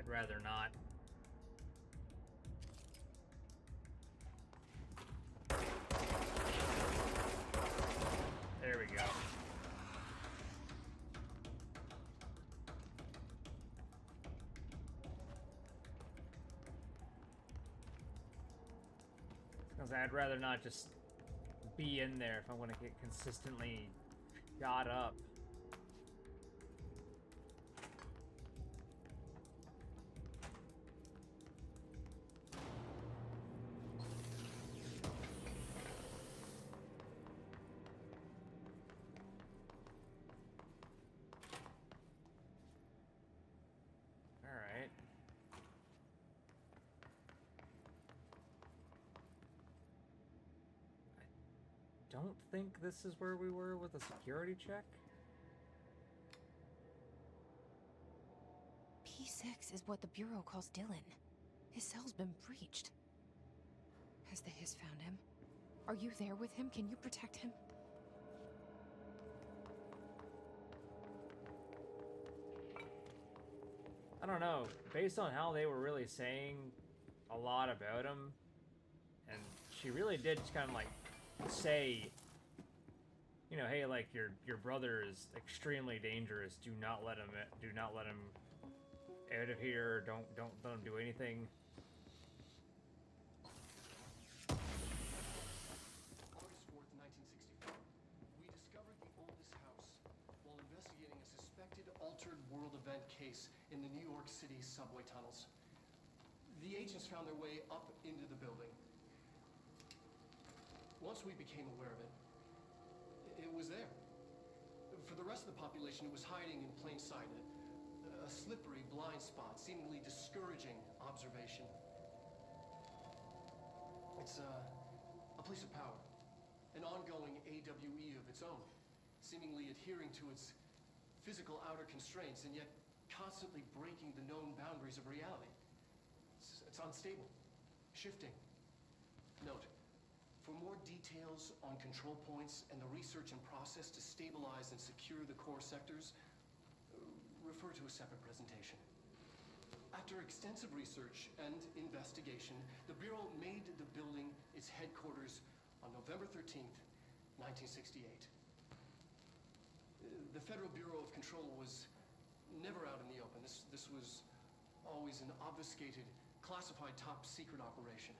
I'd rather not. There we go. Because I'd rather not just be in there if I want to get consistently got up. Alright. I don't think this is where we were with the security check. P6 is what the Bureau calls Dylan. His cell's been breached. Has the Hiss found him? Are you there with him? Can you protect him? I don't know. Based on how they were really saying a lot about him, and she really did just kind of like say, you know, hey, like your brother is extremely dangerous. Do not let him out of here. Don't let him do anything. August 4th, 1964. We discovered the oldest house while investigating a suspected altered world event case in the New York City subway tunnels. The agents found their way up into the building. Once we became aware of it, it was there. For the rest of the population, it was hiding in plain sight. A slippery blind spot, seemingly discouraging observation. It's a place of power, an ongoing AWE of its own, seemingly adhering to its physical outer constraints and yet constantly breaking the known boundaries of reality. It's unstable, shifting. Note, for more details on control points and the research and process to stabilize and secure the core sectors, refer to a separate presentation. After extensive research and investigation, the Bureau made the building its headquarters on November 13th, 1968. The Federal Bureau of Control was never out in the open. This was always an obfuscated, classified top secret operation.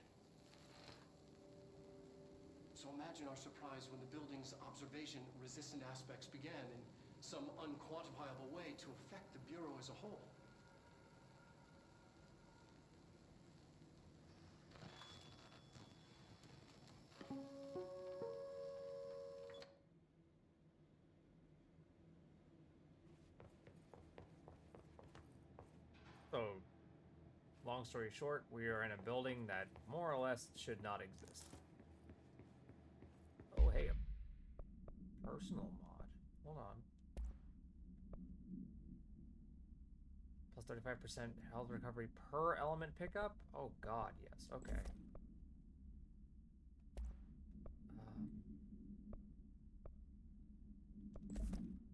So imagine our surprise when the building's observation-resistant aspects began in some unquantifiable way to affect the Bureau as a whole. So, long story short, we are in a building that more or less should not exist. Oh, hey, a personal mod. Hold on. Plus 35% health recovery per element pickup? Oh god, yes. Okay.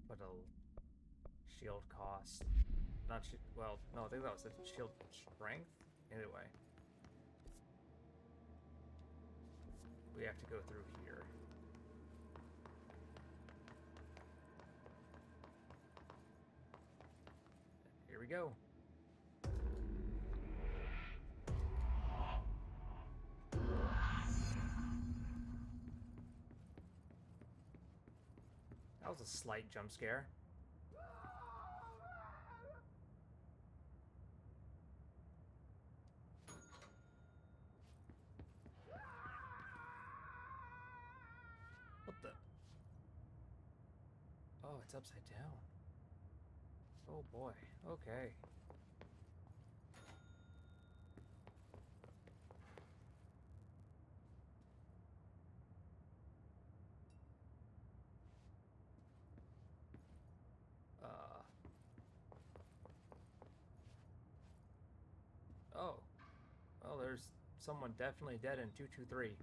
But a shield cost. Not well, no, I think that was a shield strength. Either way. We have to go through here. Here we go. That was a slight jump scare. What the? Oh, it's upside down. Oh boy, okay. Oh. Well, there's someone definitely dead in 223.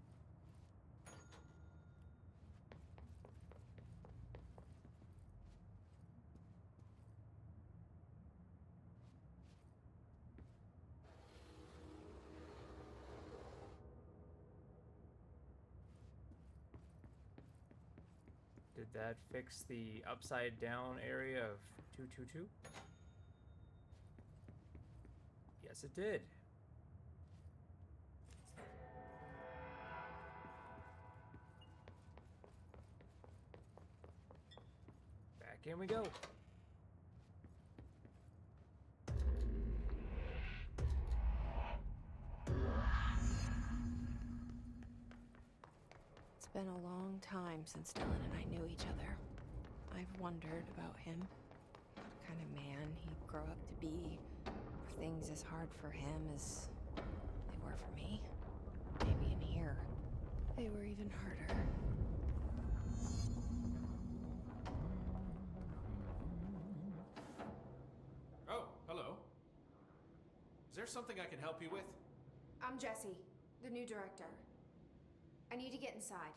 Did that fix the upside down area of 222? Yes, it did. Back in we go. It's been a long time since Dylan and I knew each other. I've wondered about him. What kind of man he'd grow up to be. Were things as hard for him as they were for me? Maybe in here, they were even harder. Oh, hello. Is there something I can help you with? I'm Jessie, the new director. I need to get inside.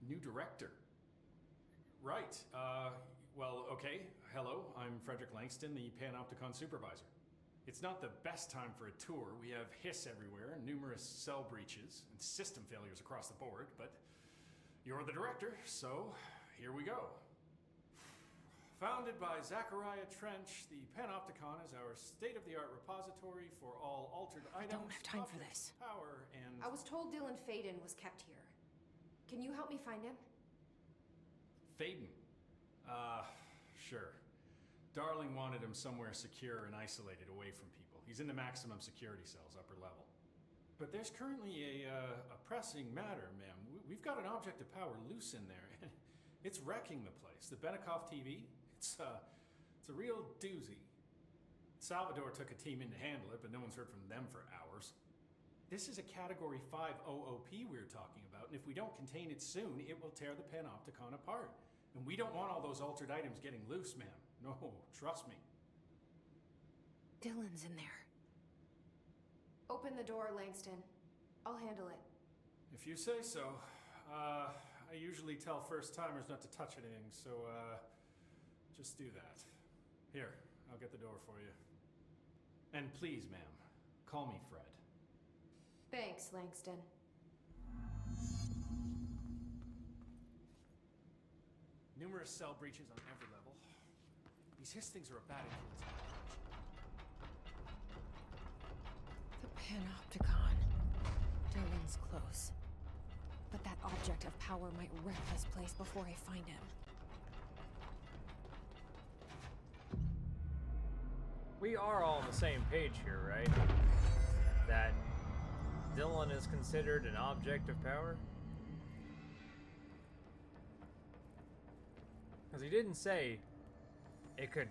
New director. Right. Well, okay. Hello, I'm Frederick Langston, the Panopticon supervisor. It's not the best time for a tour. We have hiss everywhere, numerous cell breaches, and system failures across the board, but you're the director, so here we go. Founded by Zachariah Trench, the Panopticon is our state-of-the-art repository for all altered items. I don't have time for this. Power and... I was told Dylan Faden was kept here. Can you help me find him? Faden? Sure. Darling wanted him somewhere secure and isolated away from people. He's in the maximum security cells, upper level. But there's currently a pressing matter, ma'am. We've got an object of power loose in there, and it's wrecking the place. The Benikoff TV, it's a real doozy. Salvador took a team in to handle it, but no one's heard from them for hours. This is a Category 5 OOP we're talking about, and if we don't contain it soon, it will tear the Panopticon apart. And we don't want all those altered items getting loose, ma'am. No, trust me. Dylan's in there. Open the door, Langston. I'll handle it. If you say so. I usually tell first-timers not to touch anything, so, just do that. Here, I'll get the door for you. And please, ma'am, call me Fred. Thanks, Langston. Numerous cell breaches on every level. These hiss things are a bad influence. The Panopticon. Dylan's close. But that object of power might wreck this place before I find him. We are all on the same page here, right? That Dylan is considered an object of power? Because he didn't say it could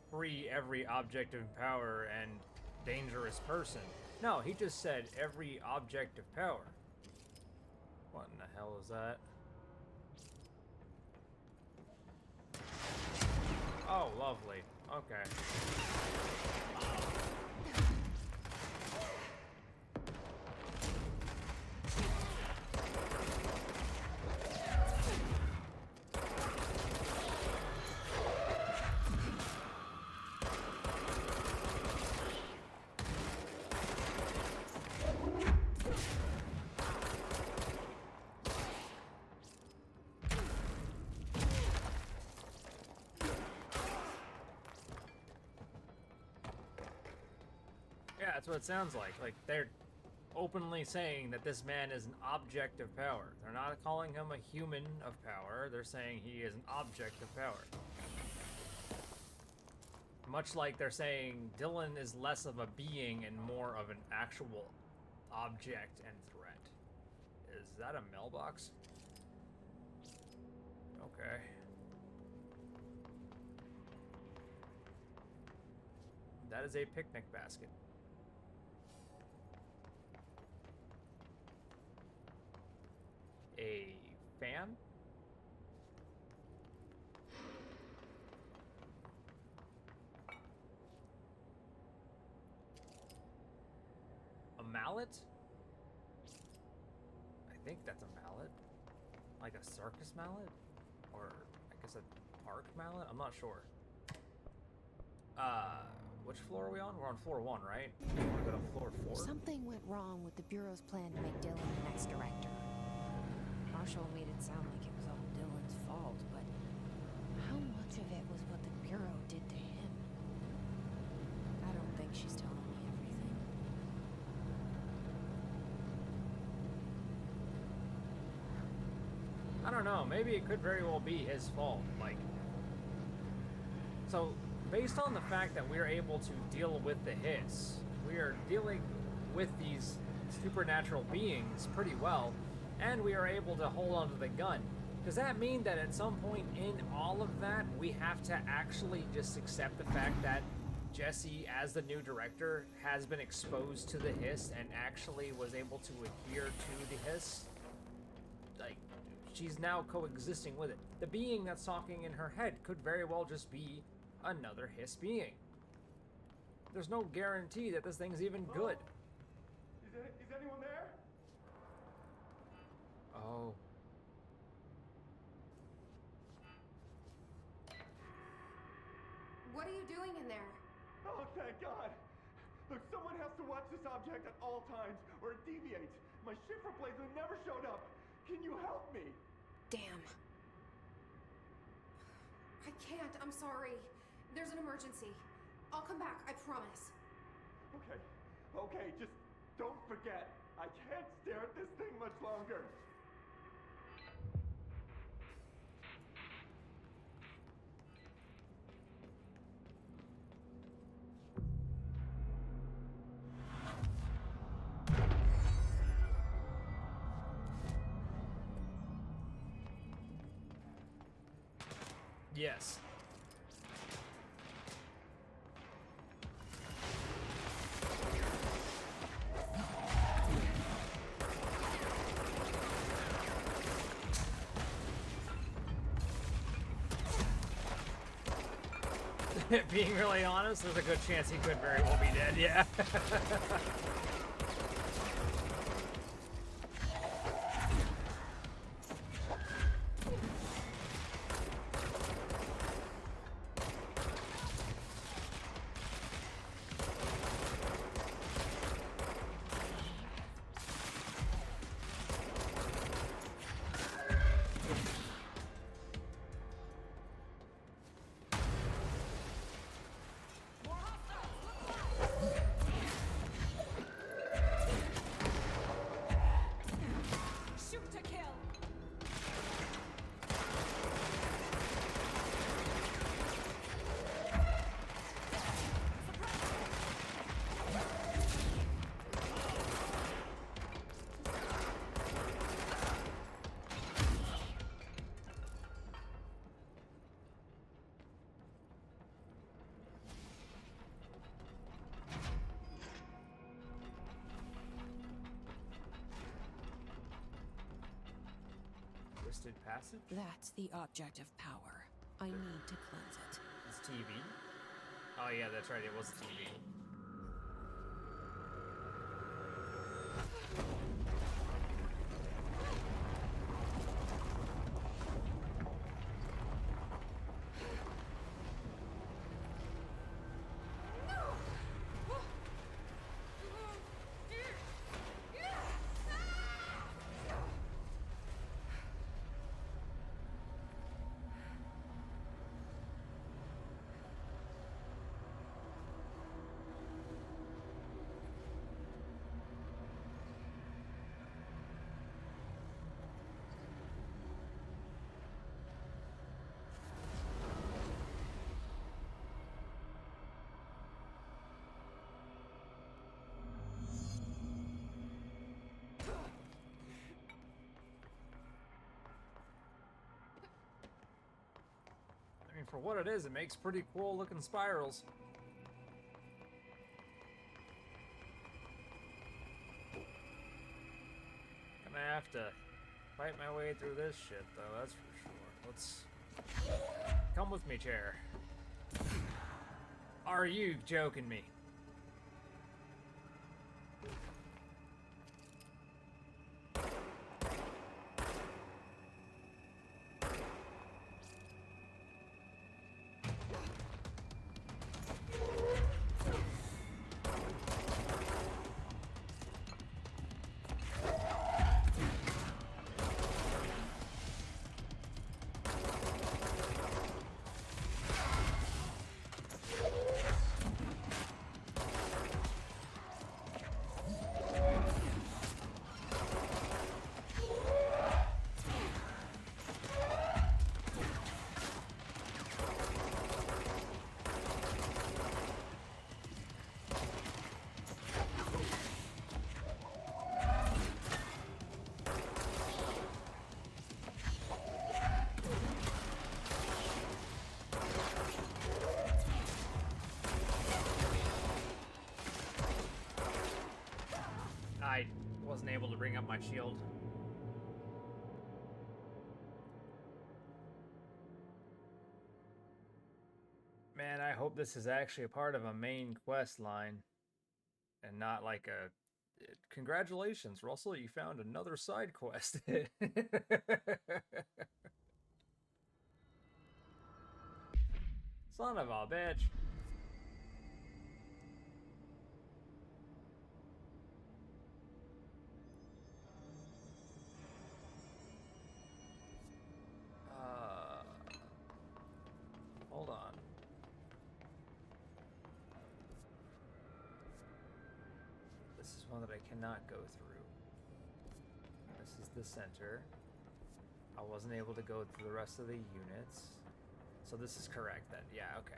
free every object of power and dangerous person. No, he just said every object of power. What in the hell is that? Oh, lovely. Okay. Yeah, that's what it sounds like. Like, they're openly saying that this man is an object of power. They're not calling him a human of power. They're saying he is an object of power. Much like they're saying Dylan is less of a being and more of an actual object and threat. Is that a mailbox? Okay. That is a picnic basket. A fan? A mallet? I think that's a mallet. Like a circus mallet? Or I guess a park mallet? I'm not sure. Which floor are we on? We're on floor 1, right? We want to go to floor 4? Something went wrong with the Bureau's plan to make Dylan the next director. Marshall made it sound like it was all Dylan's fault, but much of it was what the Bureau did to him. I don't think she's telling me everything. I don't know, maybe it could very well be his fault, like... So, based on the fact that we're able to deal with the hiss, we are dealing with these supernatural beings pretty well, and we are able to hold onto the gun. Does that mean that at some point in all of that, we have to actually just accept the fact that Jesse, as the new director, has been exposed to the hiss and actually was able to adhere to the hiss? Like, she's now coexisting with it. The being that's talking in her head could very well just be another hiss being. There's no guarantee that this thing's even good. Is anyone there? Oh. What are you doing in there? Oh, thank God. Look, someone has to watch this object at all times, or it deviates. My shifter blades have never showed up. Can you help me? Damn. I can't, I'm sorry. There's an emergency. I'll come back, I promise. Okay, just don't forget. I can't stare at this thing much longer. Yes. Being really honest, there's a good chance he could very well be dead, yeah. Shoot to kill. Twisted passage? That's the object of power. I need to cleanse it. It's TV? Oh yeah, that's right, it was a TV. I mean, for what it is, it makes pretty cool looking spirals. Gonna have to fight my way through this shit, though, that's for sure. Let's... Come with me, chair. Are you joking me? I wasn't able to bring up my shield. Man, I hope this is actually a part of a main quest line and not like a congratulations, Russell, you found another side quest. Son of a bitch. Hold on. This is one that I cannot go through. This is the center. I wasn't able to go through the rest of the units. So this is correct then. Yeah, okay.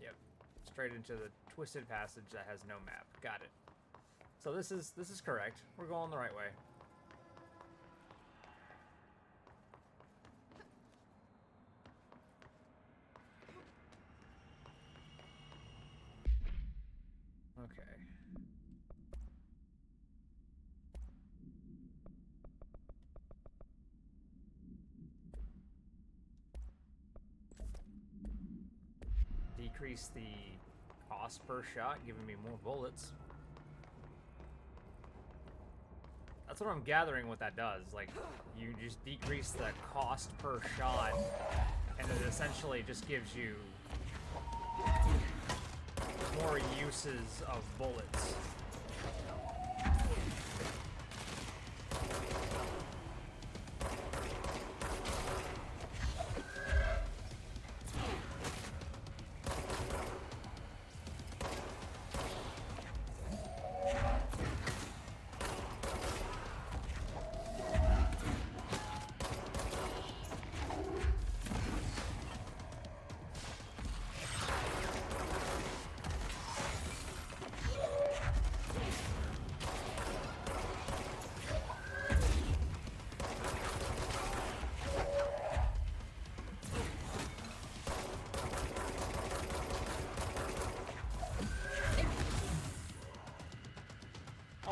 Yep. Straight into the twisted passage that has no map. Got it. So this is correct. We're going the right way. Okay. Decrease the cost per shot, giving me more bullets. That's what I'm gathering what that does. Like, you just decrease the cost per shot, and it essentially just gives you more uses of bullets.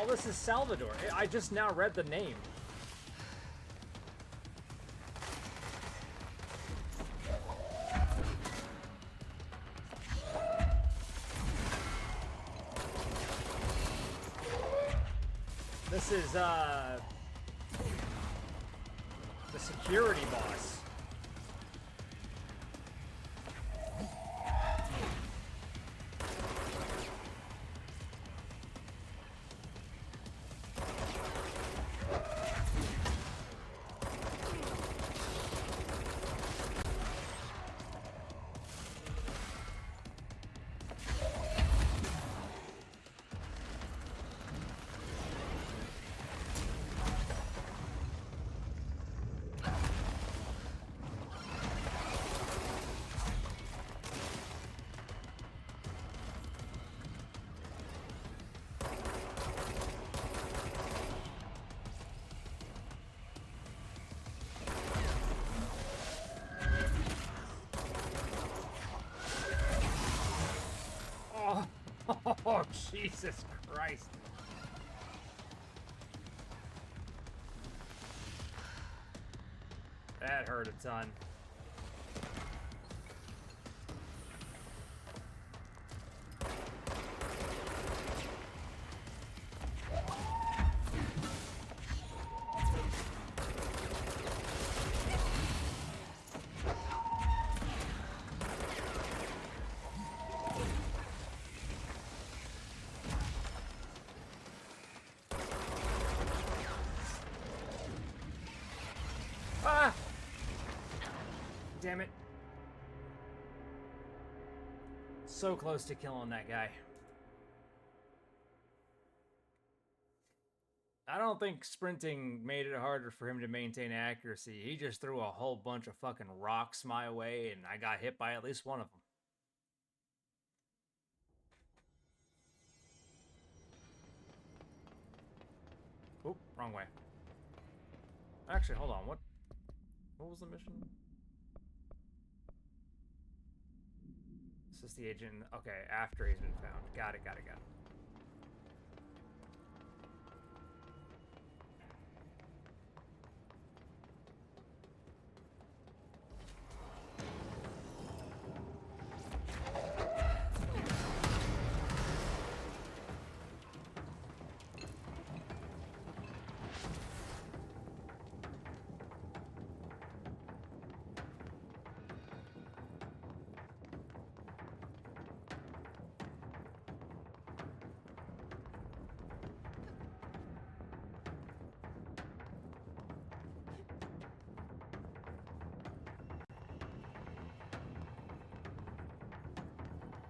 Oh, this is Salvador. I just now read the name. This is, the security boss. Oh, Jesus Christ. That hurt a ton. Ah! Damn it. So close to killing that guy. I don't think sprinting made it harder for him to maintain accuracy. He just threw a whole bunch of fucking rocks my way, and I got hit by at least one of them. Oop, wrong way. Actually, hold on. What was the mission? Assist the agent. Okay, after he's been found. Got it.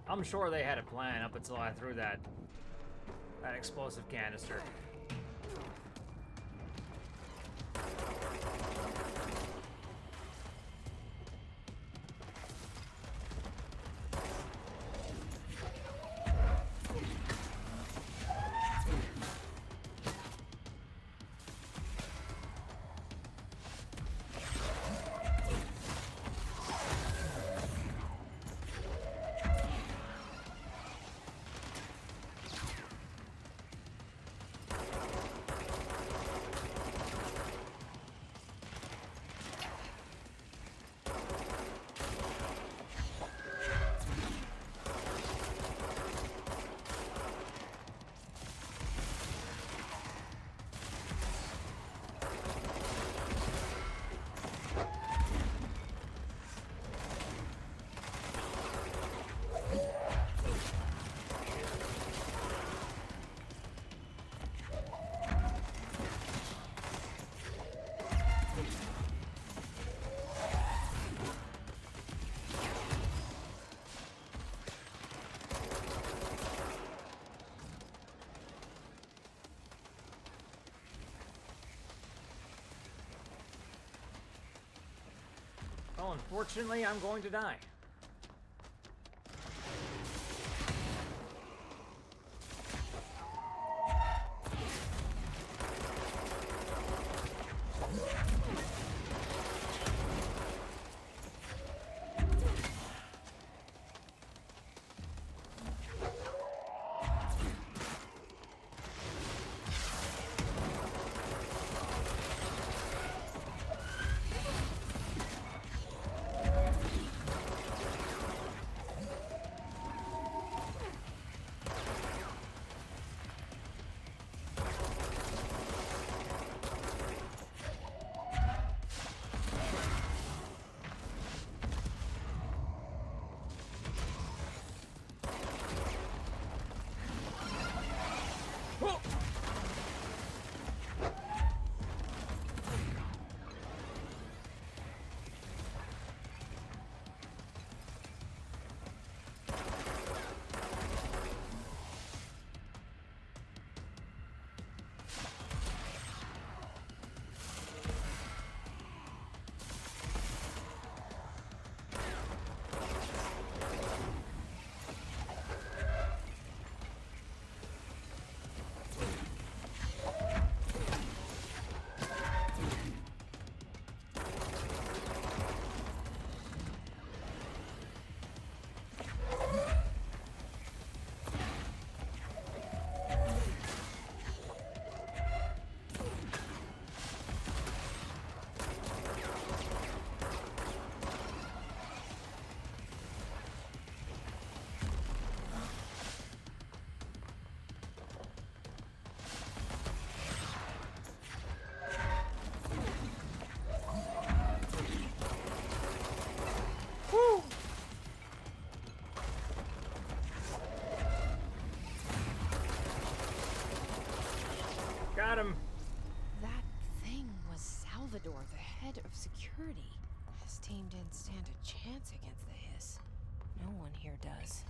I'm sure they had a plan up until I threw that explosive canister. Well, unfortunately, I'm going to die. Got him. That thing was Salvador, the head of security. His team didn't stand a chance against the Hiss. No one here does.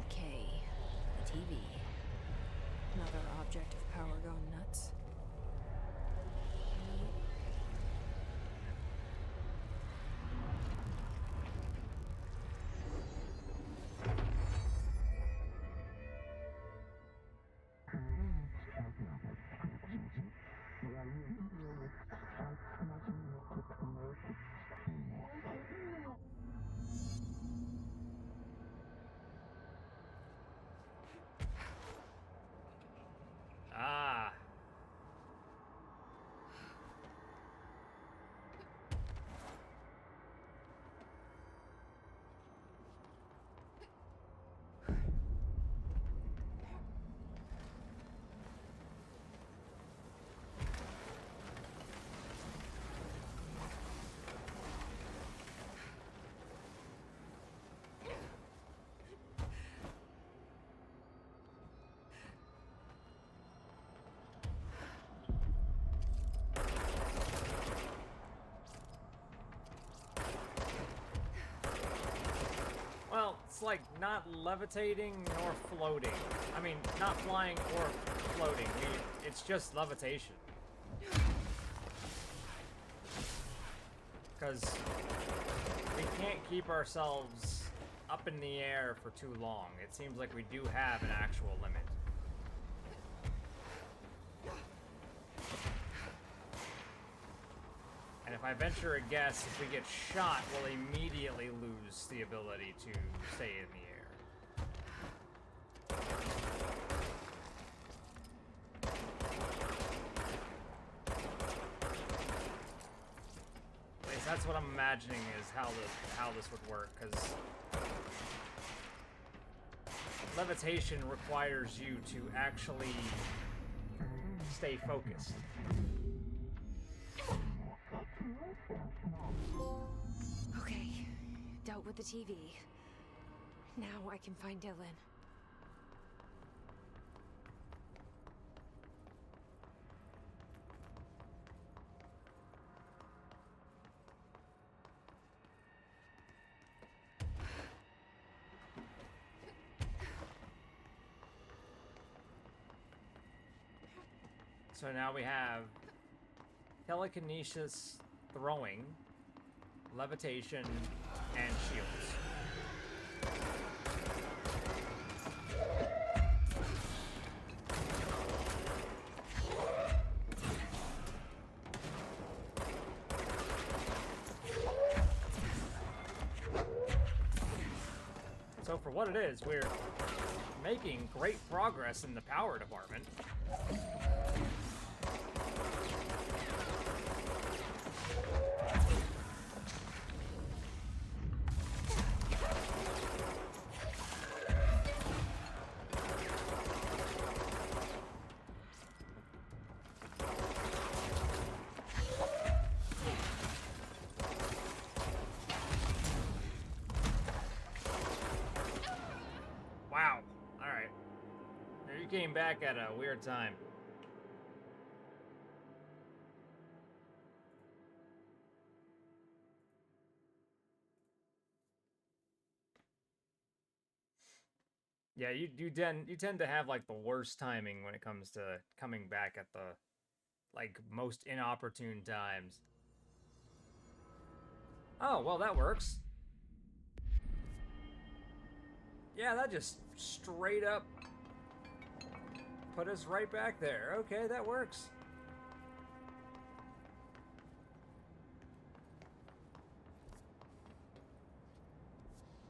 Okay, the TV. Another object of power gone nuts. it's like not levitating nor floating. I mean, not flying or floating. It's just levitation. Because we can't keep ourselves up in the air for too long. It seems like we do have an actual limit. And if I venture a guess, if we get shot, we'll immediately lose the ability to stay in the air. At least that's what I'm imagining is how this would work, because levitation requires you to actually stay focused. Okay, dealt with the TV. Now I can find Dylan. So now we have telekinesis, throwing, levitation, and shields. So for what it is, we're making great progress in the power department. Wow. Alright. You came back at a weird time. Yeah, you tend to have like the worst timing when it comes to coming back at the like most inopportune times. Oh, well that works. Yeah, that just straight up put us right back there. Okay, that works.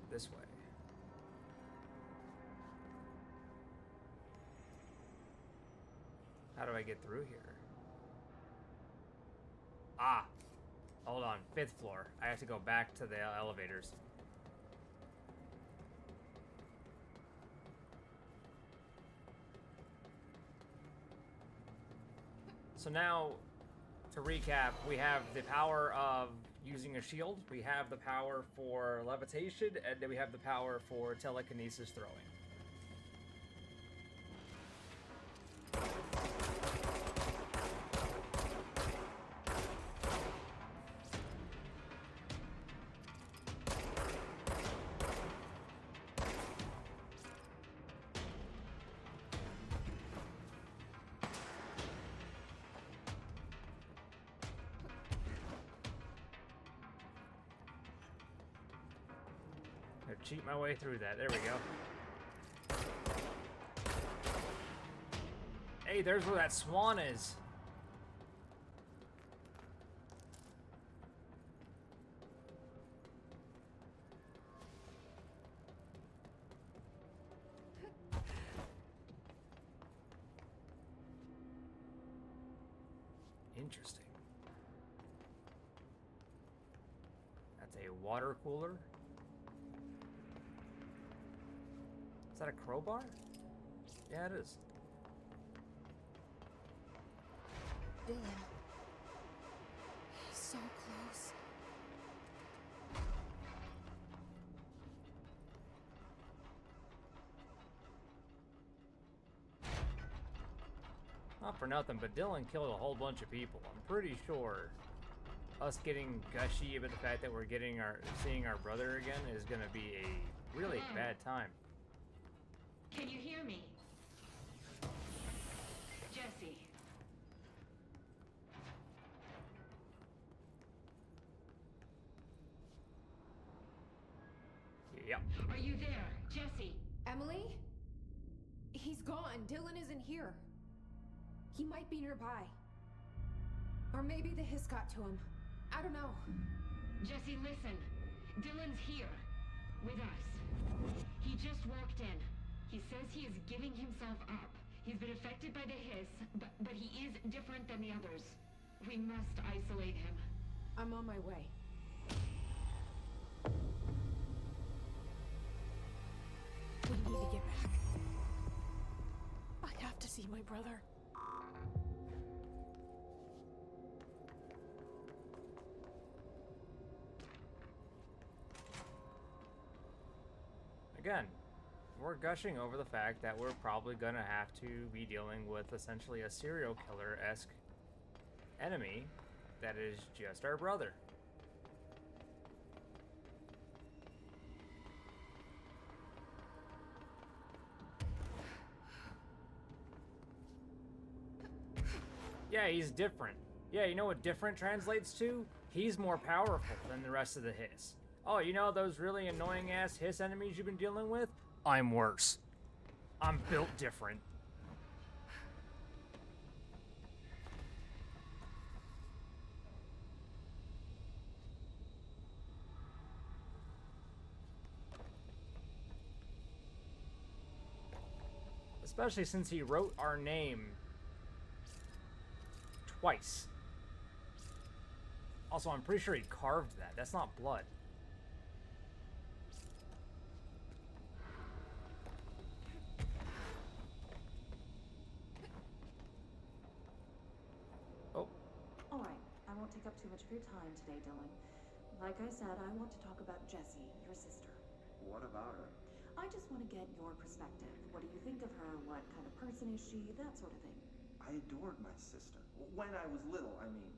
This way. How do I get through here? Ah! Hold on, 5th floor. I have to go back to the elevators. So now, to recap, we have the power of using a shield, we have the power for levitation, and then we have the power for telekinesis throwing. Cheat my way through that. There we go. Hey, there's where that swan is. Interesting. That's a water cooler. Is that a crowbar? Yeah, it is. Dylan. So close. Not for nothing, but Dylan killed a whole bunch of people. I'm pretty sure us getting gushy about the fact that we're seeing our brother again is gonna be a really Hello? bad time. Can you hear me? Jesse. Yep. Are you there? Jesse? Emily? He's gone. Dylan isn't here. He might be nearby. Or maybe the hiss got to him. I don't know. Jesse, listen. Dylan's here. With us. He just walked in. He says he is giving himself up. He's been affected by the hiss, but he is different than the others. We must isolate him. I'm on my way. We need to get back. I have to see my brother. Again, we're gushing over the fact that we're probably gonna have to be dealing with essentially a serial killer-esque enemy that is just our brother. Yeah, he's different. Yeah, you know what different translates to? He's more powerful than the rest of the hiss. Oh, you know those really annoying ass hiss enemies you've been dealing with? I'm worse. I'm built different. Especially since he wrote our name twice. Also, I'm pretty sure he carved that. That's not blood. Oh. All right, I won't take up too much of your time today, Dylan. Like I said, I want to talk about Jessie, your sister. What about her? I just want to get your perspective. What do you think of her? What kind of person is she? That sort of thing. I adored my sister. When I was little, I mean.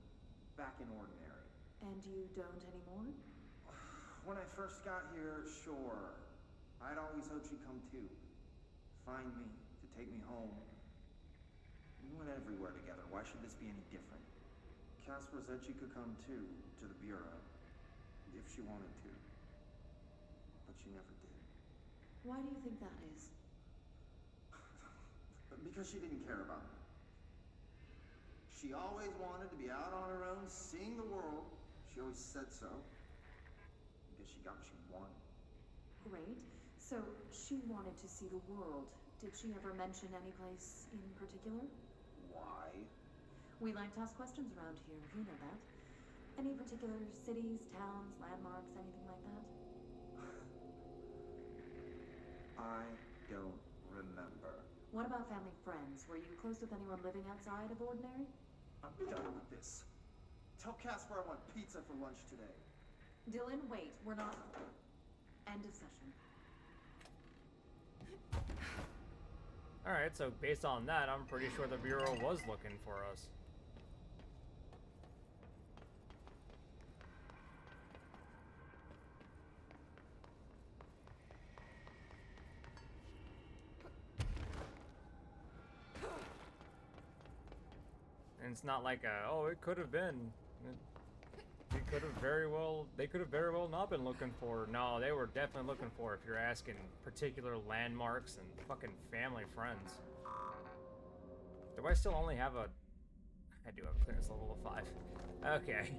Back in Ordinary. And you don't anymore? When I first got here, sure. I'd always hoped she'd come too. Find me, to take me home. We went everywhere together. Why should this be any different? Casper said she could come too, to the Bureau. If she wanted to. But she never did. Why do you think that is? Because she didn't care about me. She always wanted to be out on her own, seeing the world. She always said so. Because she got what she wanted. Great. So, she wanted to see the world. Did she ever mention any place in particular? Why? We like to ask questions around here, you know that. Any particular cities, towns, landmarks, anything like that? I don't remember. What about family friends? Were you close with anyone living outside of Ordinary? I'm done with this. Tell Casper I want pizza for lunch today. Dylan, wait. We're not... End of session. Alright, so based on that, I'm pretty sure the Bureau was looking for us. And it's not like oh, it could have been. They could have very well not been looking for. No, they were definitely looking for, if you're asking, particular landmarks and fucking family friends. Do I still only have a... I do have a clearance level of 5. Okay.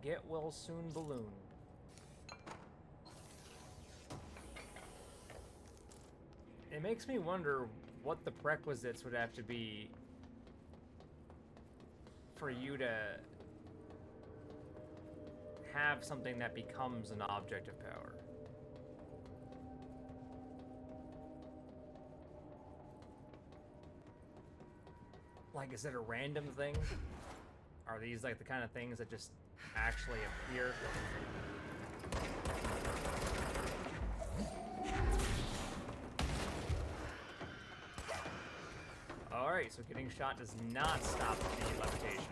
Get well soon balloon. It makes me wonder what the prerequisites would have to be for you to have something that becomes an object of power. Like, is it a random thing? Are these like the kind of things that just actually appear? Alright, so getting shot does not stop the levitation.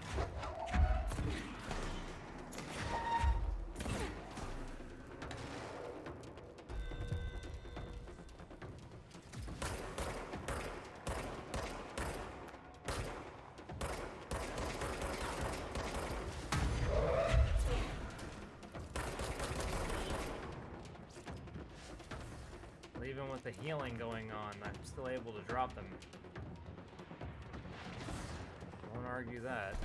Even with the healing going on, I'm still able to drop them. Won't argue that.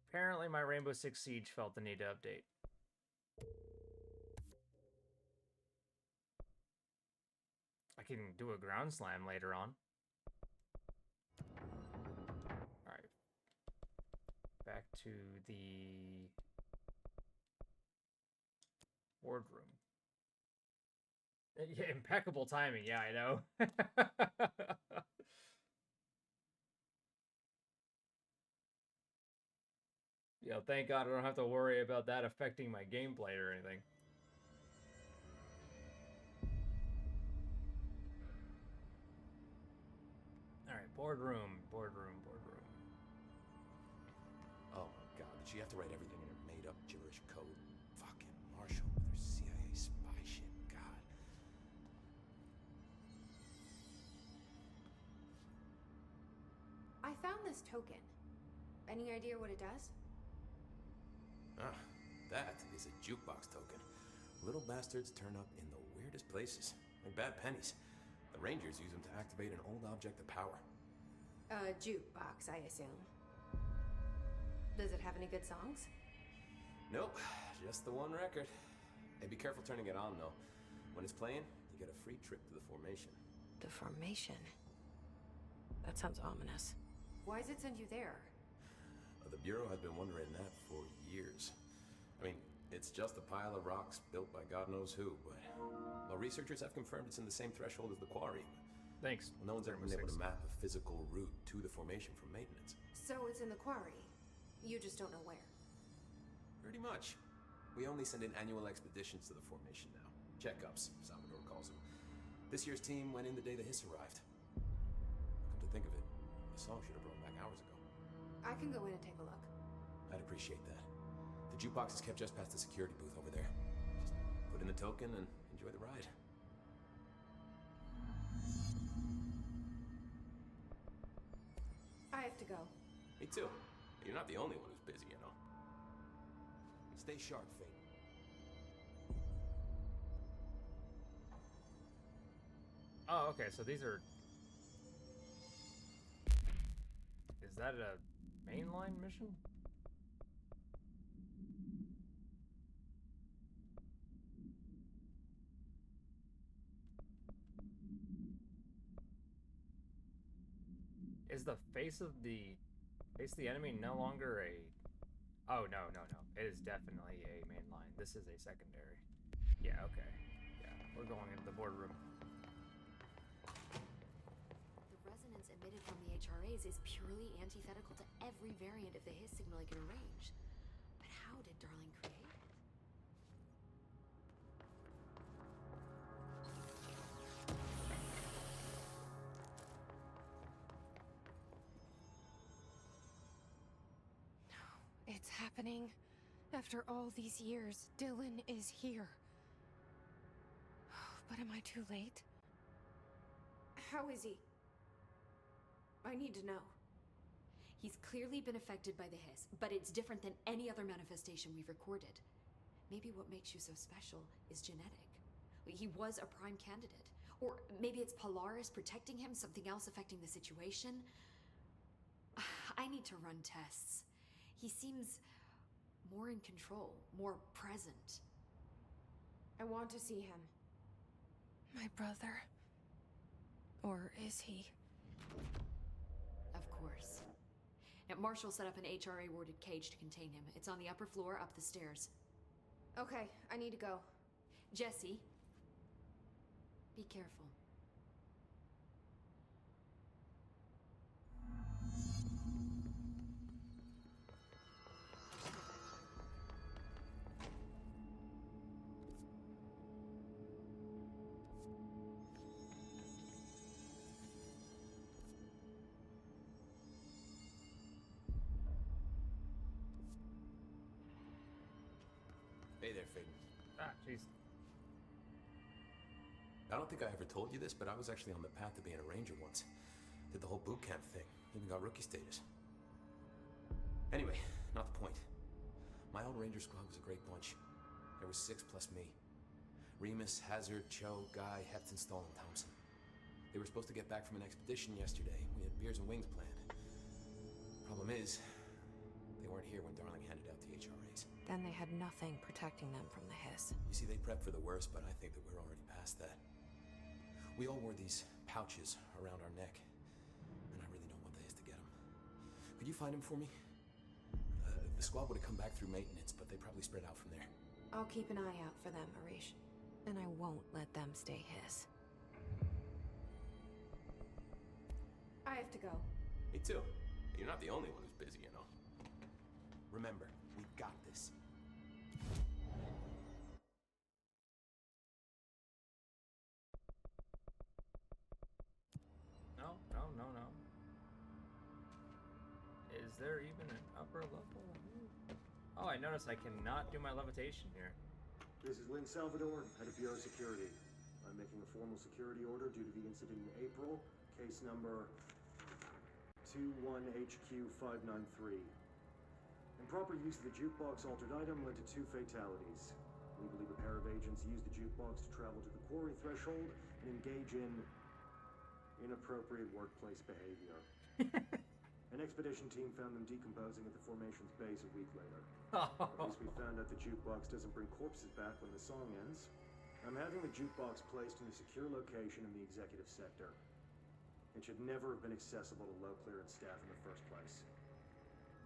Apparently my Rainbow Six Siege felt the need to update. I can do a ground slam later on. Alright. Back to the boardroom. Yeah, impeccable timing. Yeah, I know. Yeah, thank God I don't have to worry about that affecting my gameplay or anything. Alright, boardroom. Oh my God, did she have to write everything in her made-up gibberish code? Fucking Marshall with her CIA spy shit, God. I found this token. Any idea what it does? Ah, that is a jukebox token. Little bastards turn up in the weirdest places, like bad pennies. The Rangers use them to activate an old object of power. A jukebox, I assume. Does it have any good songs? Nope, just the one record. Hey, be careful turning it on, though. When it's playing, you get a free trip to the formation. The formation? That sounds ominous. Why does it send you there? The Bureau has been wondering that for years. I mean, it's just a pile of rocks built by God knows who, but well, researchers have confirmed it's in the same threshold as the quarry. Thanks. Well, no one's ever been able to map a physical route to the formation for maintenance. So it's in the quarry. You just don't know where. Pretty much. We only send in annual expeditions to the formation now. Checkups, Salvador calls them. This year's team went in the day the Hiss arrived. Come to think of it, the song should have brought back hours ago. I can go in and take a look. I'd appreciate that. The jukebox is kept just past the security booth over there. Just put in the token and enjoy the ride. I have to go. Me too. You're not the only one who's busy, you know. Stay sharp, Fate. Oh, okay, so these are... Is that a mainline mission? Is the face of the enemy no longer a... Oh, no. It is definitely a mainline. This is a secondary. Yeah, okay. Yeah, we're going into the boardroom. The resonance emitted from the HRAs is purely antithetical to every variant of the Hiss signal I can arrange. But how did Darling create it? It's happening. After all these years, Dylan is here. But am I too late? How is he? I need to know. He's clearly been affected by the Hiss, but it's different than any other manifestation we've recorded. Maybe what makes you so special is genetic. He was a prime candidate. Or maybe it's Polaris protecting him, something else affecting the situation. I need to run tests. He seems more in control, more present. I want to see him. My brother. Or is he? Of course. Now, Marshall set up an HRA-warded cage to contain him. It's on the upper floor, up the stairs. Okay, I need to go. Jesse, be careful. Hey there, Faden. Ah, jeez. I don't think I ever told you this, but I was actually on the path to being a ranger once. Did the whole boot camp thing. Even got rookie status. Anyway, not the point. My old ranger squad was a great bunch. There was 6 plus me. Remus, Hazard, Cho, Guy, Hefton, Stahl, and Thompson. They were supposed to get back from an expedition yesterday. We had beers and wings planned. Problem is, they weren't here when Darling handed out the HRAs. Then they had nothing protecting them from the hiss. You see, they prepped for the worst, but I think that we're already past that. We all wore these pouches around our neck, and I really don't want the hiss to get them. Could you find them for me? The squad would have come back through maintenance, but they probably spread out from there. I'll keep an eye out for them, Arish. And I won't let them stay hiss. I have to go. Me too. You're not the only one who's busy, you know. Remember, we got this. No. Is there even an upper level? Oh, I noticed I cannot do my levitation here. This is Lynn Salvador, head of Bureau Security. I'm making a formal security order due to the incident in April, case number 21HQ593. Improper use of the jukebox altered item led to 2 fatalities. We believe a pair of agents used the jukebox to travel to the quarry threshold and engage in inappropriate workplace behavior. An expedition team found them decomposing at the formation's base a week later. At least we found out the jukebox doesn't bring corpses back when the song ends. I'm having the jukebox placed in a secure location in the executive sector. It should never have been accessible to low clearance staff in the first place.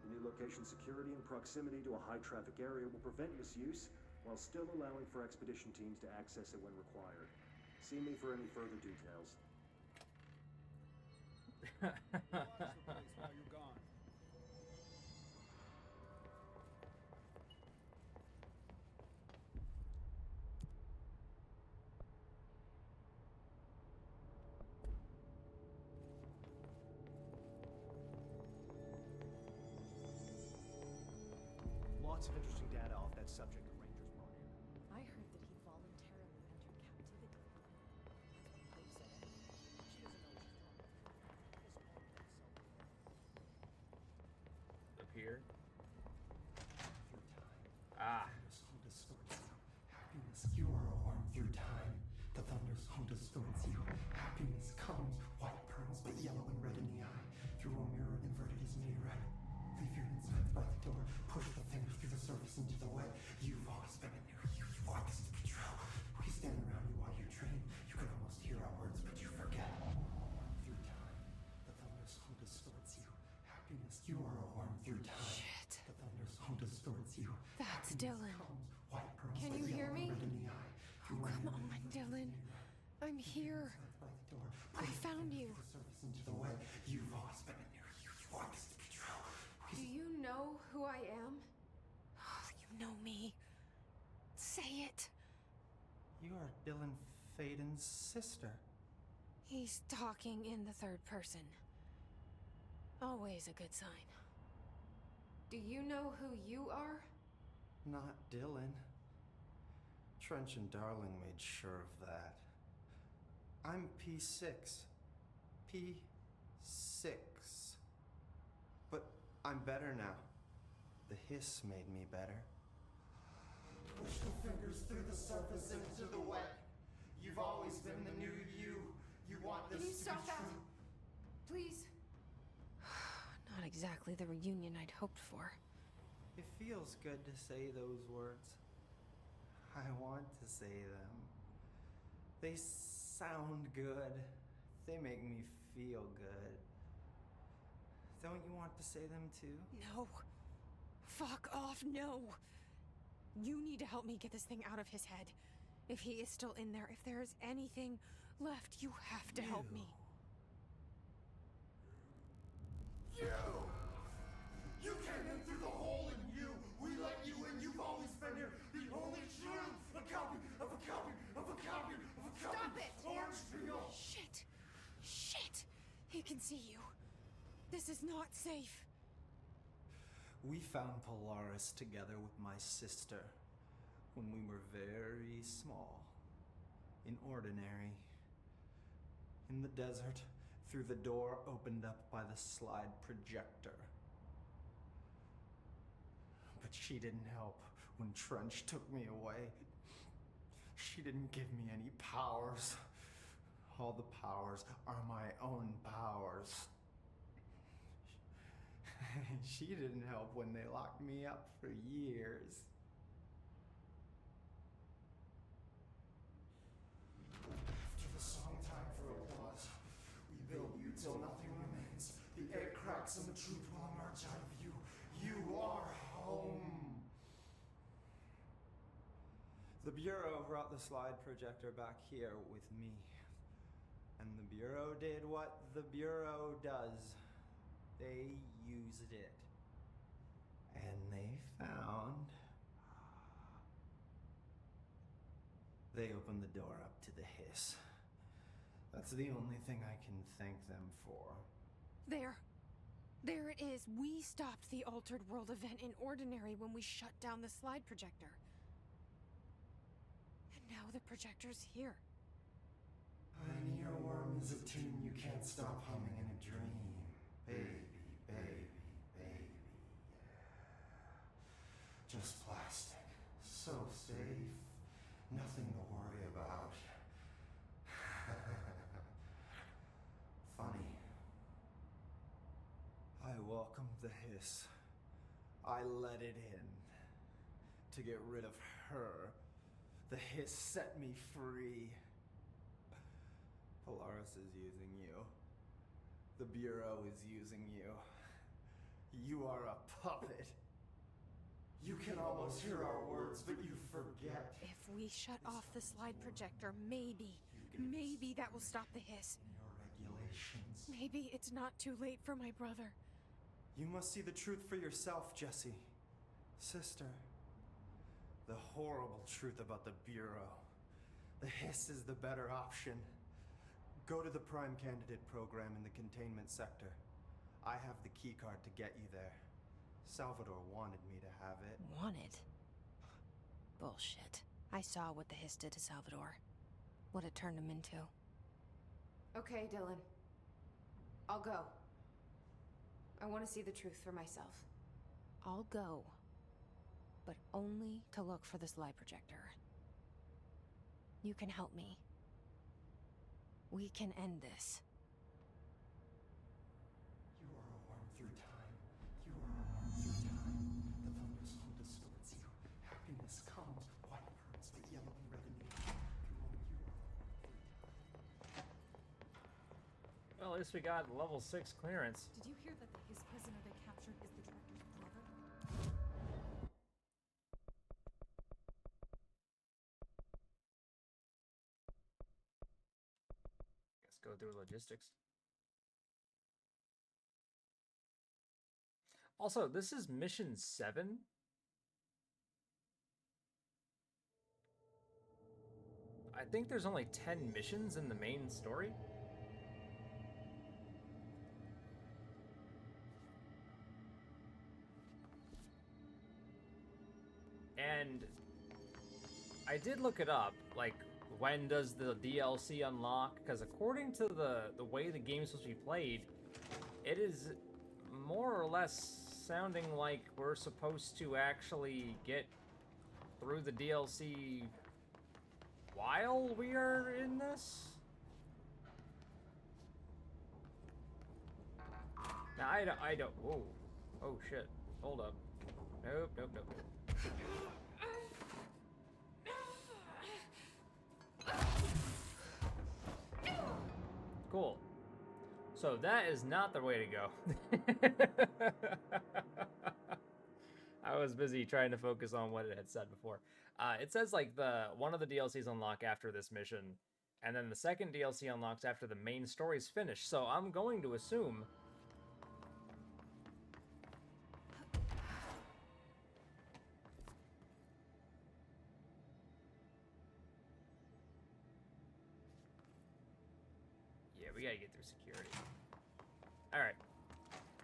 The new location security and proximity to a high traffic area will prevent misuse while still allowing for expedition teams to access it when required. See me for any further details. Watch the place while you're gone. Lots of interesting data off that subject the Rangers brought in. I heard that he voluntarily entered captivity. That's what Poe said. She doesn't know what she's talking about. The pier. Ah. Happiness, you are a worm through time. The thunder's home distorts you. Happiness comes, white pearls, but yellow and red in the eye. Through a mirror inverted is made right. Leave your insides by the door. Push the fingers through the surface into the wet. You've always been in there. You want this to be true. We stand around you while you dream. You can almost hear our words, but you forget. Through time, the thunder's home distorts you. Happiness, you are a worm through time. Shit. The thunder's home distorts you. That's Dylan. White pearls, Can but you hear yellow me? and red in the eye. Oh, come on, Dylan. I'm here. I found you. Surface into the wet. You've always been in there. You want this to be true. Do you know who I am? You know me. Say it. You are Dylan Faden's sister. He's talking in the third person. Always a good sign. Do you know who you are? Not Dylan. Trench and Darling made sure of that. I'm P6. P6. But I'm better now. The hiss made me better. Push the fingers through the surface into the wet. You've always been the new you. You want this Can you to stop be that? true. Please? Not exactly the reunion I'd hoped for. It feels good to say those words. I want to say them. They sound good. They make me feel good. Don't you want to say them too? No. Fuck off, no. You need to help me get this thing out of his head. If he is still in there, if there is anything left, you have to help me. You came in through the hole in you. We let you in. You've always been here. The only truth. A copy of a copy of a copy of a copy. Stop it! Orange peel. Shit. Shit. He can see you. This is not safe. We found Polaris together with my sister when we were very small. In Ordinary. In the desert, through the door opened up by the slide projector. But she didn't help when Trench took me away. She didn't give me any powers. All the powers are my own powers. She didn't help when they locked me up for years. After the song time for applause, we build you till nothing remains. The air cracks and the truth will emerge out of you. You are home. The Bureau brought the slide projector back here with me. And the Bureau did what the Bureau does. They used it. And they found... They opened the door up to the hiss. That's the only thing I can thank them for. There. There it is. We stopped the Altered World event in Ordinary when we shut down the slide projector. And now the projector's here. An earworm is a tune you can't stop humming in a dream. Baby, baby, baby, yeah. Just plastic. So safe. Nothing to worry about. Funny. I welcomed the hiss. I let it in. To get rid of her. The hiss set me free. Polaris is using you. The Bureau is using you. You are a puppet. You can almost hear our words, but you forget. If we shut off the slide projector, maybe that will stop the hiss. Your regulations. Maybe it's not too late for my brother. You must see the truth for yourself, Jesse. Sister. The horrible truth about the Bureau. The hiss is the better option. Go to the Prime Candidate program in the containment sector. I have the keycard to get you there. Salvador wanted me to have it. Wanted? Bullshit. I saw what the hiss did to Salvador. What it turned him into. Okay, Dylan. I'll go. I want to see the truth for myself. I'll go. But only to look for the slide projector. You can help me. We can end this. You are a worm through time. You are a worm through time. The thunders who distorts you. Happiness comes, white burns, but yellow and red in the air. Well, at least we got level 6 clearance. Did you hear that his prisoner they captured is the director's brother? Guess go through logistics. Also, this is mission 7. I think there's only 10 missions in the main story. And I did look it up, like, when does the DLC unlock? Because according to the way the game's supposed to be played, it is more or less sounding like we're supposed to actually get through the DLC while we are in this? Now, I don't, whoa. Oh shit, hold up. Nope, nope, nope, nope. Cool. So that is not the way to go. I was busy trying to focus on what it had said before. It says like one of the DLCs unlock after this mission, and then the second DLC unlocks after the main story's finished. So I'm going to assume we gotta get through security. Alright.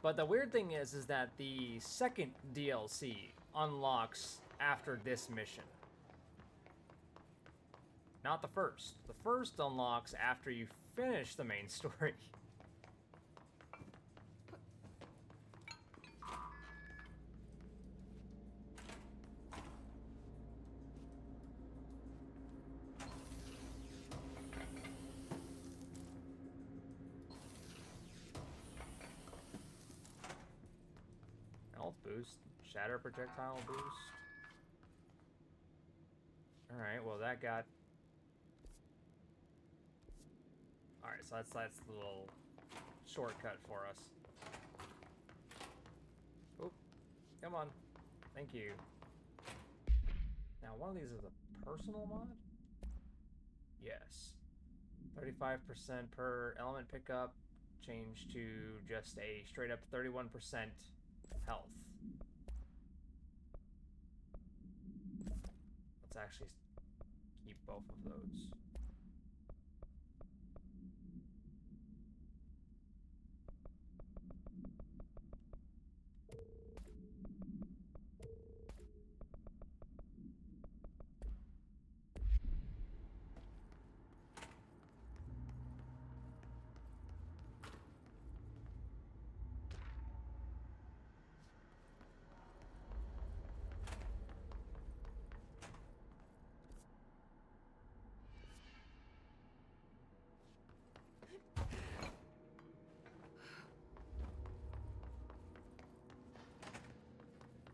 But the weird thing is that the second DLC unlocks after this mission. Not the first. The first unlocks after you finish the main story. Boost, shatter projectile boost. Alright, well that got... Alright, so that's the little shortcut for us. Oop, come on. Thank you. Now, one of these is a personal mod? Yes. 35% per element pickup, change to just a straight up 31% health. Let's actually keep both of those.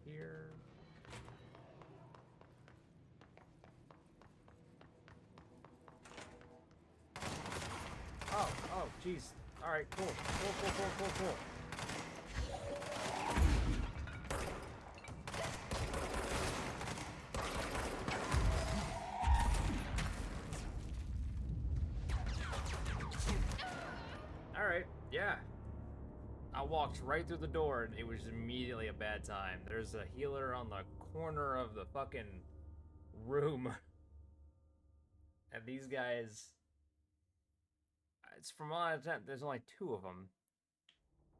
Here. Oh, jeez. All right, cool. Cool. All right, yeah. I walked right through the door and it was immediately a bad time. There's a healer on the corner of the fucking room. And these guys... It's from what I understand, there's only 2 of them.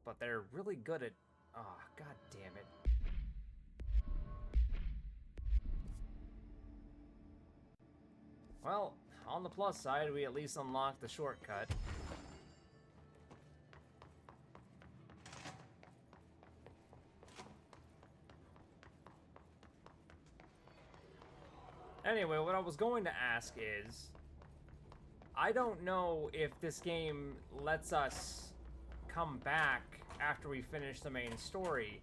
But they're really good at... Oh, god damn it. Well, on the plus side, we at least unlocked the shortcut. Anyway, what I was going to ask is, I don't know if this game lets us come back after we finish the main story.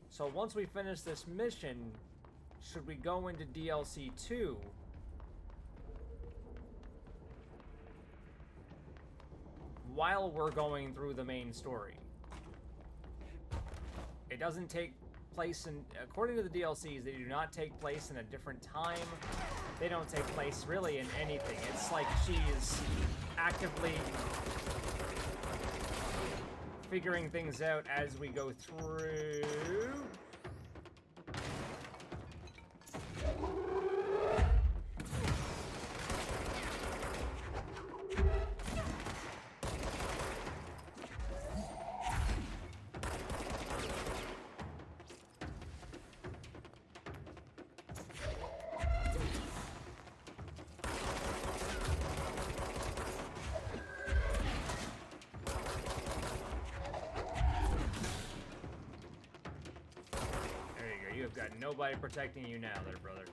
So once we finish this mission, should we go into DLC 2? While we're going through the main story. It doesn't take place in, according to the DLCs, they do not take place in a different time. They don't take place really in anything. It's like she is actively figuring things out as we go through. Got nobody protecting you now there, brother.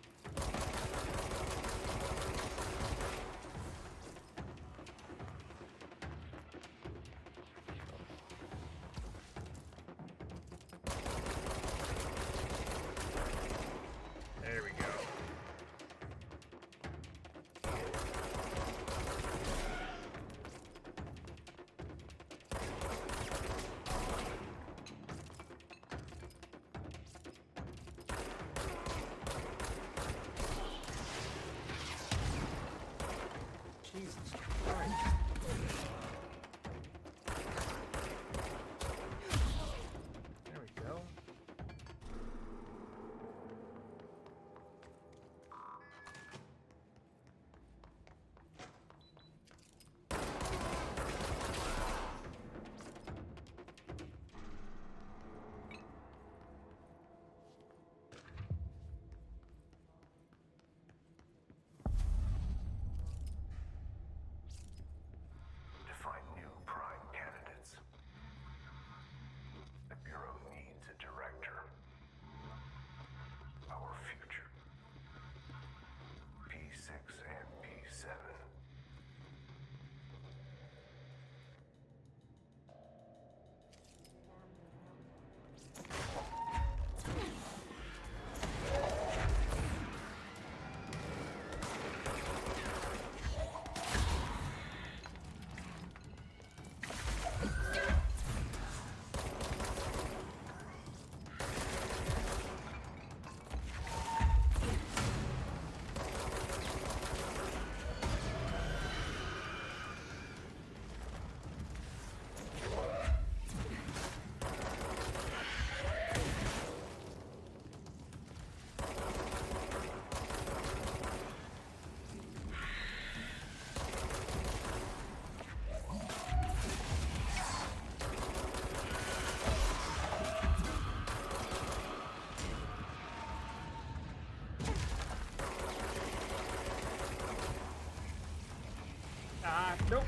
Nope.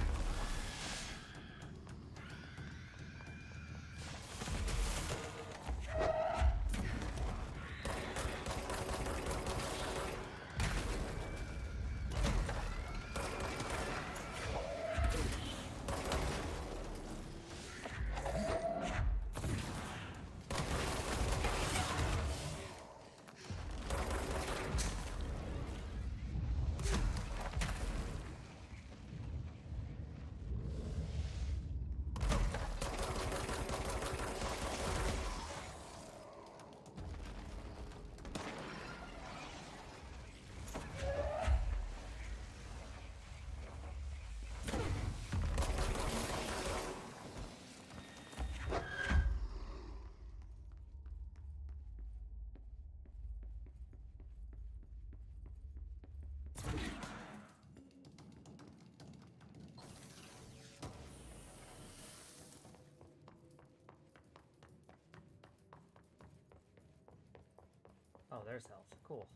Oh, there's health. Cool.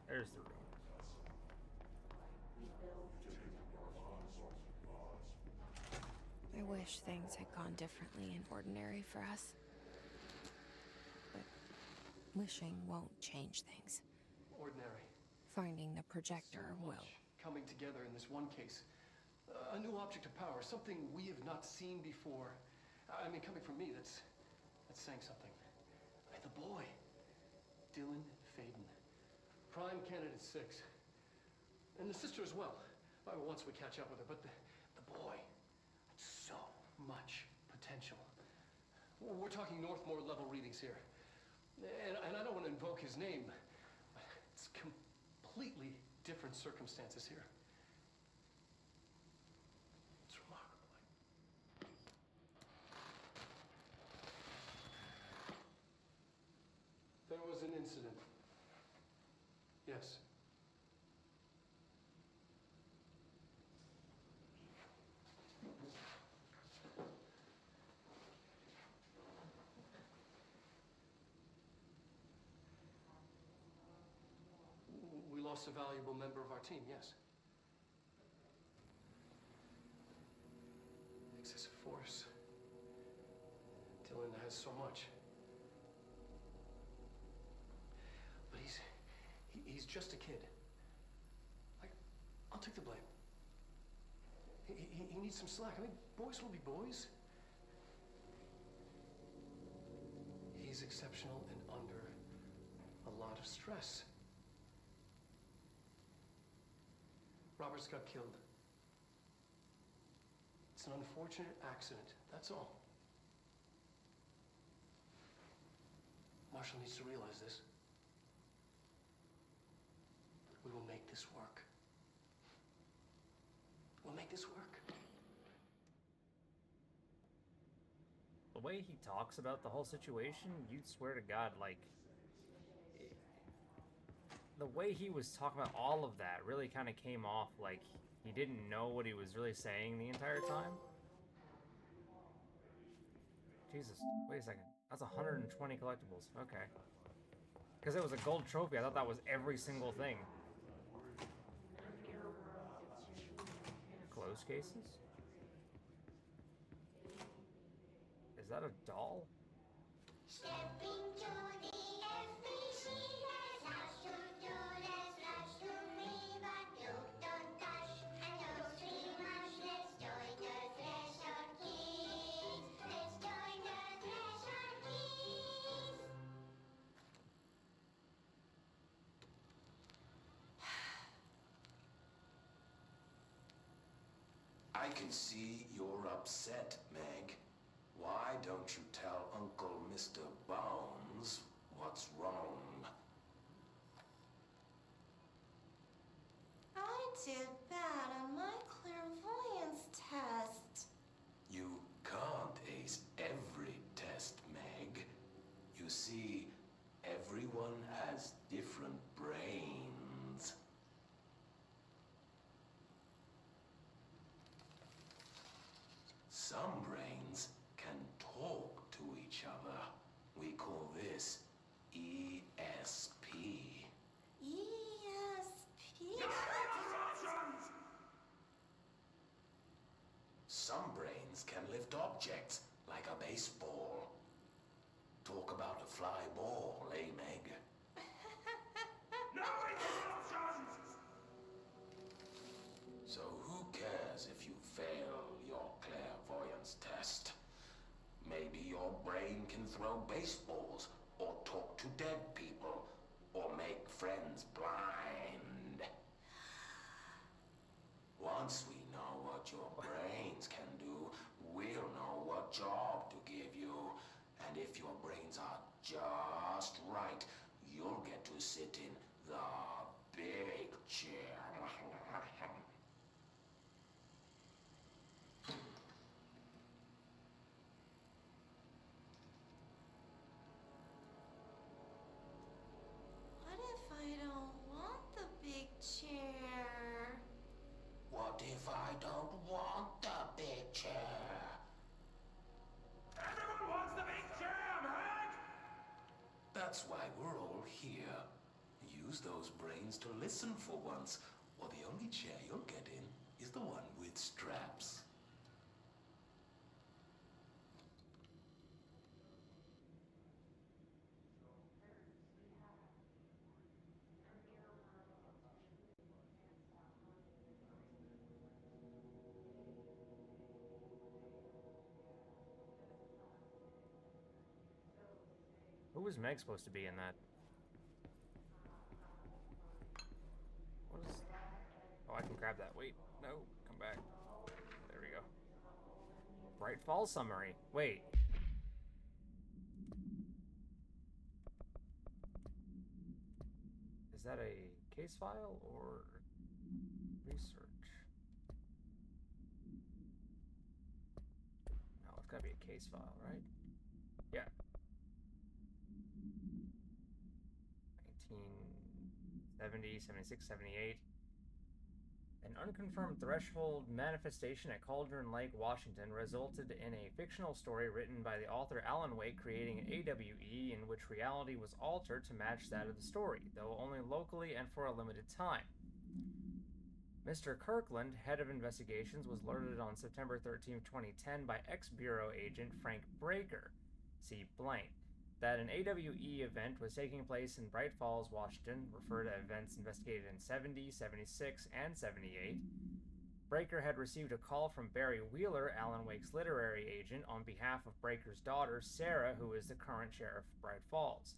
There's the room. I wish things had gone differently in Ordinary for us. But wishing won't change things. Ordinary. Finding the projector will. Coming together in this one case. A new object of power, something we have not seen before. I mean, coming from me, that's saying something. The boy, Dylan Faden. Prime candidate 6. And the sister as well. Once we catch up with her, but the boy, so much potential. We're talking Northmore level readings here. And I don't want to invoke his name. It's completely different circumstances here. It's remarkable. There was an incident. Yes. We lost a valuable member of our team, yes. Excessive force. Dylan has so much. But he's just a kid. I'll take the blame. He needs some slack. I mean, boys will be boys. He's exceptional and under a lot of stress. Roberts got killed. It's an unfortunate accident, that's all. Marshall needs to realize this. We will make this work. We'll make this work. The way he talks about the whole situation, you'd swear to God, like, the way he was talking about all of that really kind of came off like he didn't know what he was really saying the entire time. Jesus, wait a second. That's 120 collectibles. Okay. Because it was a gold trophy, I thought that was every single thing. Closed cases? Is that a doll? Stepping to the FBC, there's lots to do, there's lots to me, but look, don't touch, and don't scream much. Let's join the Threshold Kids. Let's join the Threshold Kids. I can see you're upset, Meg. Why don't you tell Uncle Mr. Bones what's wrong? I did bad on my clairvoyance test. You can't ace every test, Meg. You see, everyone has different brains. Some brains can talk to each other. We call this ESP. ESP? Some brains can lift objects like a baseball. Talk about a fly ball, eh, Meg? No interruptions! So who cares if you fail your clairvoyance test? Maybe your brain can throw baseballs, or talk to dead people, or make friends blind. Once we know what your brains can do, we'll know what job to give you. And if your brains are just right, you'll get to sit in the big chair. What if I don't want the big chair? What if I don't want the big chair? Everyone wants the big chair, Meg! That's why we're all here. Use those brains to listen for once, or the only chair you'll get in is the one with straps. Who was Meg supposed to be in that? What is... Oh, I can grab that. Wait, no, come back. There we go. Bright Fall summary. Wait. Is that a case file or research? No, it's gotta be a case file, right? Yeah. 1970, 76, 78. An unconfirmed threshold manifestation at Cauldron Lake, Washington resulted in a fictional story written by the author Alan Wake creating an AWE in which reality was altered to match that of the story, though only locally and for a limited time. Mr. Kirkland, head of investigations, was alerted on September 13, 2010 by ex-Bureau agent Frank Breaker, see blank, that an AWE event was taking place in Bright Falls, Washington, referred to events investigated in 70, 76, and 78. Breaker had received a call from Barry Wheeler, Alan Wake's literary agent, on behalf of Breaker's daughter, Sarah, who is the current sheriff of Bright Falls.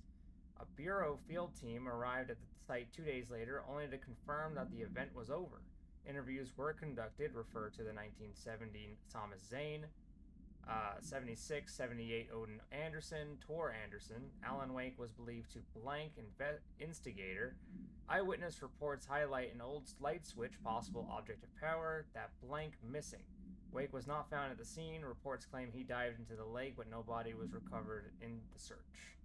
A Bureau field team arrived at the site 2 days later, only to confirm that the event was over. Interviews were conducted, referred to the 1970 Thomas Zane, 76, 78 Odin Anderson, Tor Anderson. Alan Wake was believed to blank instigator. Eyewitness reports highlight an old light switch, possible object of power, that blank missing. Wake was not found at the scene. Reports claim he dived into the lake, but no body was recovered in the search.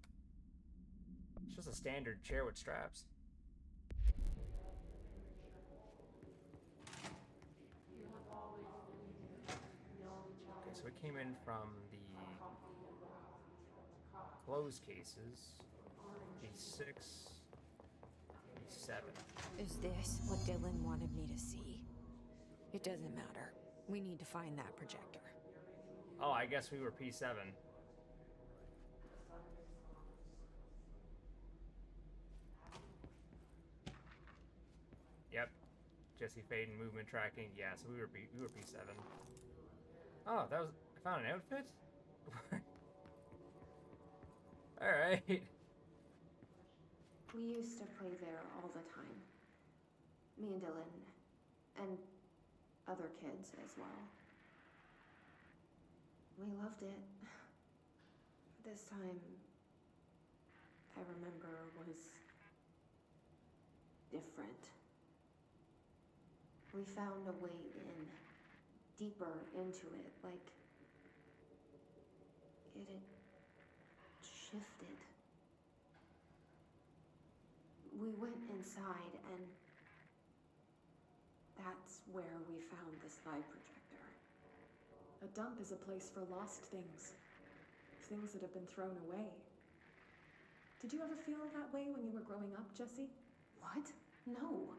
It's just a standard chair with straps. So it came in from the closed cases, P6, P7. Is this what Dylan wanted me to see? It doesn't matter. We need to find that projector. Oh, I guess we were P7. Yep. Jesse Faden movement tracking. Yeah, so we were P7. Oh, that was... I found an outfit? Alright. We used to play there all the time. Me and Dylan. And other kids as well. We loved it. This time, I remember, was different. We found a way in, deeper into it, like it had shifted. We went inside, and that's where we found the slide projector. A dump is a place for lost things. Things that have been thrown away. Did you ever feel that way when you were growing up, Jessie? What? No.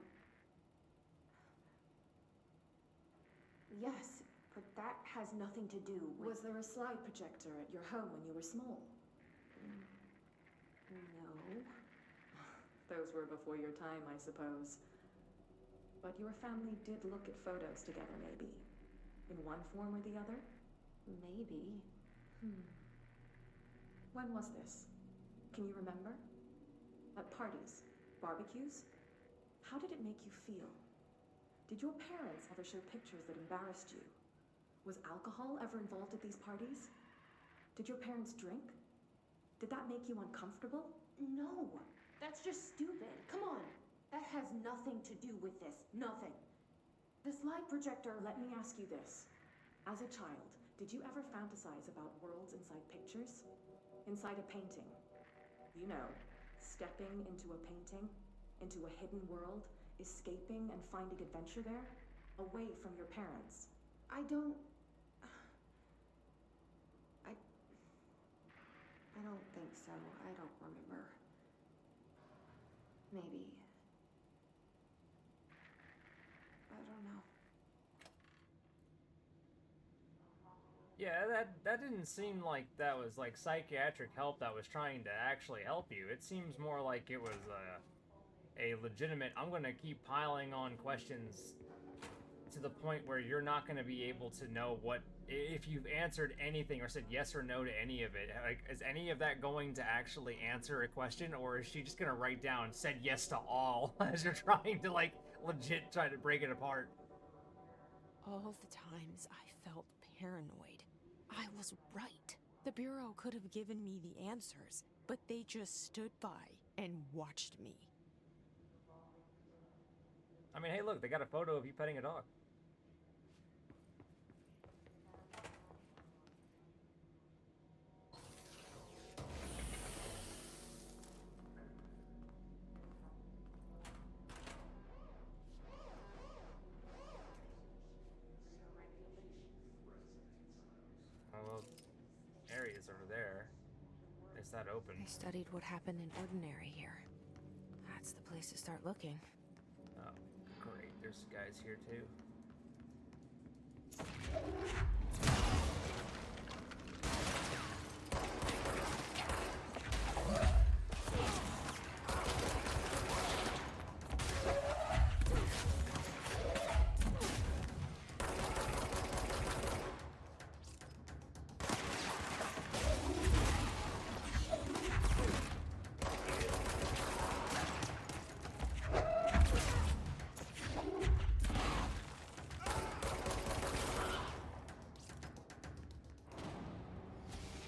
Yes, but that has nothing to do with... Was there a slide projector at your home when you were small? No. Those were before your time, I suppose. But your family did look at photos together, maybe? In one form or the other? Maybe. When was this? Can you remember? At parties? Barbecues? How did it make you feel? Did your parents ever show pictures that embarrassed you? Was alcohol ever involved at these parties? Did your parents drink? Did that make you uncomfortable? No. That's just stupid. Come on. That has nothing to do with this. Nothing. The slide projector, let me ask you this. As a child, did you ever fantasize about worlds inside pictures? Inside a painting? You know, stepping into a painting, into a hidden world, escaping and finding adventure there, away from your parents. I don't think so. I don't remember. Maybe. I don't know. Yeah, that didn't seem like that was like psychiatric help that was trying to actually help you. It seems more like it was a legitimate, I'm gonna keep piling on questions to the point where you're not gonna be able to know what, if you've answered anything or said yes or no to any of it. Like, is any of that going to actually answer a question, or is she just gonna write down said yes to all as you're trying to like legit try to break it apart? All the times I felt paranoid. I was right. The Bureau could have given me the answers, but they just stood by and watched me. I mean, hey, look, they got a photo of you petting a dog. Well, areas over there. Is that open? I studied what happened in Ordinary here. That's the place to start looking. Oh, great. There's guys here too.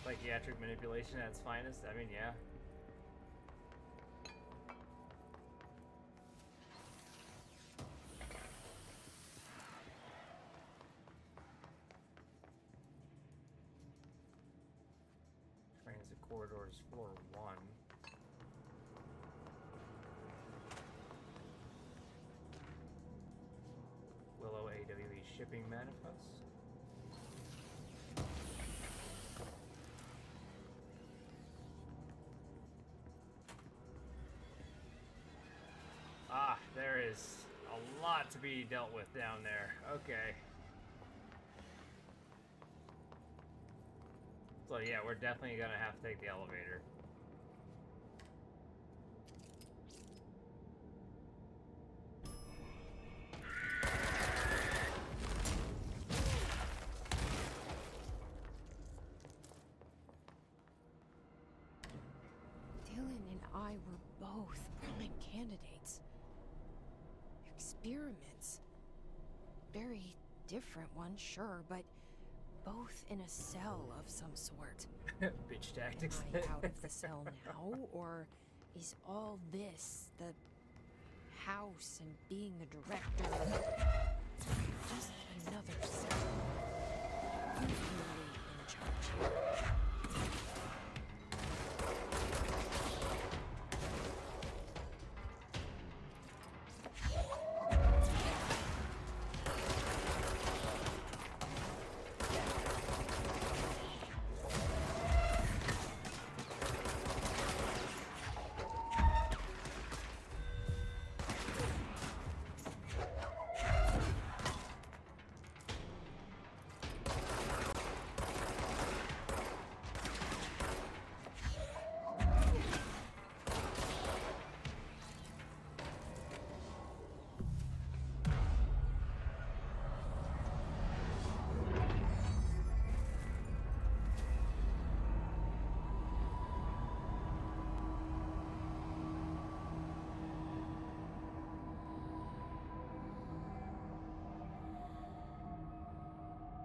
Psychiatric manipulation at its finest. I mean, yeah. Transit corridors floor 1. Willow AWE shipping manifest. Ah, there is a lot to be dealt with down there. Okay. So yeah, we're definitely gonna have to take the elevator. Dylan and I were both prime candidates. Experiments. Very different one, sure, but both in a cell of some sort. Bitch tactics. Am I out of the cell now, or is all this, the house and being the director, just another cell? Who's really in charge here?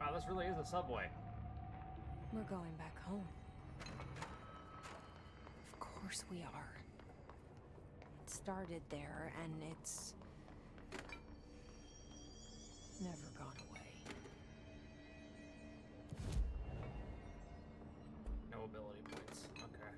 Wow, this really is a subway. We're going back home. Of course we are. It started there, and it's never gone away. No ability points. Okay.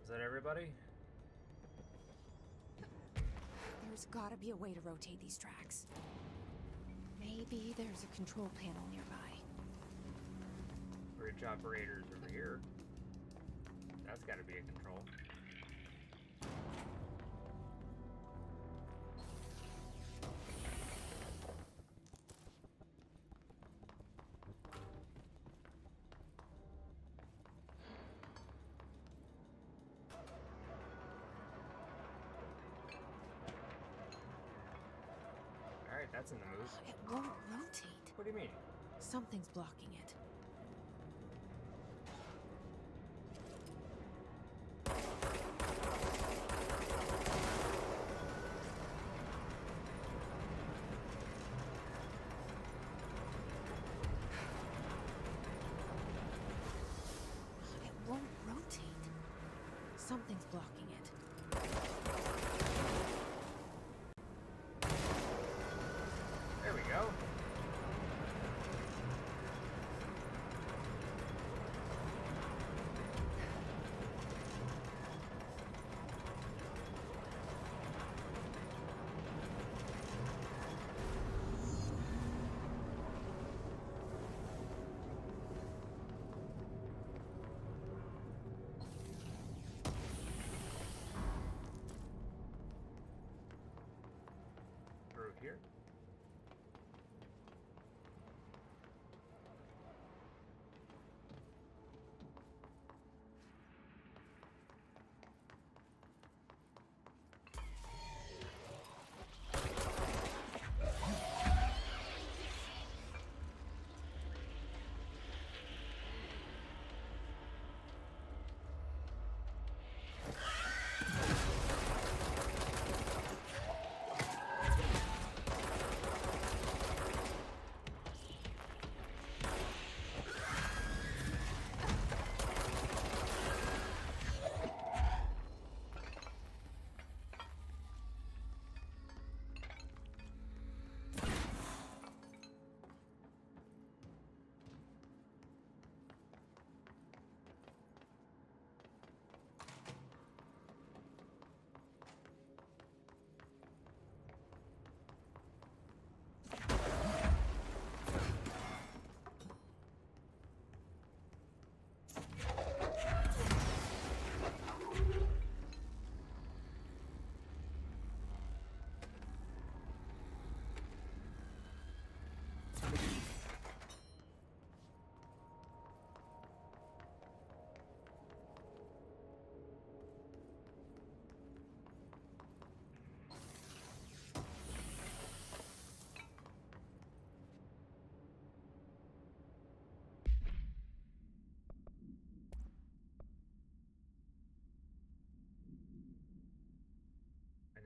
Is that everybody? There's gotta be a way to rotate these tracks. Maybe there's a control panel nearby. Bridge operators over here. That's got to be a control. All right, that's in the move. It won't rotate. What do you mean? Something's blocking it. It won't rotate. Something's blocking it. There we go.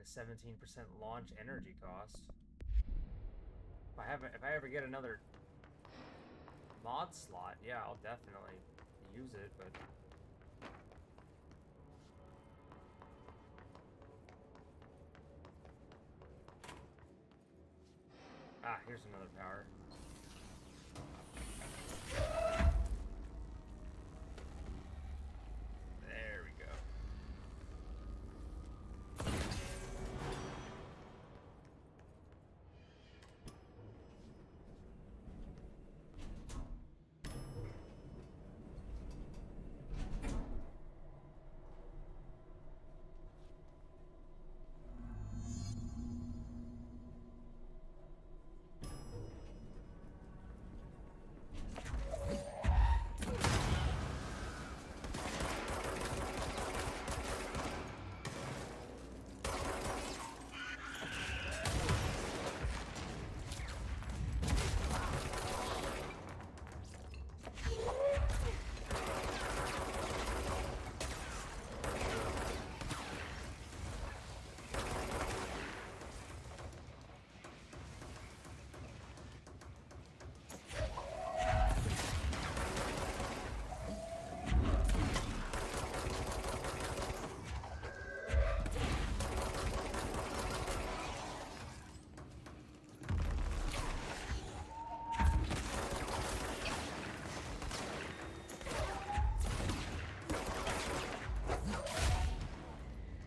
17% launch energy cost. If I ever get another mod slot, yeah, I'll definitely use it, but here's another power. There we go.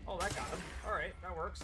Oh, that got him. Alright, that works.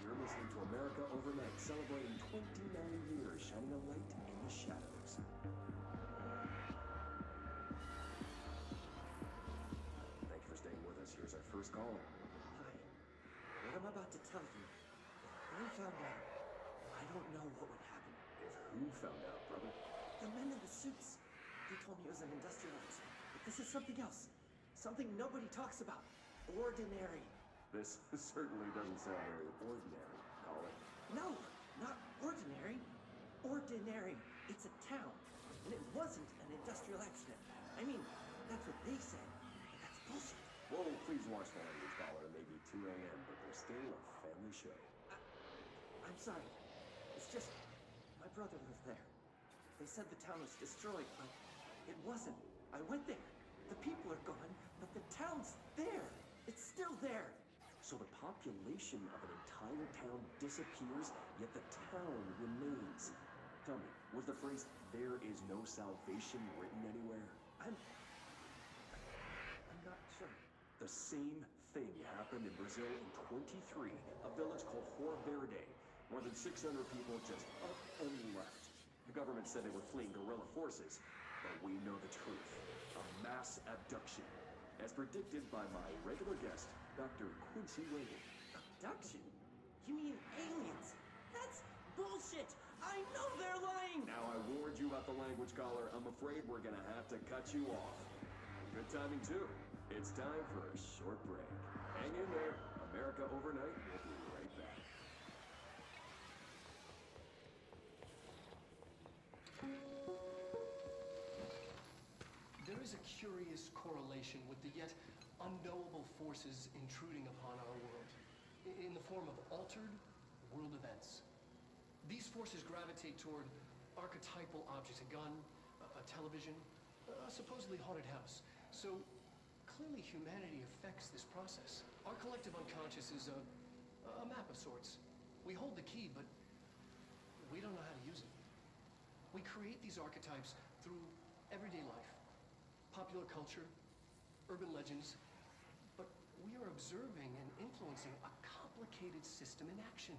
You're listening to America Overnight, celebrating 29 years, shining a light in the shadows. Thank you for staying with us. Here's our first caller. Hi. What I'm about to tell you, if they found out, I don't know what would happen. If who found out, brother? The men in the suits. They told me it was an industrial accident, but this is something else. Something nobody talks about. Ordinary. This certainly doesn't sound very ordinary, caller. No, not ordinary. Ordinary. It's a town. And it wasn't an industrial accident. I mean, that's what they said. But that's bullshit. Whoa, please watch the language, caller. It may be 2 a.m., but there's still a family show. I'm sorry. It's just, my brother lived there. They said the town was destroyed, but it wasn't. I went there. The people are gone, but the town's there. It's still there. So the population of an entire town disappears, yet the town remains. Tell me, was the phrase, "there is no salvation," written anywhere? I'm not sure. The same thing happened in Brazil in 23, a village called Hor Verde. More than 600 people just up and left. The government said they were fleeing guerrilla forces, but we know the truth. A mass abduction, as predicted by my regular guest, Dr. Quincy Reagan. Abduction? You mean aliens? That's bullshit! I know they're lying! Now I warned you about the language, caller. I'm afraid we're gonna have to cut you off. Good timing, too. It's time for a short break. Hang in there. America Overnight will be right back. There is a curious correlation with the yet unknowable forces intruding upon our world, in the form of altered world events. These forces gravitate toward archetypal objects, a gun, a television, a supposedly haunted house. So clearly humanity affects this process. Our collective unconscious is a map of sorts. We hold the key, but we don't know how to use it. We create these archetypes through everyday life, popular culture, urban legends, but we are observing and influencing a complicated system in action.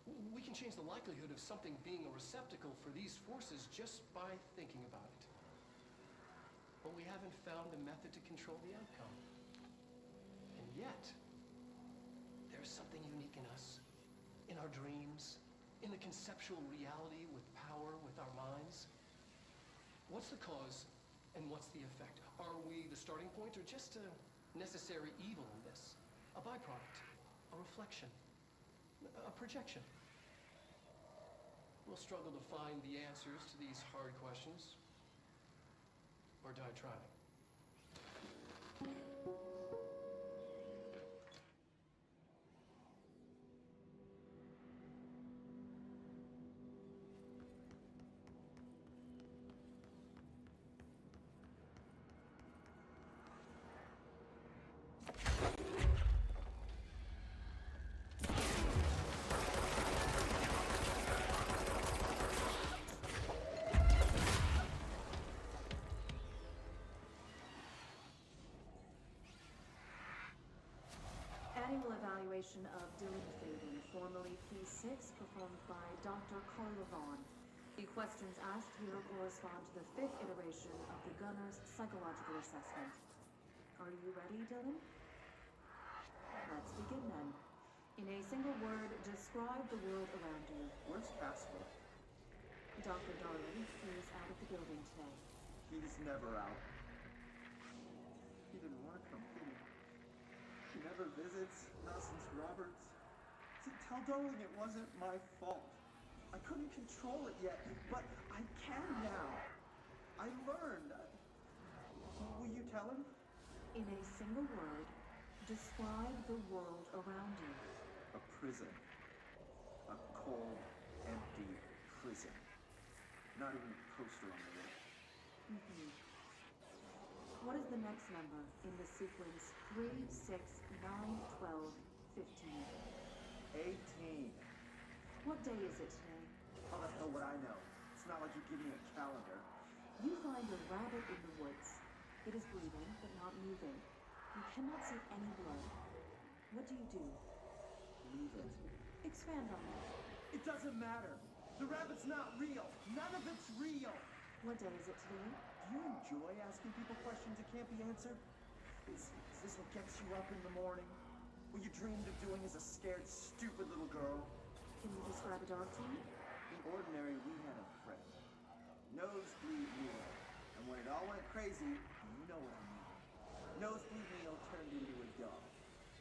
We can change the likelihood of something being a receptacle for these forces just by thinking about it. But we haven't found a method to control the outcome. And yet, there's something unique in us, in our dreams, in the conceptual reality with power, with our minds. What's the cause and what's the effect? Are we the starting point or just a necessary evil in this? A byproduct, a reflection, a projection? We'll struggle to find the answers to these hard questions, or die trying. Annual evaluation of Dylan Faden, formerly P6, performed by Dr. Carla Vaughn. The questions asked here correspond to the 5th iteration of the Gunner's psychological assessment. Are you ready, Dylan? Let's begin then. In a single word, describe the world around you. Where's Casper? Dr. Darling is out of the building today. He's never out. He didn't want to come, did he? He never visits, not since Roberts. See, tell Darling it wasn't my fault. I couldn't control it yet, but I can now. I learned. Will you tell him? In a single word, describe the world around you. A prison. A cold, empty prison. Not even a poster on the wall. What is the next number in the sequence 3, 6, 9, 12, 15? 18. What day is it today? How the hell would I know? It's not like you give me a calendar. You find a rabbit in the woods. It is breathing, but not moving. You cannot see any blood. What do you do? Leave it. Expand on that. It doesn't matter. The rabbit's not real. None of it's real. What day is it today? Do you enjoy asking people questions that can't be answered? Is this what gets you up in the morning? What you dreamed of doing as a scared, stupid little girl? Can you describe a dog to me? In ordinary, we had a friend. Nosebleed Neil. And when it all went crazy, you know what I mean. Nosebleed Neil turned into a dog.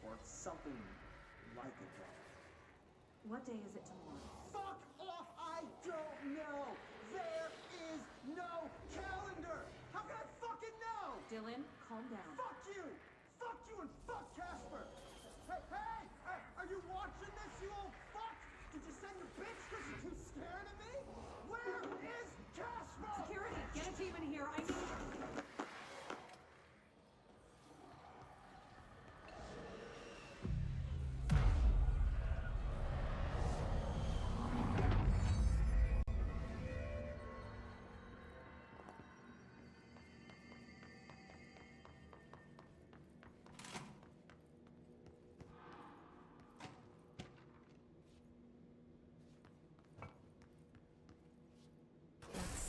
Or something like a dog. What day is it tomorrow? Fuck off! I don't know! There is no calendar! How can I fucking know? Dylan, calm down. Fuck you! Fuck you and fuck Casper! Hey! Are you watching this, you old fuck? Did you send your bitch because you're too scared of me? Where is Casper? Security, get a team in here. I need...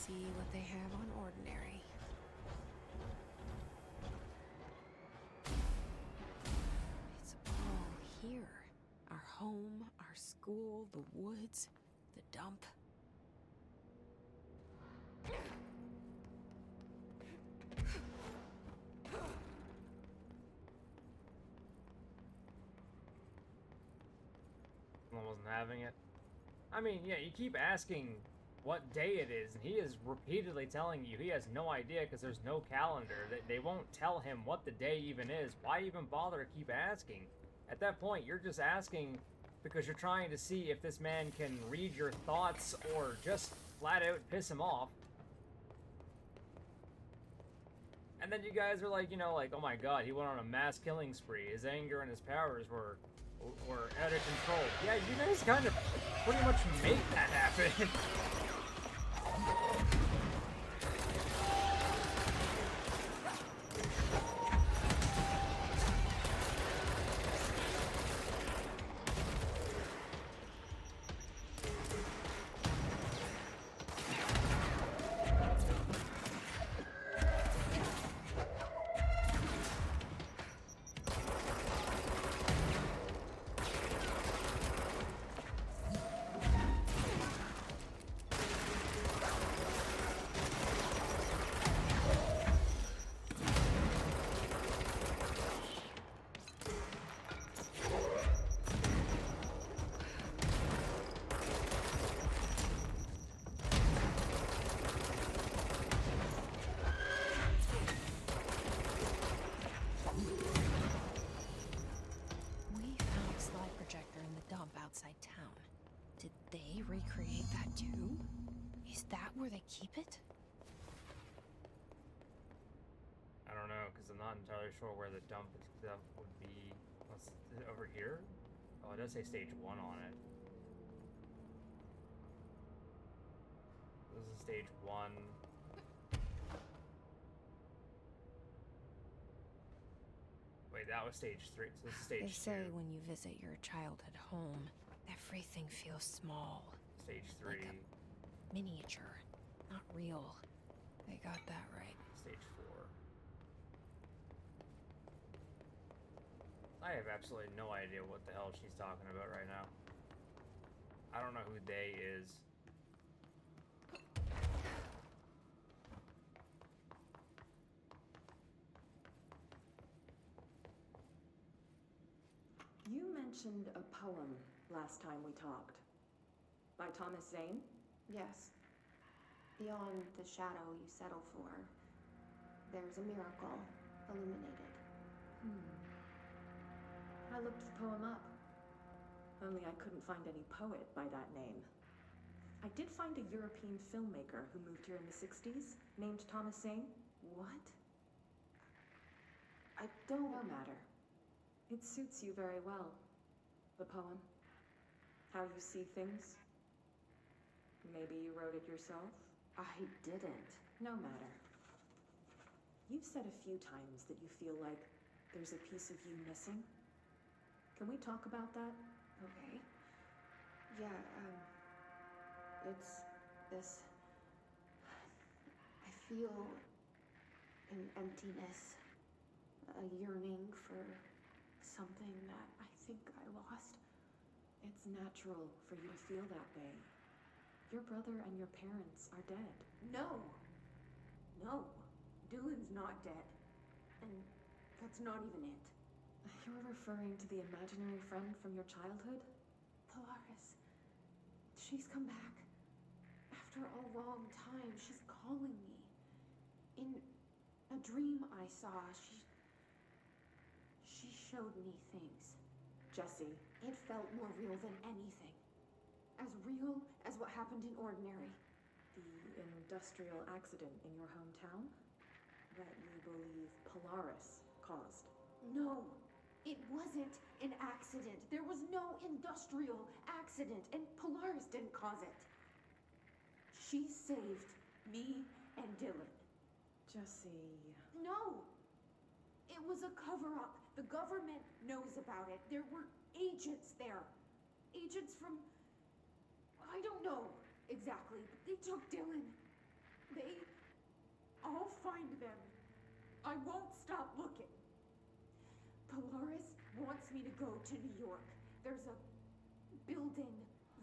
See what they have on ordinary. It's all here. Our home, our school, the woods, the dump. I wasn't having it. I mean, yeah, you keep asking what day it is, and he is repeatedly telling you he has no idea because there's no calendar. They won't tell him what the day even is. Why even bother to keep asking? At that point, you're just asking because you're trying to see if this man can read your thoughts or just flat out piss him off. And then you guys are like, you know, like, oh my god, he went on a mass killing spree. His anger and his powers were out of control. Yeah, you guys kind of pretty much make that happen. outside town. Did they recreate that too? Is that where they keep it? I don't know, because I'm not entirely sure where the dump stuff would be. What's over here? Oh, it does say stage 1 on it. This is stage 1. Wait, that was stage 3. So this is stage 2. They say when you visit your childhood home, everything feels small. Stage 3. Like a miniature, not real. They got that right. Stage 4. I have absolutely no idea what the hell she's talking about right now. I don't know who they is. You mentioned a poem last time we talked. By Thomas Zane? Yes. Beyond the shadow you settle for, there's a miracle illuminated. I looked the poem up. Only I couldn't find any poet by that name. I did find a European filmmaker who moved here in the 60s, named Thomas Zane. What? I don't... No matter. It suits you very well. The poem. How you see things. Maybe you wrote it yourself? I didn't. No matter. You've said a few times that you feel like there's a piece of you missing. Can we talk about that? Okay. Yeah, it's this... I feel an emptiness, a yearning for something that I think I lost. It's natural for you to feel that way. Your brother and your parents are dead. No! No. Dylan's not dead. And that's not even it. You're referring to the imaginary friend from your childhood? Polaris. She's come back. After a long time, she's calling me. In a dream I saw, she showed me things. Jessie. It felt more real than anything. As real as what happened in Ordinary. The industrial accident in your hometown? That you believe Polaris caused? No, it wasn't an accident. There was no industrial accident, and Polaris didn't cause it. She saved me and Dylan. Jessie... No! It was a cover-up. The government knows about it. There were agents there. Agents from... I don't know exactly, but they took Dylan. I'll find them. I won't stop looking. Polaris wants me to go to New York. There's a building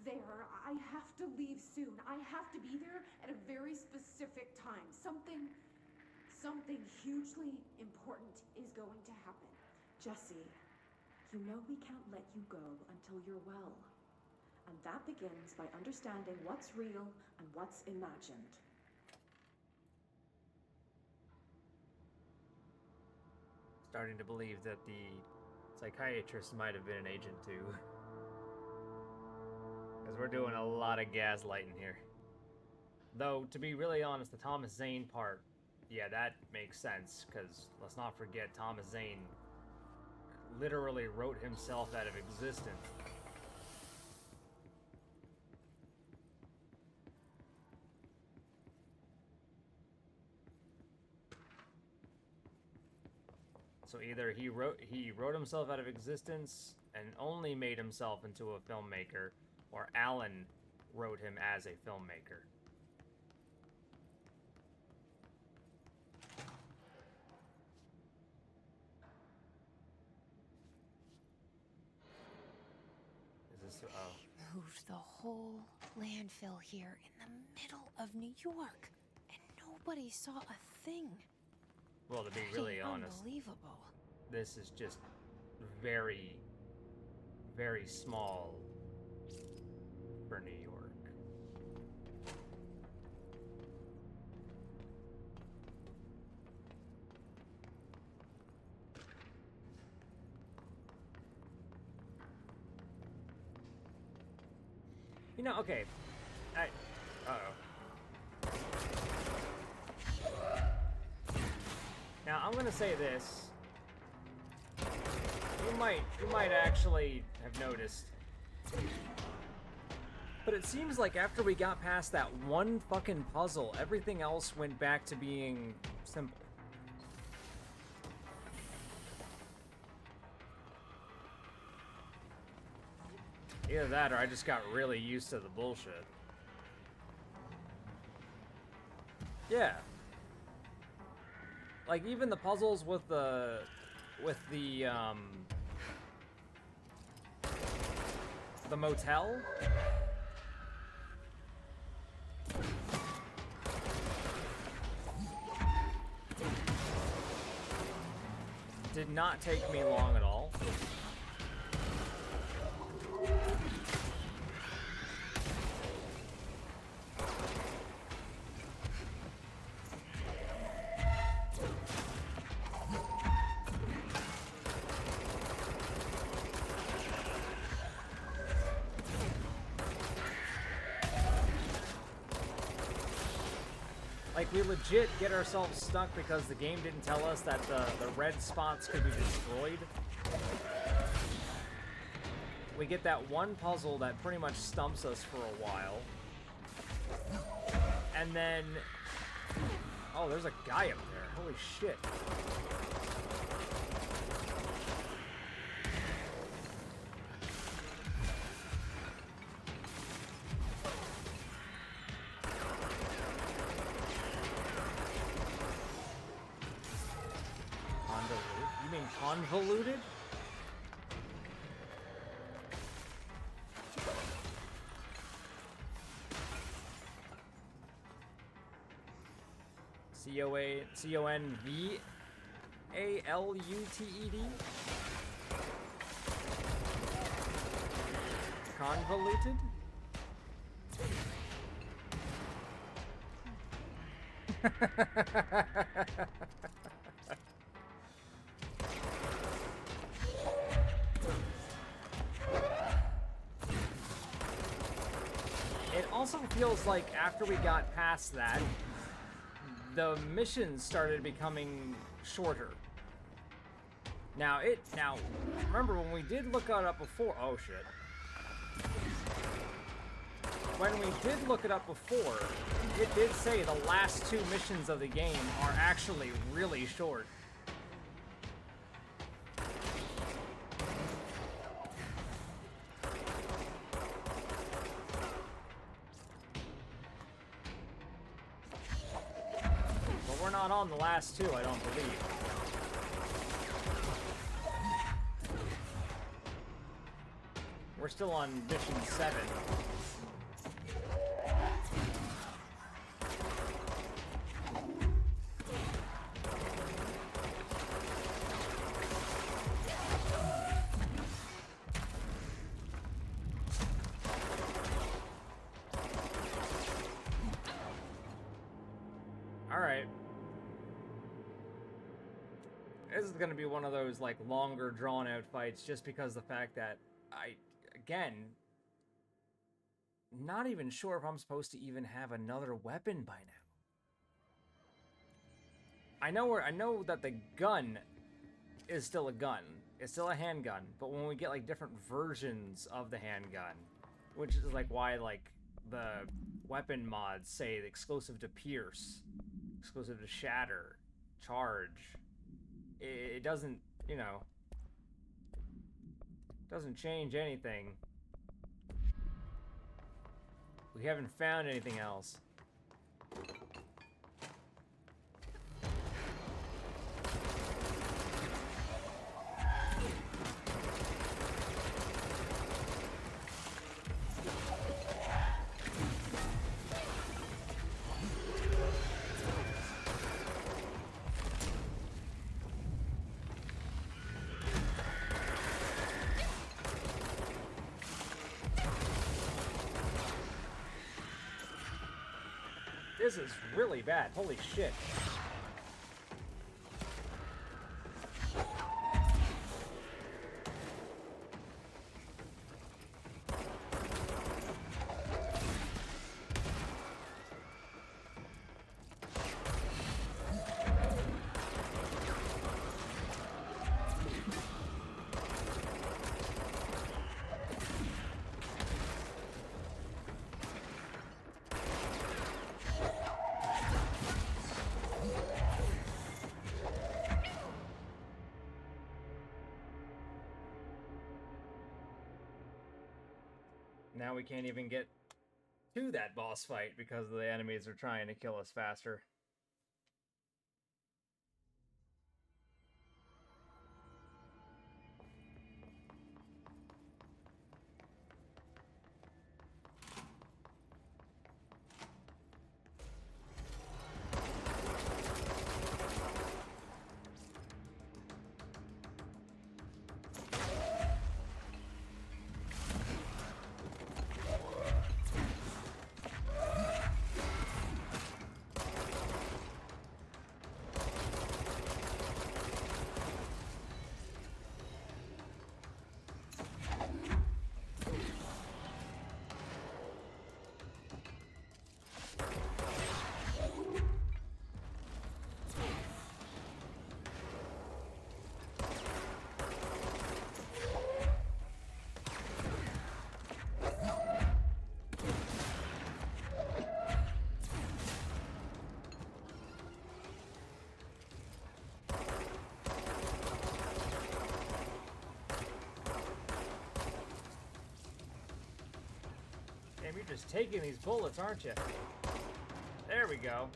there. I have to leave soon. I have to be there at a very specific time. Something hugely important is going to happen. Jessie, you know we can't let you go until you're well. And that begins by understanding what's real and what's imagined. Starting to believe that the psychiatrist might have been an agent too. Because we're doing a lot of gaslighting here. Though, to be really honest, the Thomas Zane part, Yeah, that makes sense, because let's not forget Thomas Zane literally wrote himself out of existence. So either he wrote himself out of existence and only made himself into a filmmaker, or Alan wrote him as a filmmaker. Is this oh? Moved the whole landfill here in the middle of New York, and nobody saw a thing. Well, to be really honest, Unbelievable. this is just very, very small for New York. You know, okay. Uh-oh. Now, I'm gonna say this. You might actually have noticed. But it seems like after we got past that one fucking puzzle, everything else went back to being simple. Either that or I just got really used to the bullshit. Yeah. Like even the puzzles with the motel. Did not take me long at all. Like, we legit get ourselves stuck because the game didn't tell us that the red spots could be destroyed. We get that one puzzle that pretty much stumps us for a while. And then... Oh, there's a guy up there. Holy shit. You mean convoluted? C-O-N-V-A-L-U-T-E-D? Convoluted? It also feels like after we got past that, the missions started becoming shorter. Now, remember when we did look it up before, oh shit. When we did look it up before, it did say the last two missions of the game are actually really short. But we're not on the last two, I don't believe. We're still on mission 7. Alright. This is gonna be one of those, like, longer, drawn-out fights, just because the fact that again, not even sure if I'm supposed to even have another weapon by now. I know that the gun is still a gun. It's still a handgun, but when we get like different versions of the handgun, which is like why like the weapon mods say exclusive to pierce, exclusive to shatter, charge, it doesn't, you know, doesn't change anything. We haven't found anything else. This is really bad. Holy shit. Now we can't even get to that boss fight because the enemies are trying to kill us faster. Damn, you're just taking these bullets, aren't you? There we go.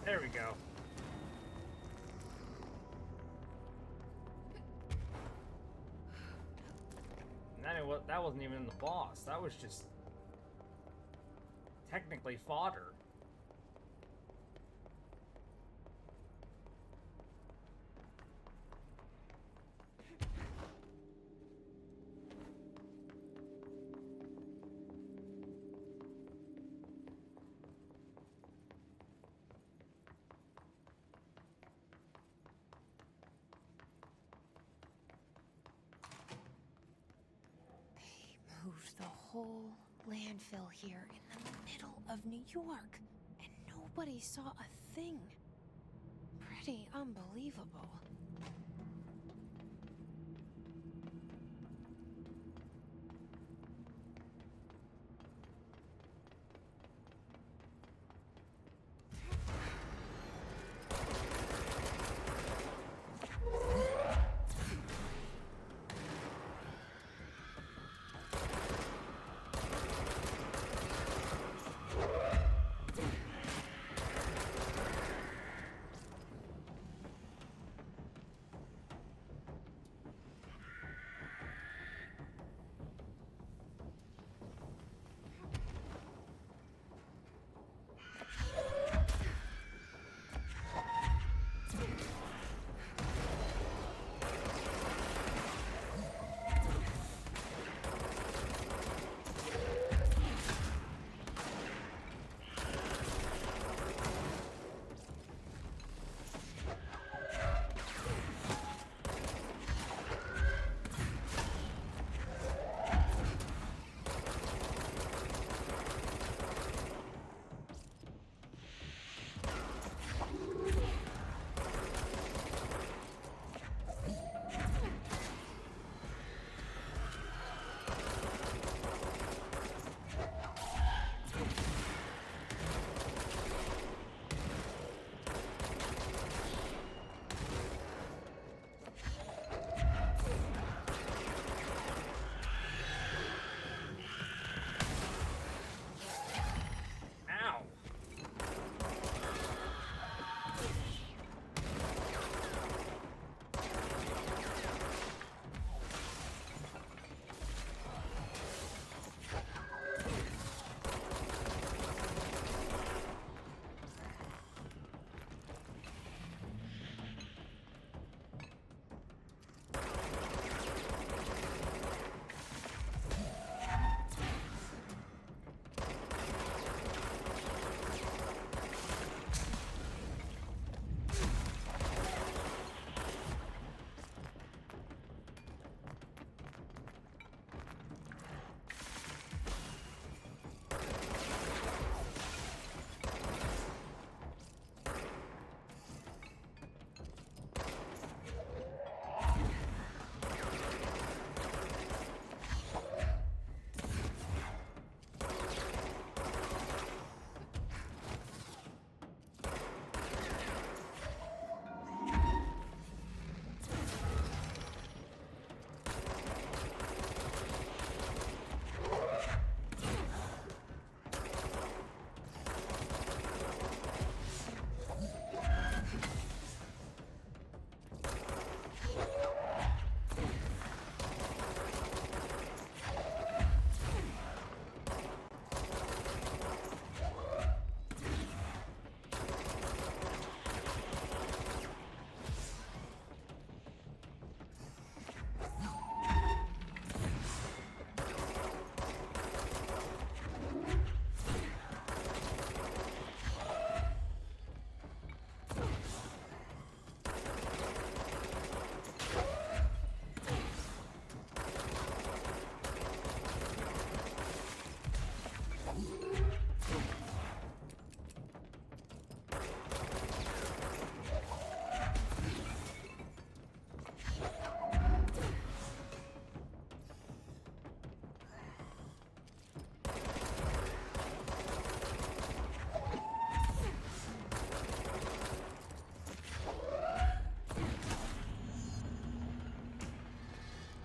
There we go. And that wasn't even the boss. That was just technically fodder. The whole landfill here in the middle of New York, and nobody saw a thing. Pretty unbelievable.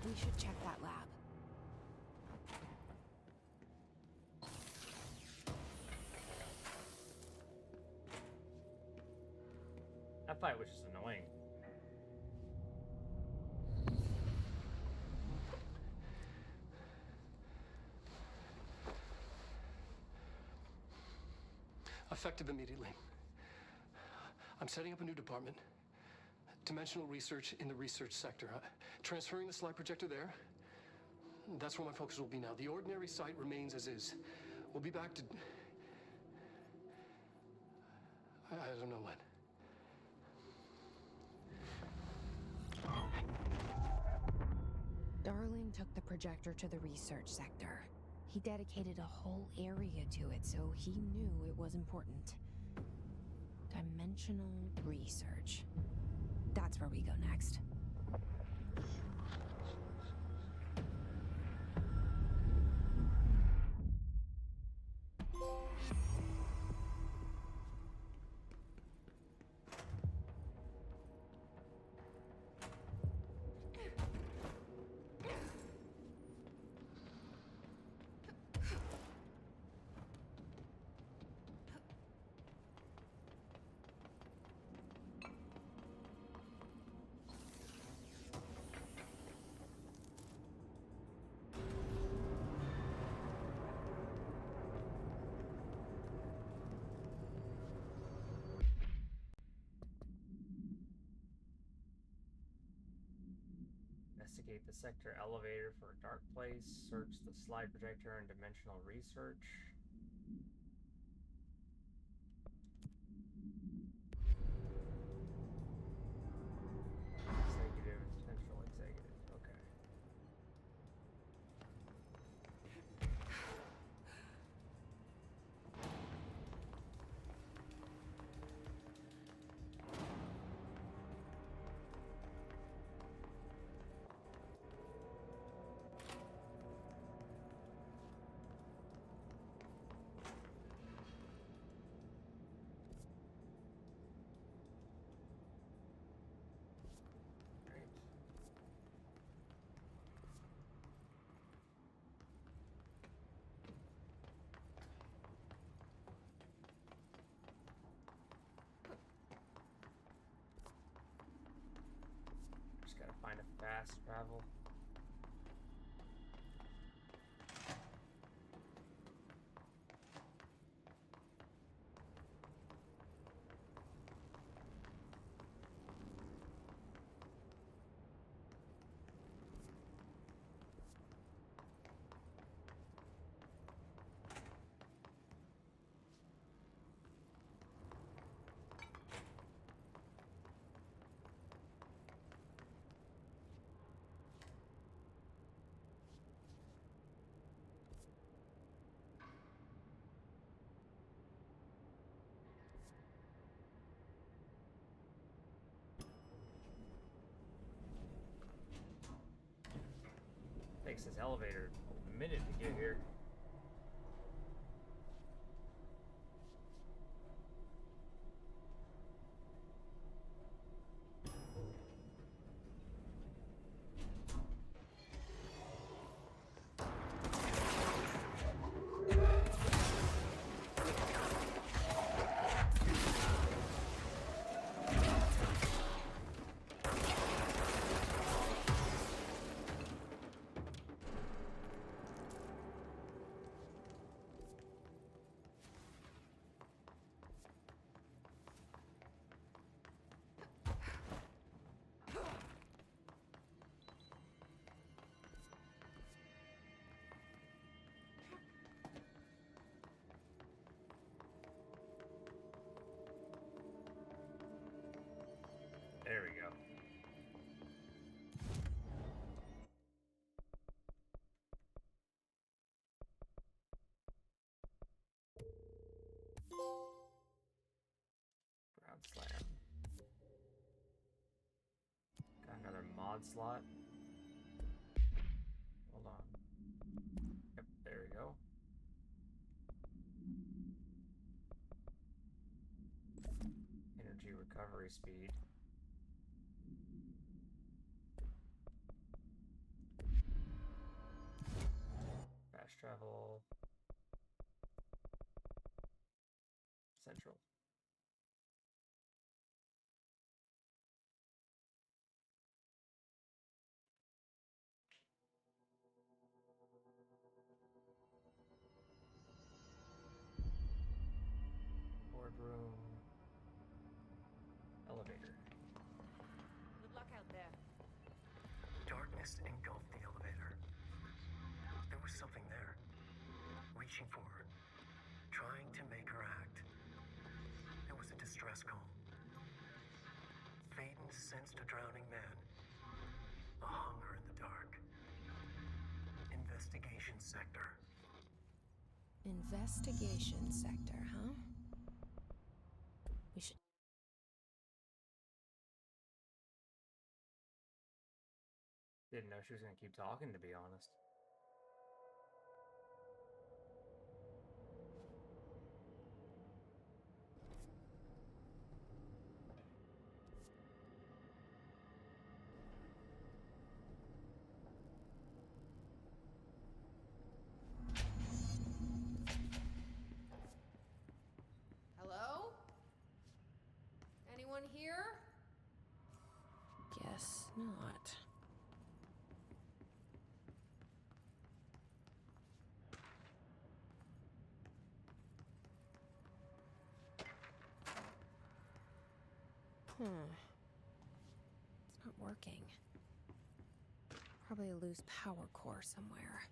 We should check that lab. That fight was just annoying. Effective immediately. I'm setting up a new department. Dimensional research in the research sector. Transferring the slide projector there. That's where my focus will be now. The ordinary site remains as is. We'll be back to... I don't know when. Darling took the projector to the research sector. He dedicated a whole area to it, so he knew it was important. Dimensional research. That's where we go next. Investigate the sector elevator for a dark place. Search the slide projector and dimensional research. Executive, central executive. Okay. Just gotta find a fast travel. Takes this elevator a minute to get here. There we go. Ground slam. Got another mod slot. Hold on. Yep, there we go. Energy recovery speed. Fast travel. Central. Boardroom. Elevator. Good luck out there. Darkness engulfed the elevator. There was something there, reaching for her, trying to make her act. It was a distress call. Faden sensed a drowning man, a hunger in the dark. Investigation sector. Investigation sector, huh? We should. Didn't know she was gonna keep talking, to be honest. Hello? Anyone here? Guess not. It's not working. Probably a loose power core somewhere.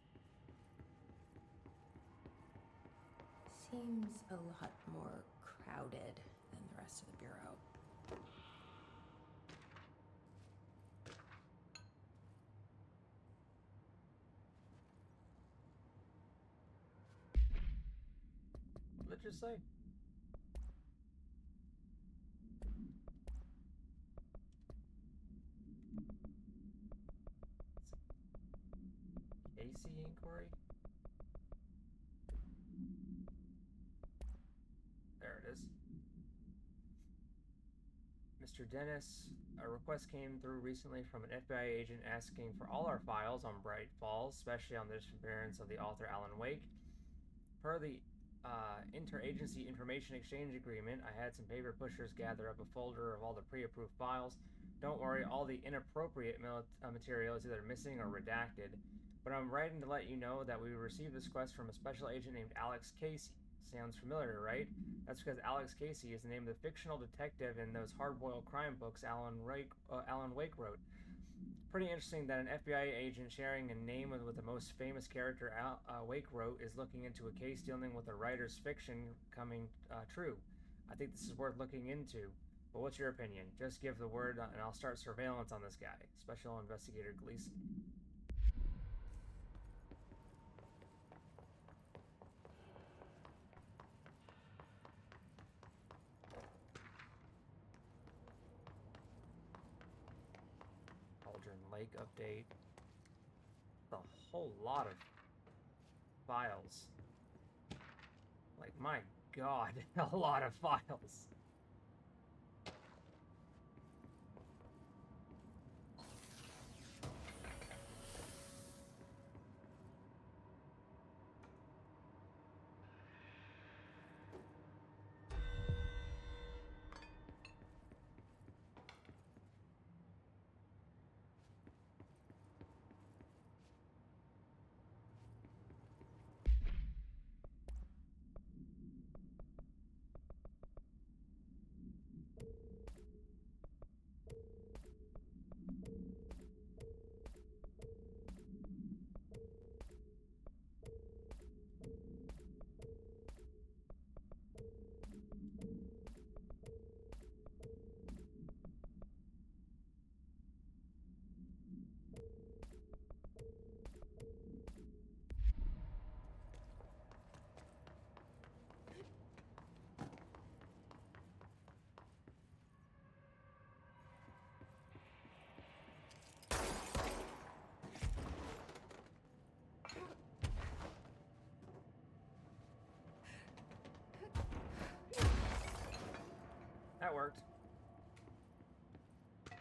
Seems a lot more crowded than the rest of the bureau. What did you say? AC inquiry? There it is. Mr. Dennis, a request came through recently from an FBI agent asking for all our files on Bright Falls, especially on the disappearance of the author Alan Wake. Per the Interagency Information Exchange Agreement, I had some paper pushers gather up a folder of all the pre-approved files. Don't worry, all the inappropriate material is either missing or redacted. But I'm writing to let you know that we received this request from a special agent named Alex Casey. Sounds familiar, right? That's because Alex Casey is the name of the fictional detective in those hard-boiled crime books Alan Wake wrote. Pretty interesting that an FBI agent sharing a name with the most famous character Wake wrote is looking into a case dealing with a writer's fiction coming true. I think this is worth looking into. But what's your opinion? Just give the word and I'll start surveillance on this guy. Special Investigator Gleason. Cauldron Lake update. A whole lot of files. Like, my god, a lot of files. That worked. There.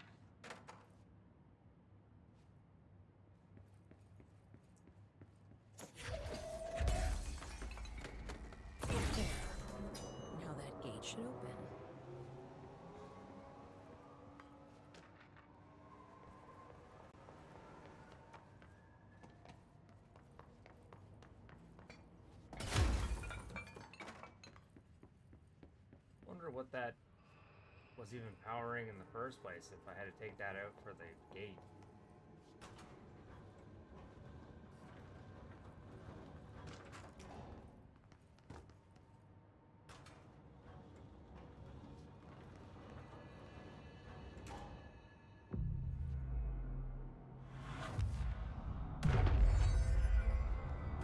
Now that gate should open. Wonder what that was even powering in the first place if I had to take that out for the gate.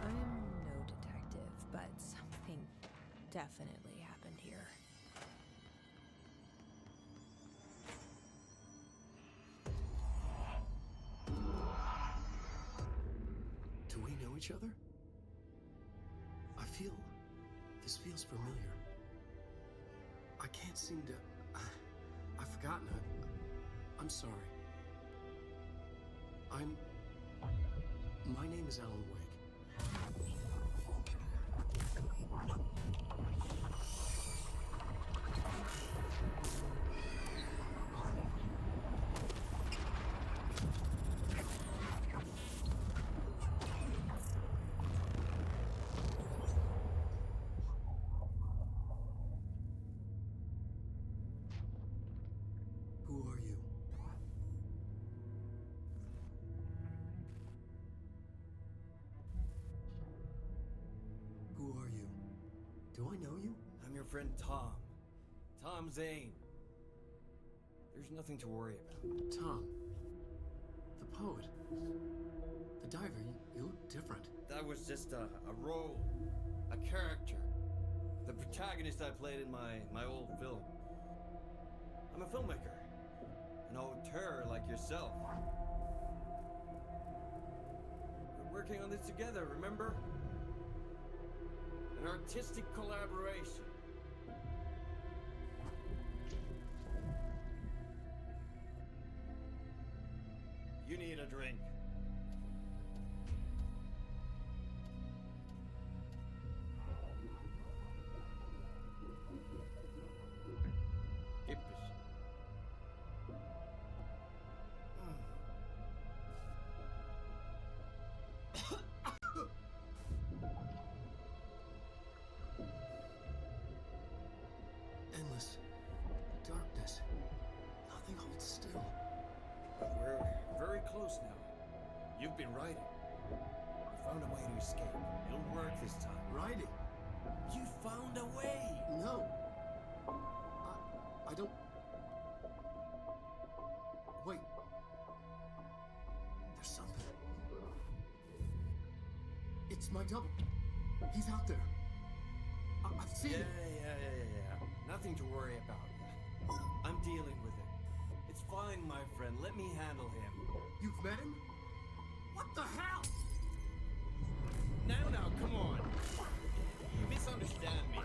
I'm no detective, but definitely happened here. Do we know each other? This feels familiar. I can't seem to... I've forgotten. I'm sorry. My name is Alan Wake. Who are you? Who are you? Do I know you? I'm your friend Tom. Tom Zane. There's nothing to worry about. Tom. The poet. The diver. You look different. That was just a role. A character. The protagonist I played in my old film. I'm a filmmaker. An auteur like yourself. We're working on this together, remember? An artistic collaboration. You need a drink. Endless darkness. Nothing holds still. We're very close now. You've been writing. You found a way to escape. It'll work this time. Writing? You found a way! No. I don't... Wait. There's something. It's my double. He's out there. I've seen it. Yeah. Nothing to worry about. I'm dealing with it. It's fine, my friend. Let me handle him. You've met him? What the hell? Now, come on. You misunderstand me.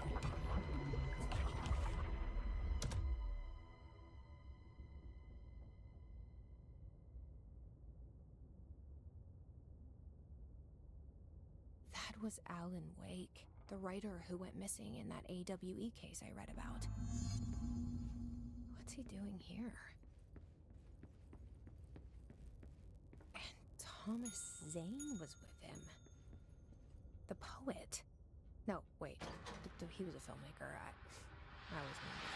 That was Alan Wake, the writer who went missing in that AWE case I read about. What's he doing here? And Thomas Zane was with him. The poet. No, wait. He was a filmmaker. I was wondering.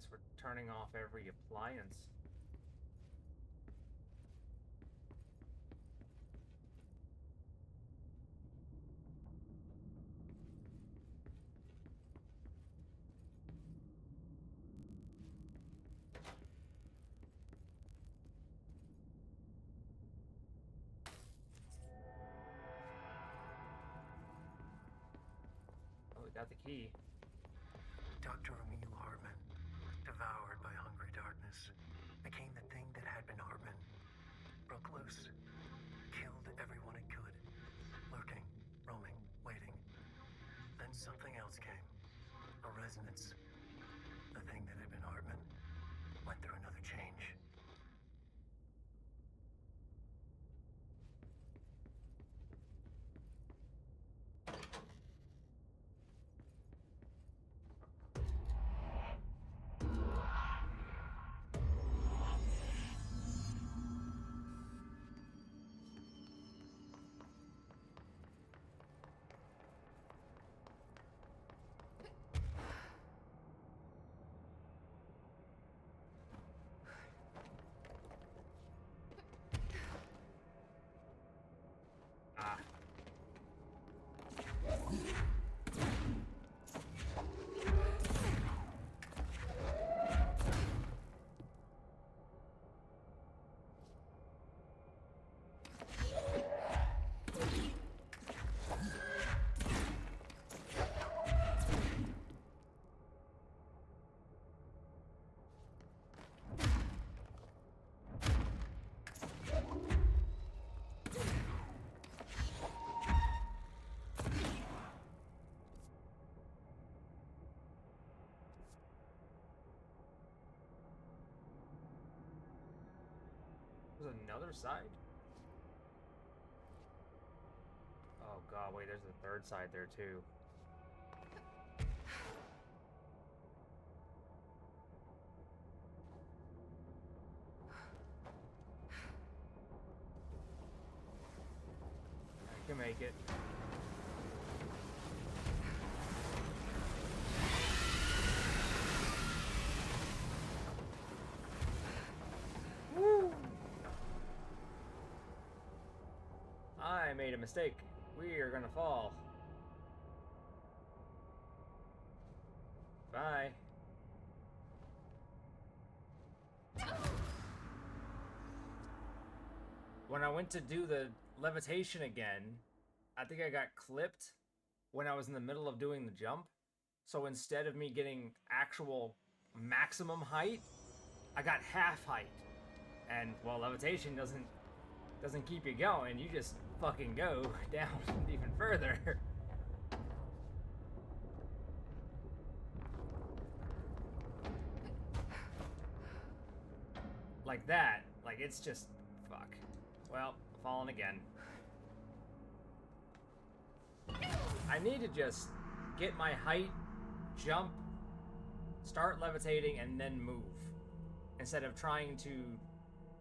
We're turning off every appliance. Oh, we got the key. Dr. Emil Hartman, devoured by hungry darkness, became the thing that had been Hartman. Broke loose, killed everyone it could, lurking, roaming, waiting. Then something else came, a resonance. The thing that had been Hartman went through another change. another side? Oh god, wait, there's a third side there too. I can make it. Woo! I made a mistake. We are gonna fall. Bye. When I went to do the levitation again, I think I got clipped when I was in the middle of doing the jump. So instead of me getting actual maximum height, I got half height. And well, levitation doesn't keep you going. You just fucking go down even further. Like that. Like it's just fuck. Well, falling again. I need to just get my height, jump, start levitating, and then move. Instead of trying to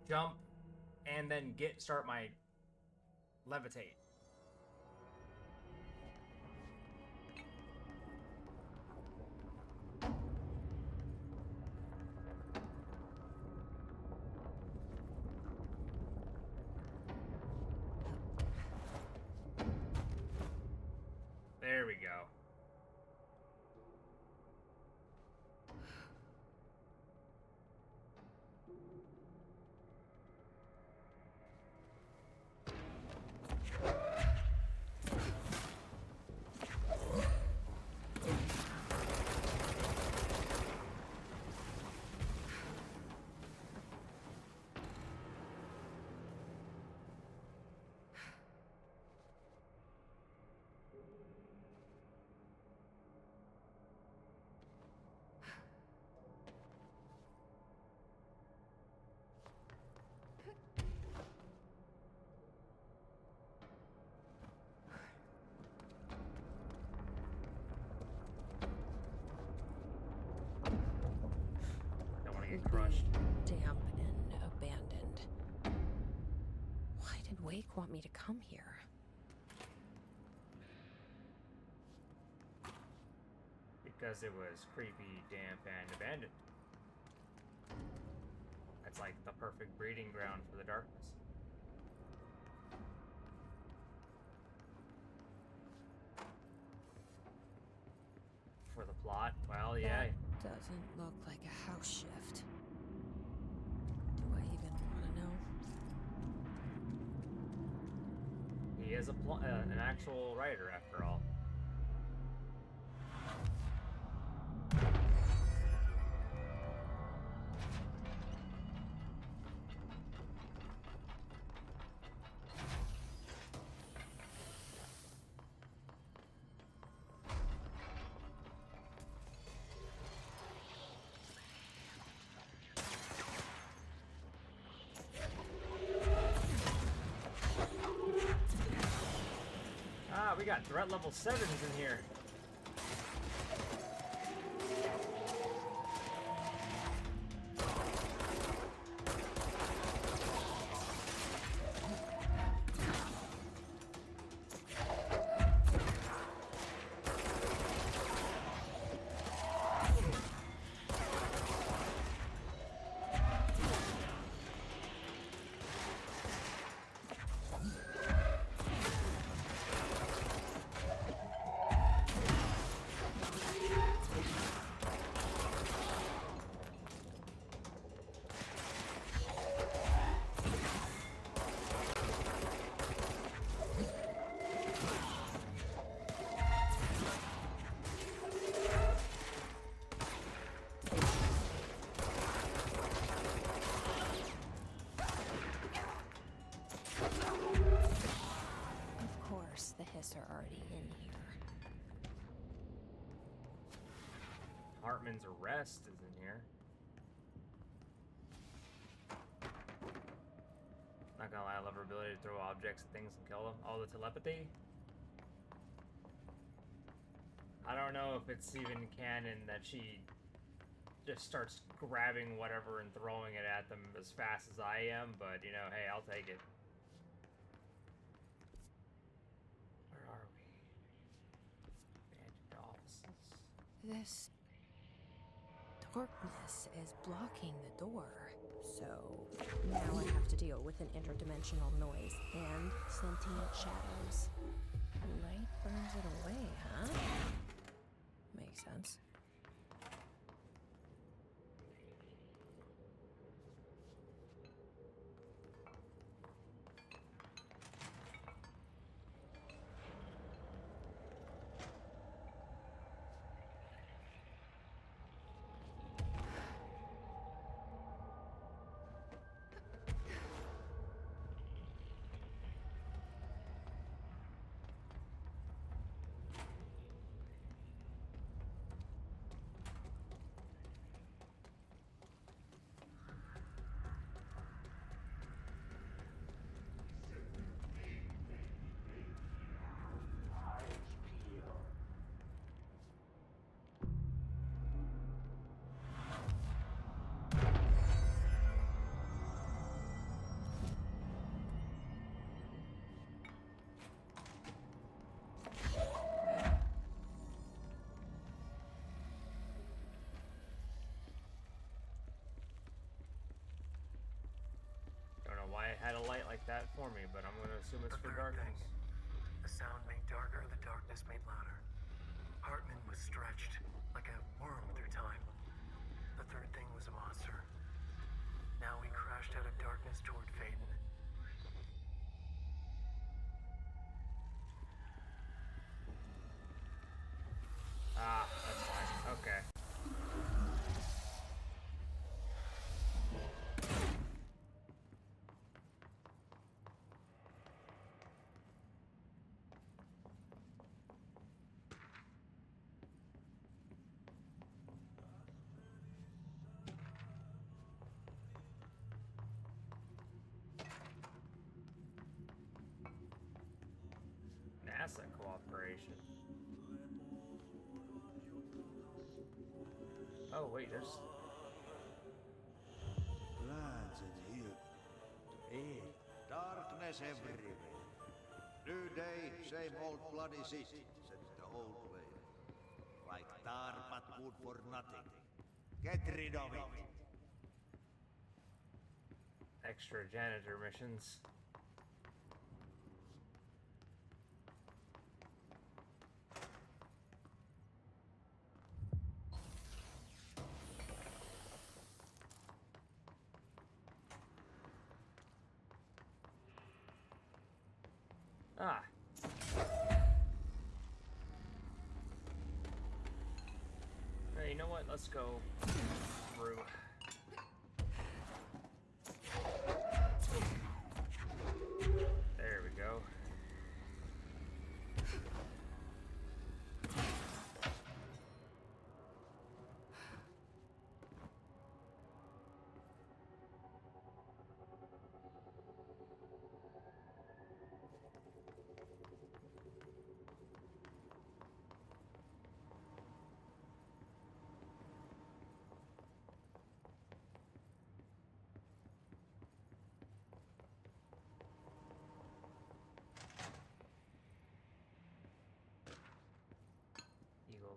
jump and then start my levitate. There we go. Crushed. Damp and abandoned. Why did Wake want me to come here? Because it was creepy, damp, and abandoned. It's like the perfect breeding ground for the darkness. For the plot, well, yeah. That doesn't look like a house shift. Do I even want to know? He is an actual writer, after all. We got threat level 7s in here. are already in here. Hartman's arrest is in here. Not gonna lie, I love her ability to throw objects at things and kill them. Oh, the telepathy? I don't know if it's even canon that she just starts grabbing whatever and throwing it at them as fast as I am, but you know, hey, I'll take it. Where are we? Abandoned offices. This darkness is blocking the door. So now I have to deal with an interdimensional noise and sentient shadows. Light burns it away, huh? Makes sense. Why it had a light like that for me, but I'm going to assume it's for darkness. The sound made darker, the darkness made louder. Hartman was stretched, like a worm through time. The third thing was a monster. Now he crashed out of darkness toward Phaeton. Ah, that's fine. Okay. NASA cooperation. Oh wait, there's Lads in here. Hey, darkness everywhere. New day, same old bloody city, says the old way. Like tar but good for nothing. Get rid of it. extra janitor missions. Ah. Hey, you know what? Let's go through. There we go.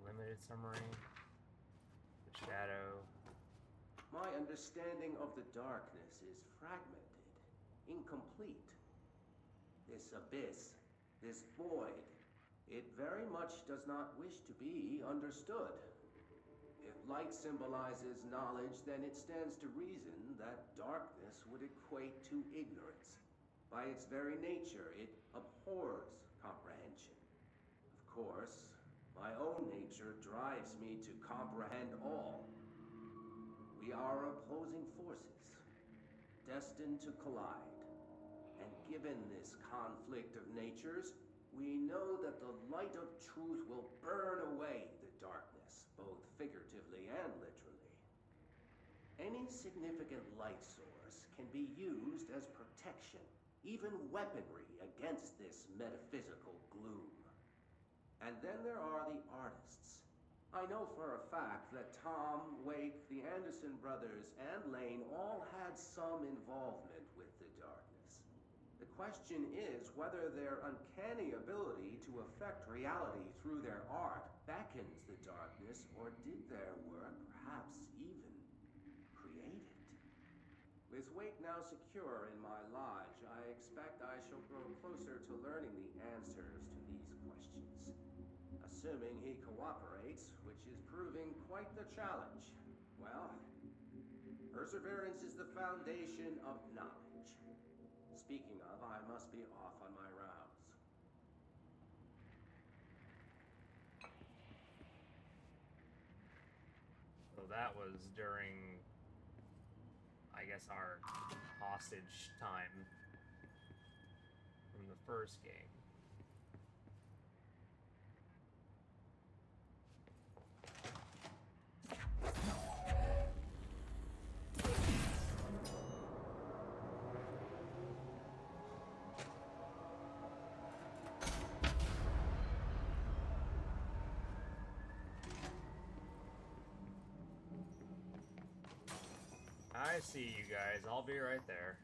Limited submarine. The shadow. My understanding of the darkness is fragmented, incomplete. This abyss, this void, it very much does not wish to be understood. If light symbolizes knowledge, then it stands to reason that darkness would equate to ignorance. By its very nature, it abhors comprehension. Of course, my own nature drives me to comprehend all. We are opposing forces, destined to collide. And given this conflict of natures, we know that the light of truth will burn away the darkness, both figuratively and literally. Any significant light source can be used as protection even weaponry against this metaphysical gloom. And then there are the artists. I know for a fact that Tom, Wake, the Anderson brothers, and Lane all had some involvement with the darkness. The question is whether their uncanny ability to affect reality through their art beckons the darkness, or did their work perhaps even create it? With Wake now secure in my lodge, I expect I shall grow closer to learning the answers to these questions. Assuming he cooperates, which is proving quite the challenge. Well, perseverance is the foundation of knowledge. Speaking of, I must be off on my rounds. So that was during, I guess, our hostage time from the first game. I see you guys. I'll be right there.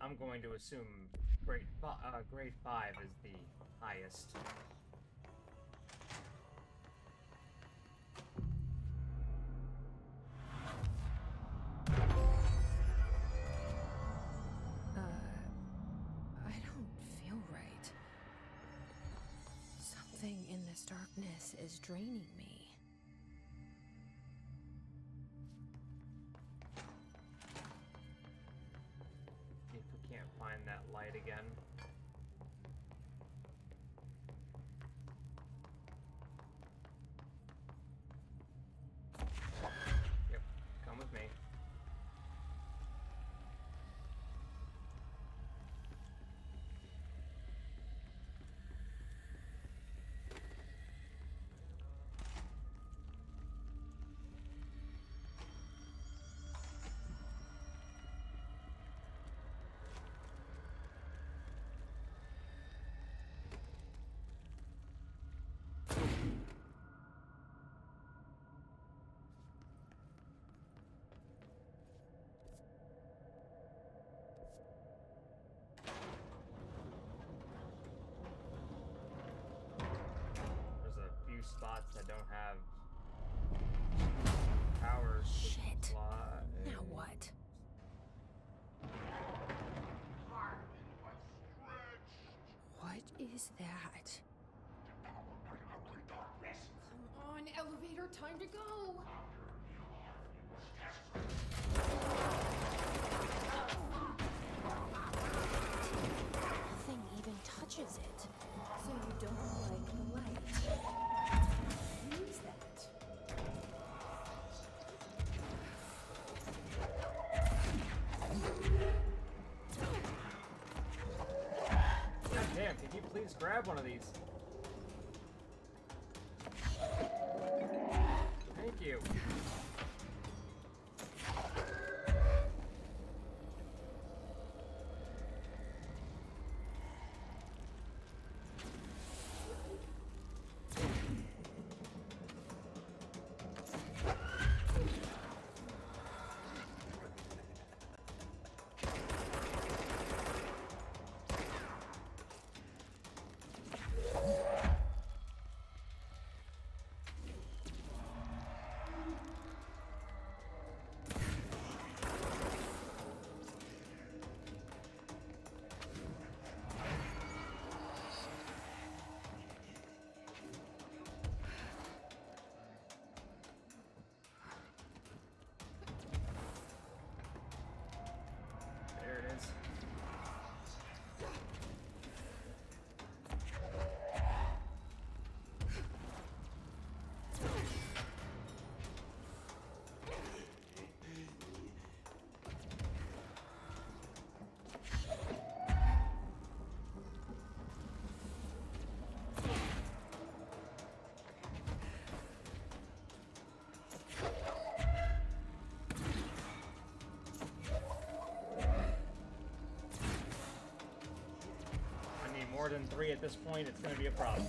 I'm going to assume grade 5 is the highest. I don't feel right. Something in this darkness is draining me. If we can't find that light again. Yep, come with me. There's a few spots that don't have power. Shit. Now what? What is that? Come on, elevator, time to go! Just grab one of these. Thank you. There it is. I need more than 3 at this point, it's gonna be a problem.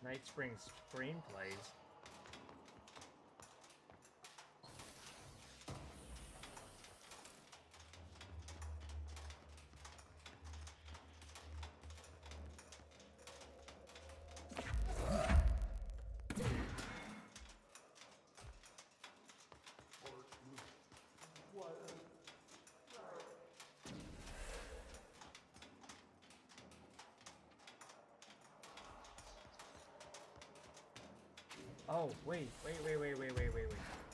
Night Spring screenplays. Oh, wait.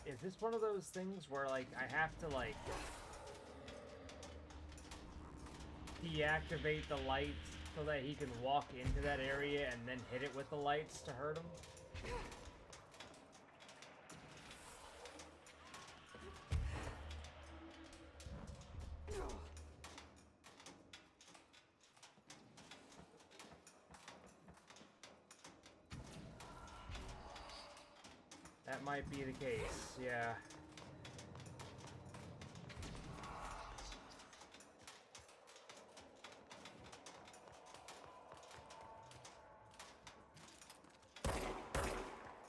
Is this one of those things where, like, I have to, like, deactivate the lights so that he can walk into that area and then hit it with the lights to hurt him? That might be the case, yeah.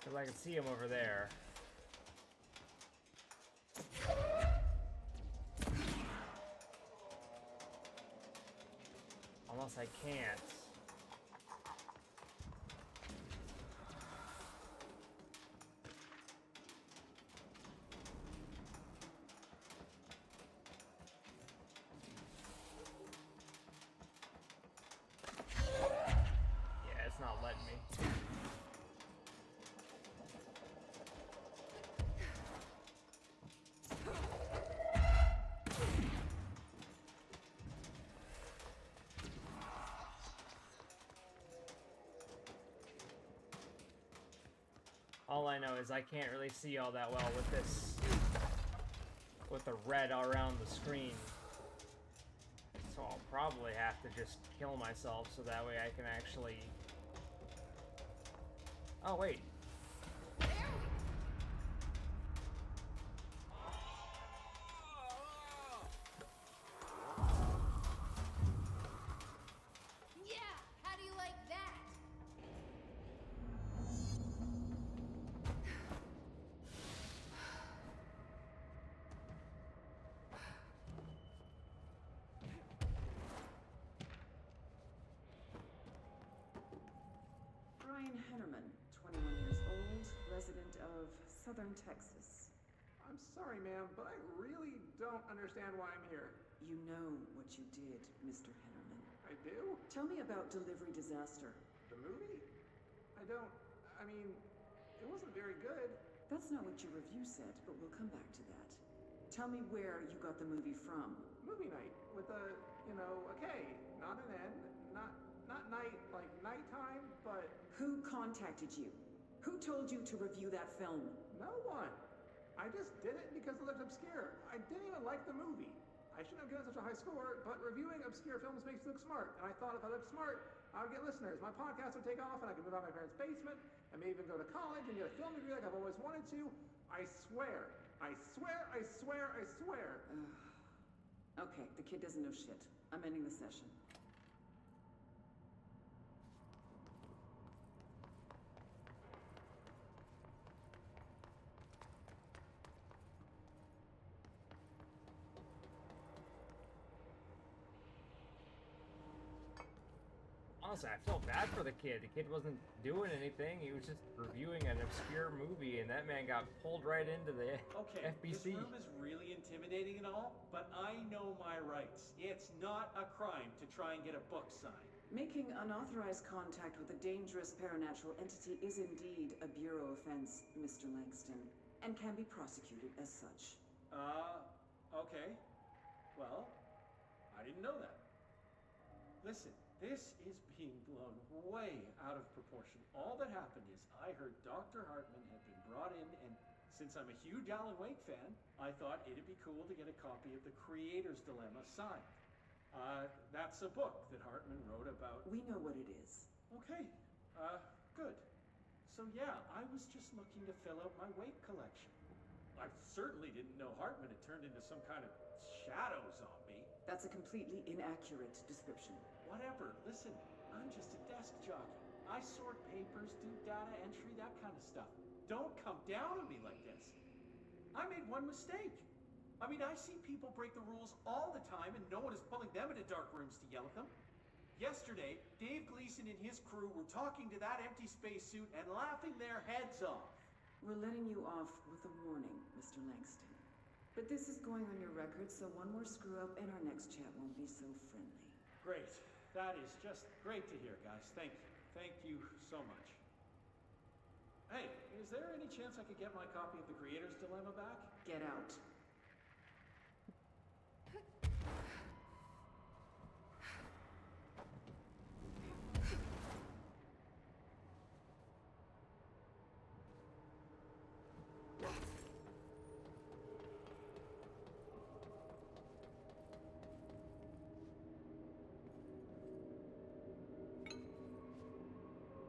Because I can see him over there. Unless I can't. Yeah, it's not letting me. All I know is I can't really see all that well with this, with the red around the screen. So I'll probably have to just kill myself so that way I can actually... Oh, wait. Yeah, how do you like that? Brian Hennerman, 21 years old, resident of Southern Texas. I'm sorry, ma'am, but I really don't understand why I'm here. You know what you did, Mr. Hennerman. I do? Tell me about Delivery Disaster. The movie? I mean, it wasn't very good. That's not what your review said, but we'll come back to that. Tell me where you got the movie from. Movie night with a, a K, not an N, not night, like nighttime, but... Who contacted you? Who told you to review that film? No one. I just did it because it looked obscure. I didn't even like the movie. I shouldn't have given such a high score, but reviewing obscure films makes you look smart. And I thought if I looked smart, I would get listeners. My podcast would take off and I could move out of my parents' basement and maybe even go to college and get a film degree like I've always wanted to. I swear. I swear, I swear, I swear. Okay, the kid doesn't know shit. I'm ending the session. Honestly, I feel bad for the kid. The kid wasn't doing anything. He was just reviewing an obscure movie, and that man got pulled right into the Okay, FBC. this room is really intimidating and all, but I know my rights. It's not a crime to try and get a book signed. Making unauthorized contact with a dangerous paranatural entity is indeed a bureau offense, Mr. Langston, and can be prosecuted as such. Okay. Well, I didn't know that. Listen, this is being blown way out of proportion. All that happened is I heard Dr. Hartman had been brought in, and since I'm a huge Alan Wake fan, I thought it'd be cool to get a copy of The Creator's Dilemma signed. That's a book that Hartman wrote about. We know what it is. Okay, good. So yeah, I was just looking to fill out my Wake collection. I certainly didn't know Hartman had turned into some kind of shadow zombie. That's a completely inaccurate description. Whatever, listen, I'm just a desk jockey. I sort papers, do data entry, that kind of stuff. Don't come down on me like this. I made one mistake. I mean, I see people break the rules all the time and no one is pulling them into dark rooms to yell at them. Yesterday, Dave Gleason and his crew were talking to that empty spacesuit and laughing their heads off. We're letting you off with a warning, Mr. Langston. But this is going on your record, so one more screw-up and our next chat won't be so friendly. Great. That is just great to hear, guys. Thank you. Thank you so much. Hey, is there any chance I could get my copy of The Creator's Dilemma back? Get out.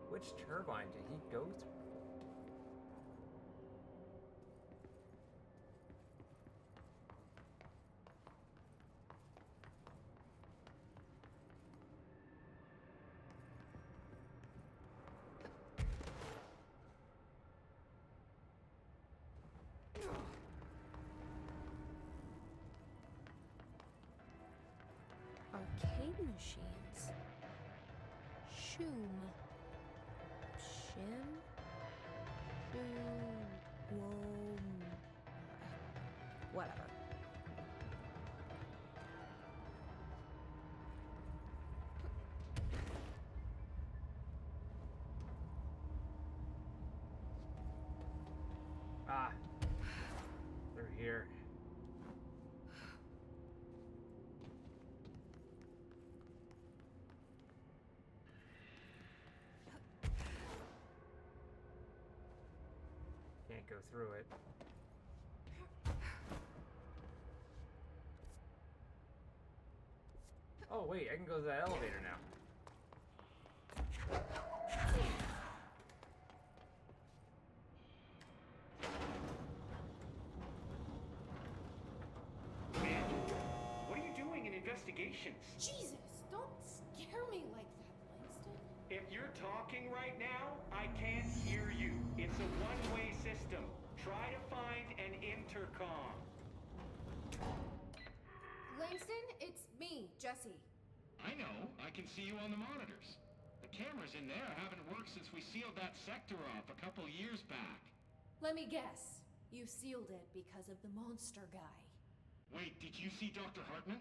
Which turbine did he go through? arcade machines. Shoom. Shim? Shoom. Whatever. Ah. They're here. Can't go through it. Oh wait, I can go to that elevator now. What are you doing in investigations? Jesus, don't scare me like that, Langston. If you're talking right now, I can't hear you. It's a one-way system. Try to find an intercom. Langston, it's me, Jesse. I know. I can see you on the monitors. The cameras in there haven't worked since we sealed that sector off a couple years back. Let me guess. You sealed it because of the monster guy. Wait, did you see Dr. Hartman?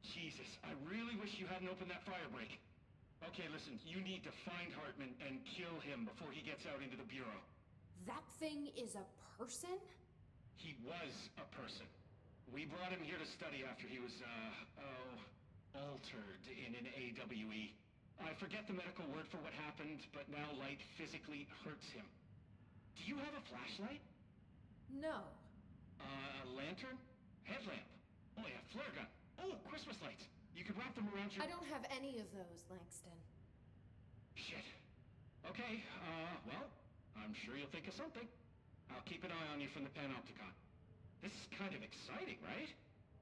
Jesus, I really wish you hadn't opened that fire break. Okay, listen, you need to find Hartman and kill him before he gets out into the Bureau. That thing is a person? He was a person. We brought him here to study after he was, altered in an AWE. I forget the medical word for what happened, but now light physically hurts him. Do you have a flashlight? No. A lantern? Headlamp? Oh yeah, flare gun. Oh, Christmas lights. You could wrap them around your... I don't have any of those, Langston. Shit. Okay, well, I'm sure you'll think of something. I'll keep an eye on you from the Panopticon. This is kind of exciting, right?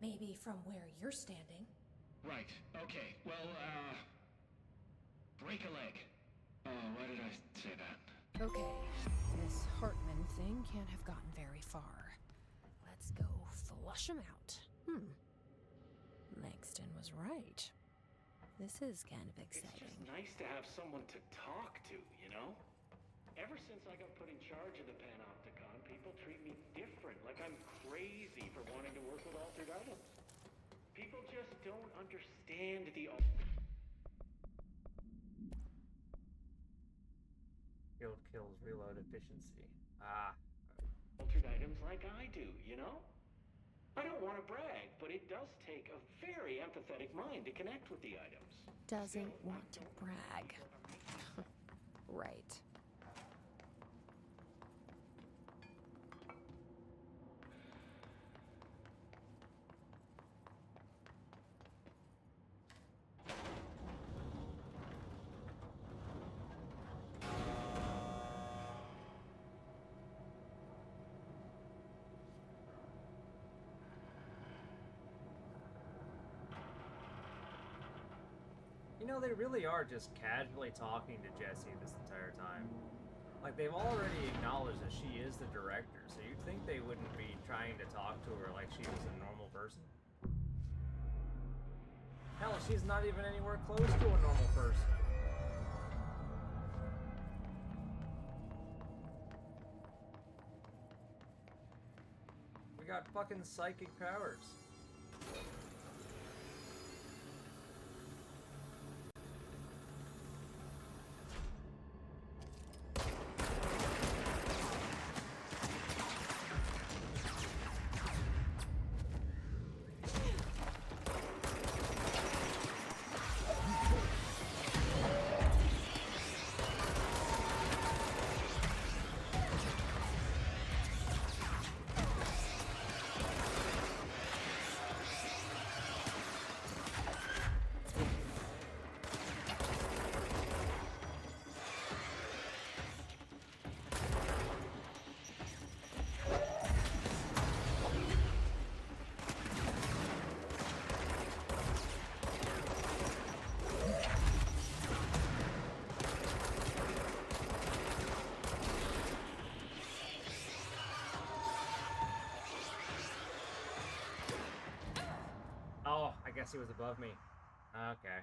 Maybe from where you're standing. Right, okay. Well, break a leg. Oh, why did I say that? Okay, this Hartman thing can't have gotten very far. Let's go flush him out. Langston was right. This is kind of exciting. It's just nice to have someone to talk to, you know? Ever since I got put in charge of the Panopticon, people treat me different, like I'm crazy for wanting to work with altered items. People just don't understand the... Field kills reload efficiency. Ah. Altered items like I do, you know? I don't want to brag, but it does take a very empathetic mind to connect with the items. Doesn't want to brag. Right. You know, they really are just casually talking to Jessie this entire time. Like, they've already acknowledged that she is the director, so you'd think they wouldn't be trying to talk to her like she was a normal person. Hell, she's not even anywhere close to a normal person. We got fucking psychic powers. Oh, I guess he was above me. Okay.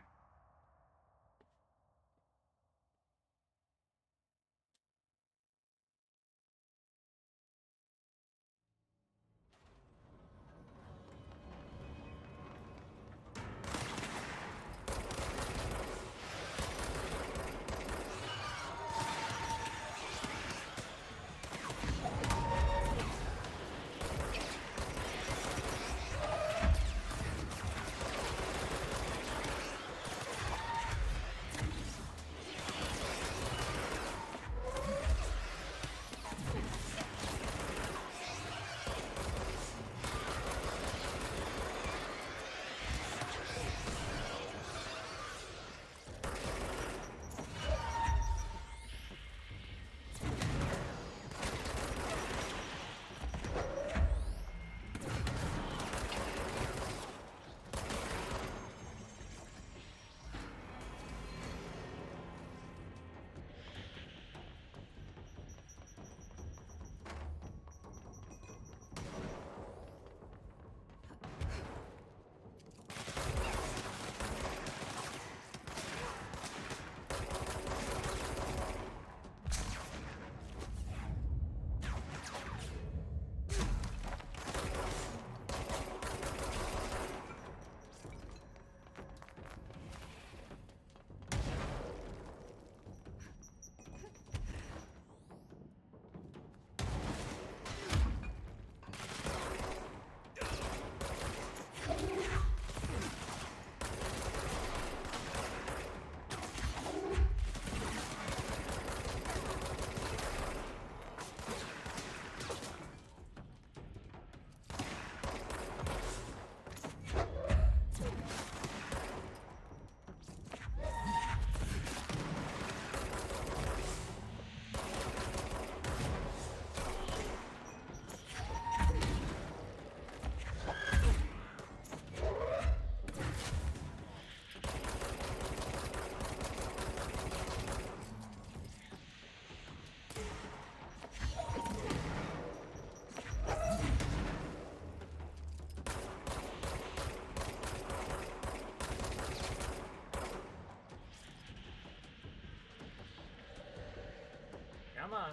Come on.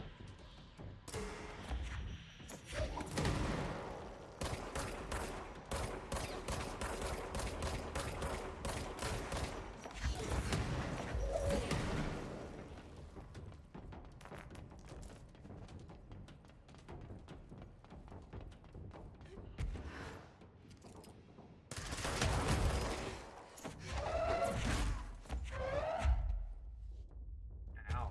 Ow.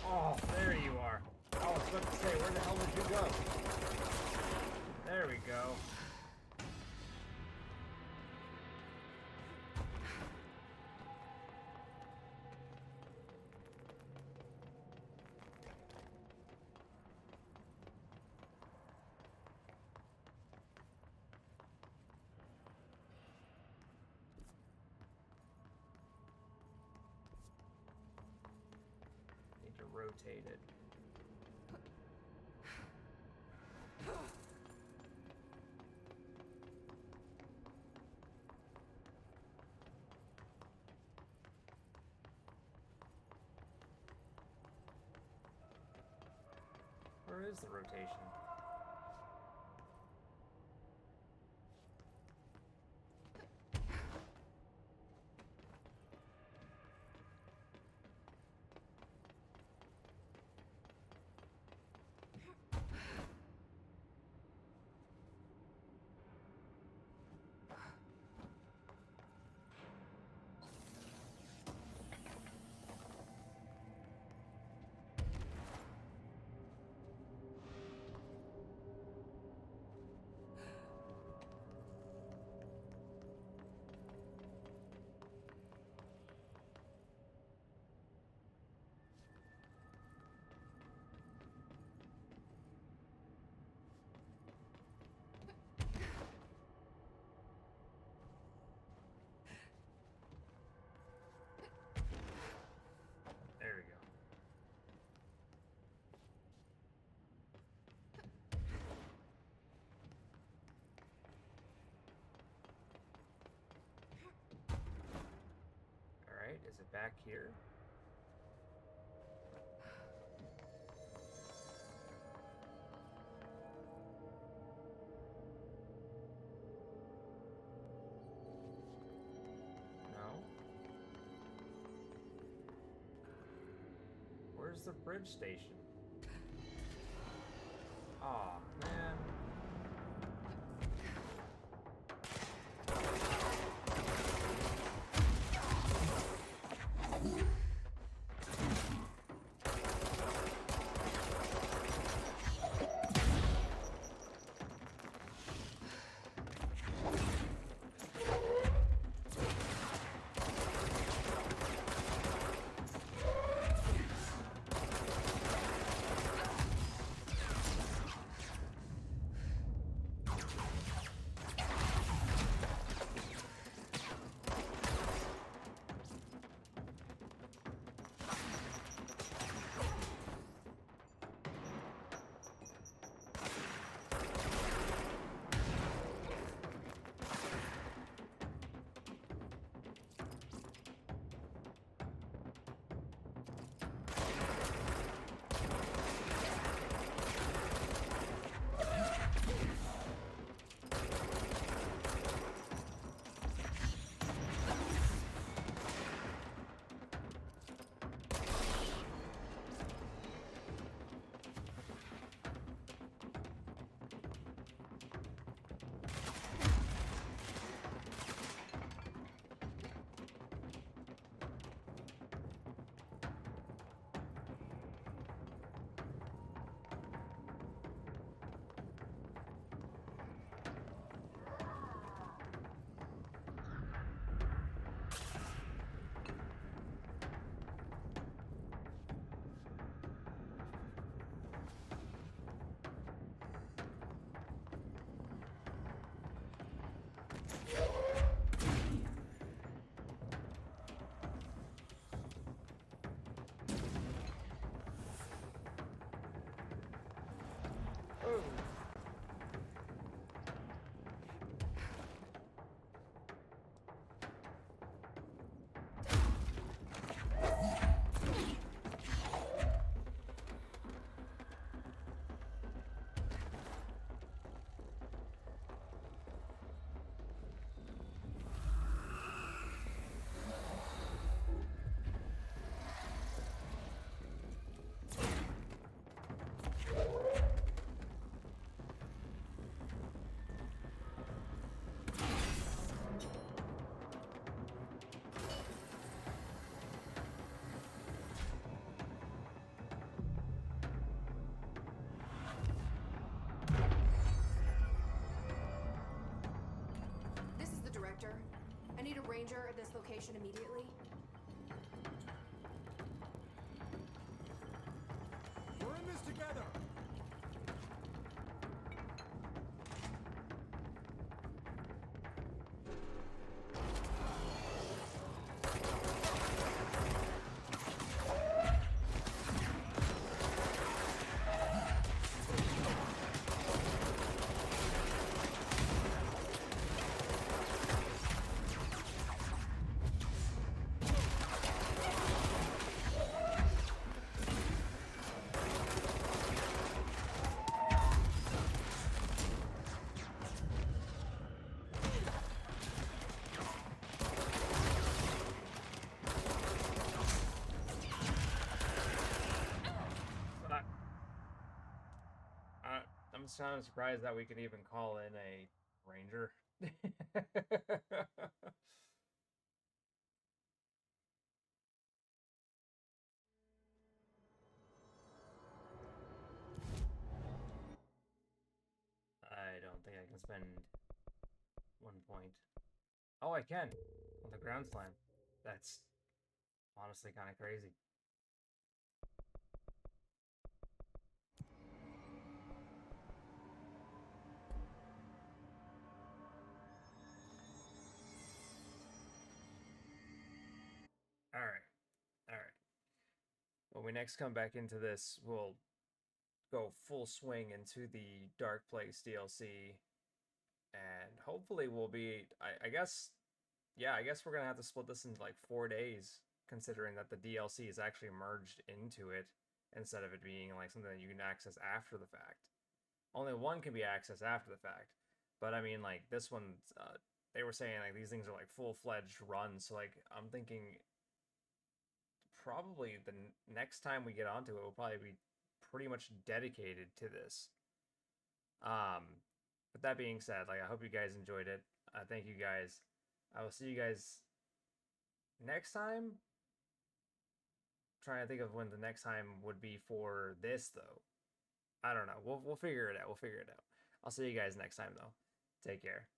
Oh, there you are. I was about to say, where the hell did you go? There we go. Need to rotate it. Where is the rotation? back here? No. Where's the bridge station? Aw, man. I need a ranger at this location immediately. We're in this together! I'm kind of surprised that we could even call in a ranger. I don't think I can spend 1 point. Oh, I can on the ground slam. That's honestly kind of crazy. Alright. When we next come back into this, we'll go full swing into the Dark Place DLC. And hopefully we'll be, I guess we're gonna have to split this into like 4 days. considering that the DLC is actually merged into it instead of it being like something that you can access after the fact. Only one can be accessed after the fact. But I mean, like, this one, they were saying, like, these things are, like, full-fledged runs. So, like, I'm thinking probably the next time we get onto it will probably be pretty much dedicated to this. But that being said, like, I hope you guys enjoyed it. Thank you guys. I will see you guys next time. Trying to think of when the next time would be for this, though. I don't know. We'll figure it out. We'll figure it out. I'll see you guys next time, though. Take care.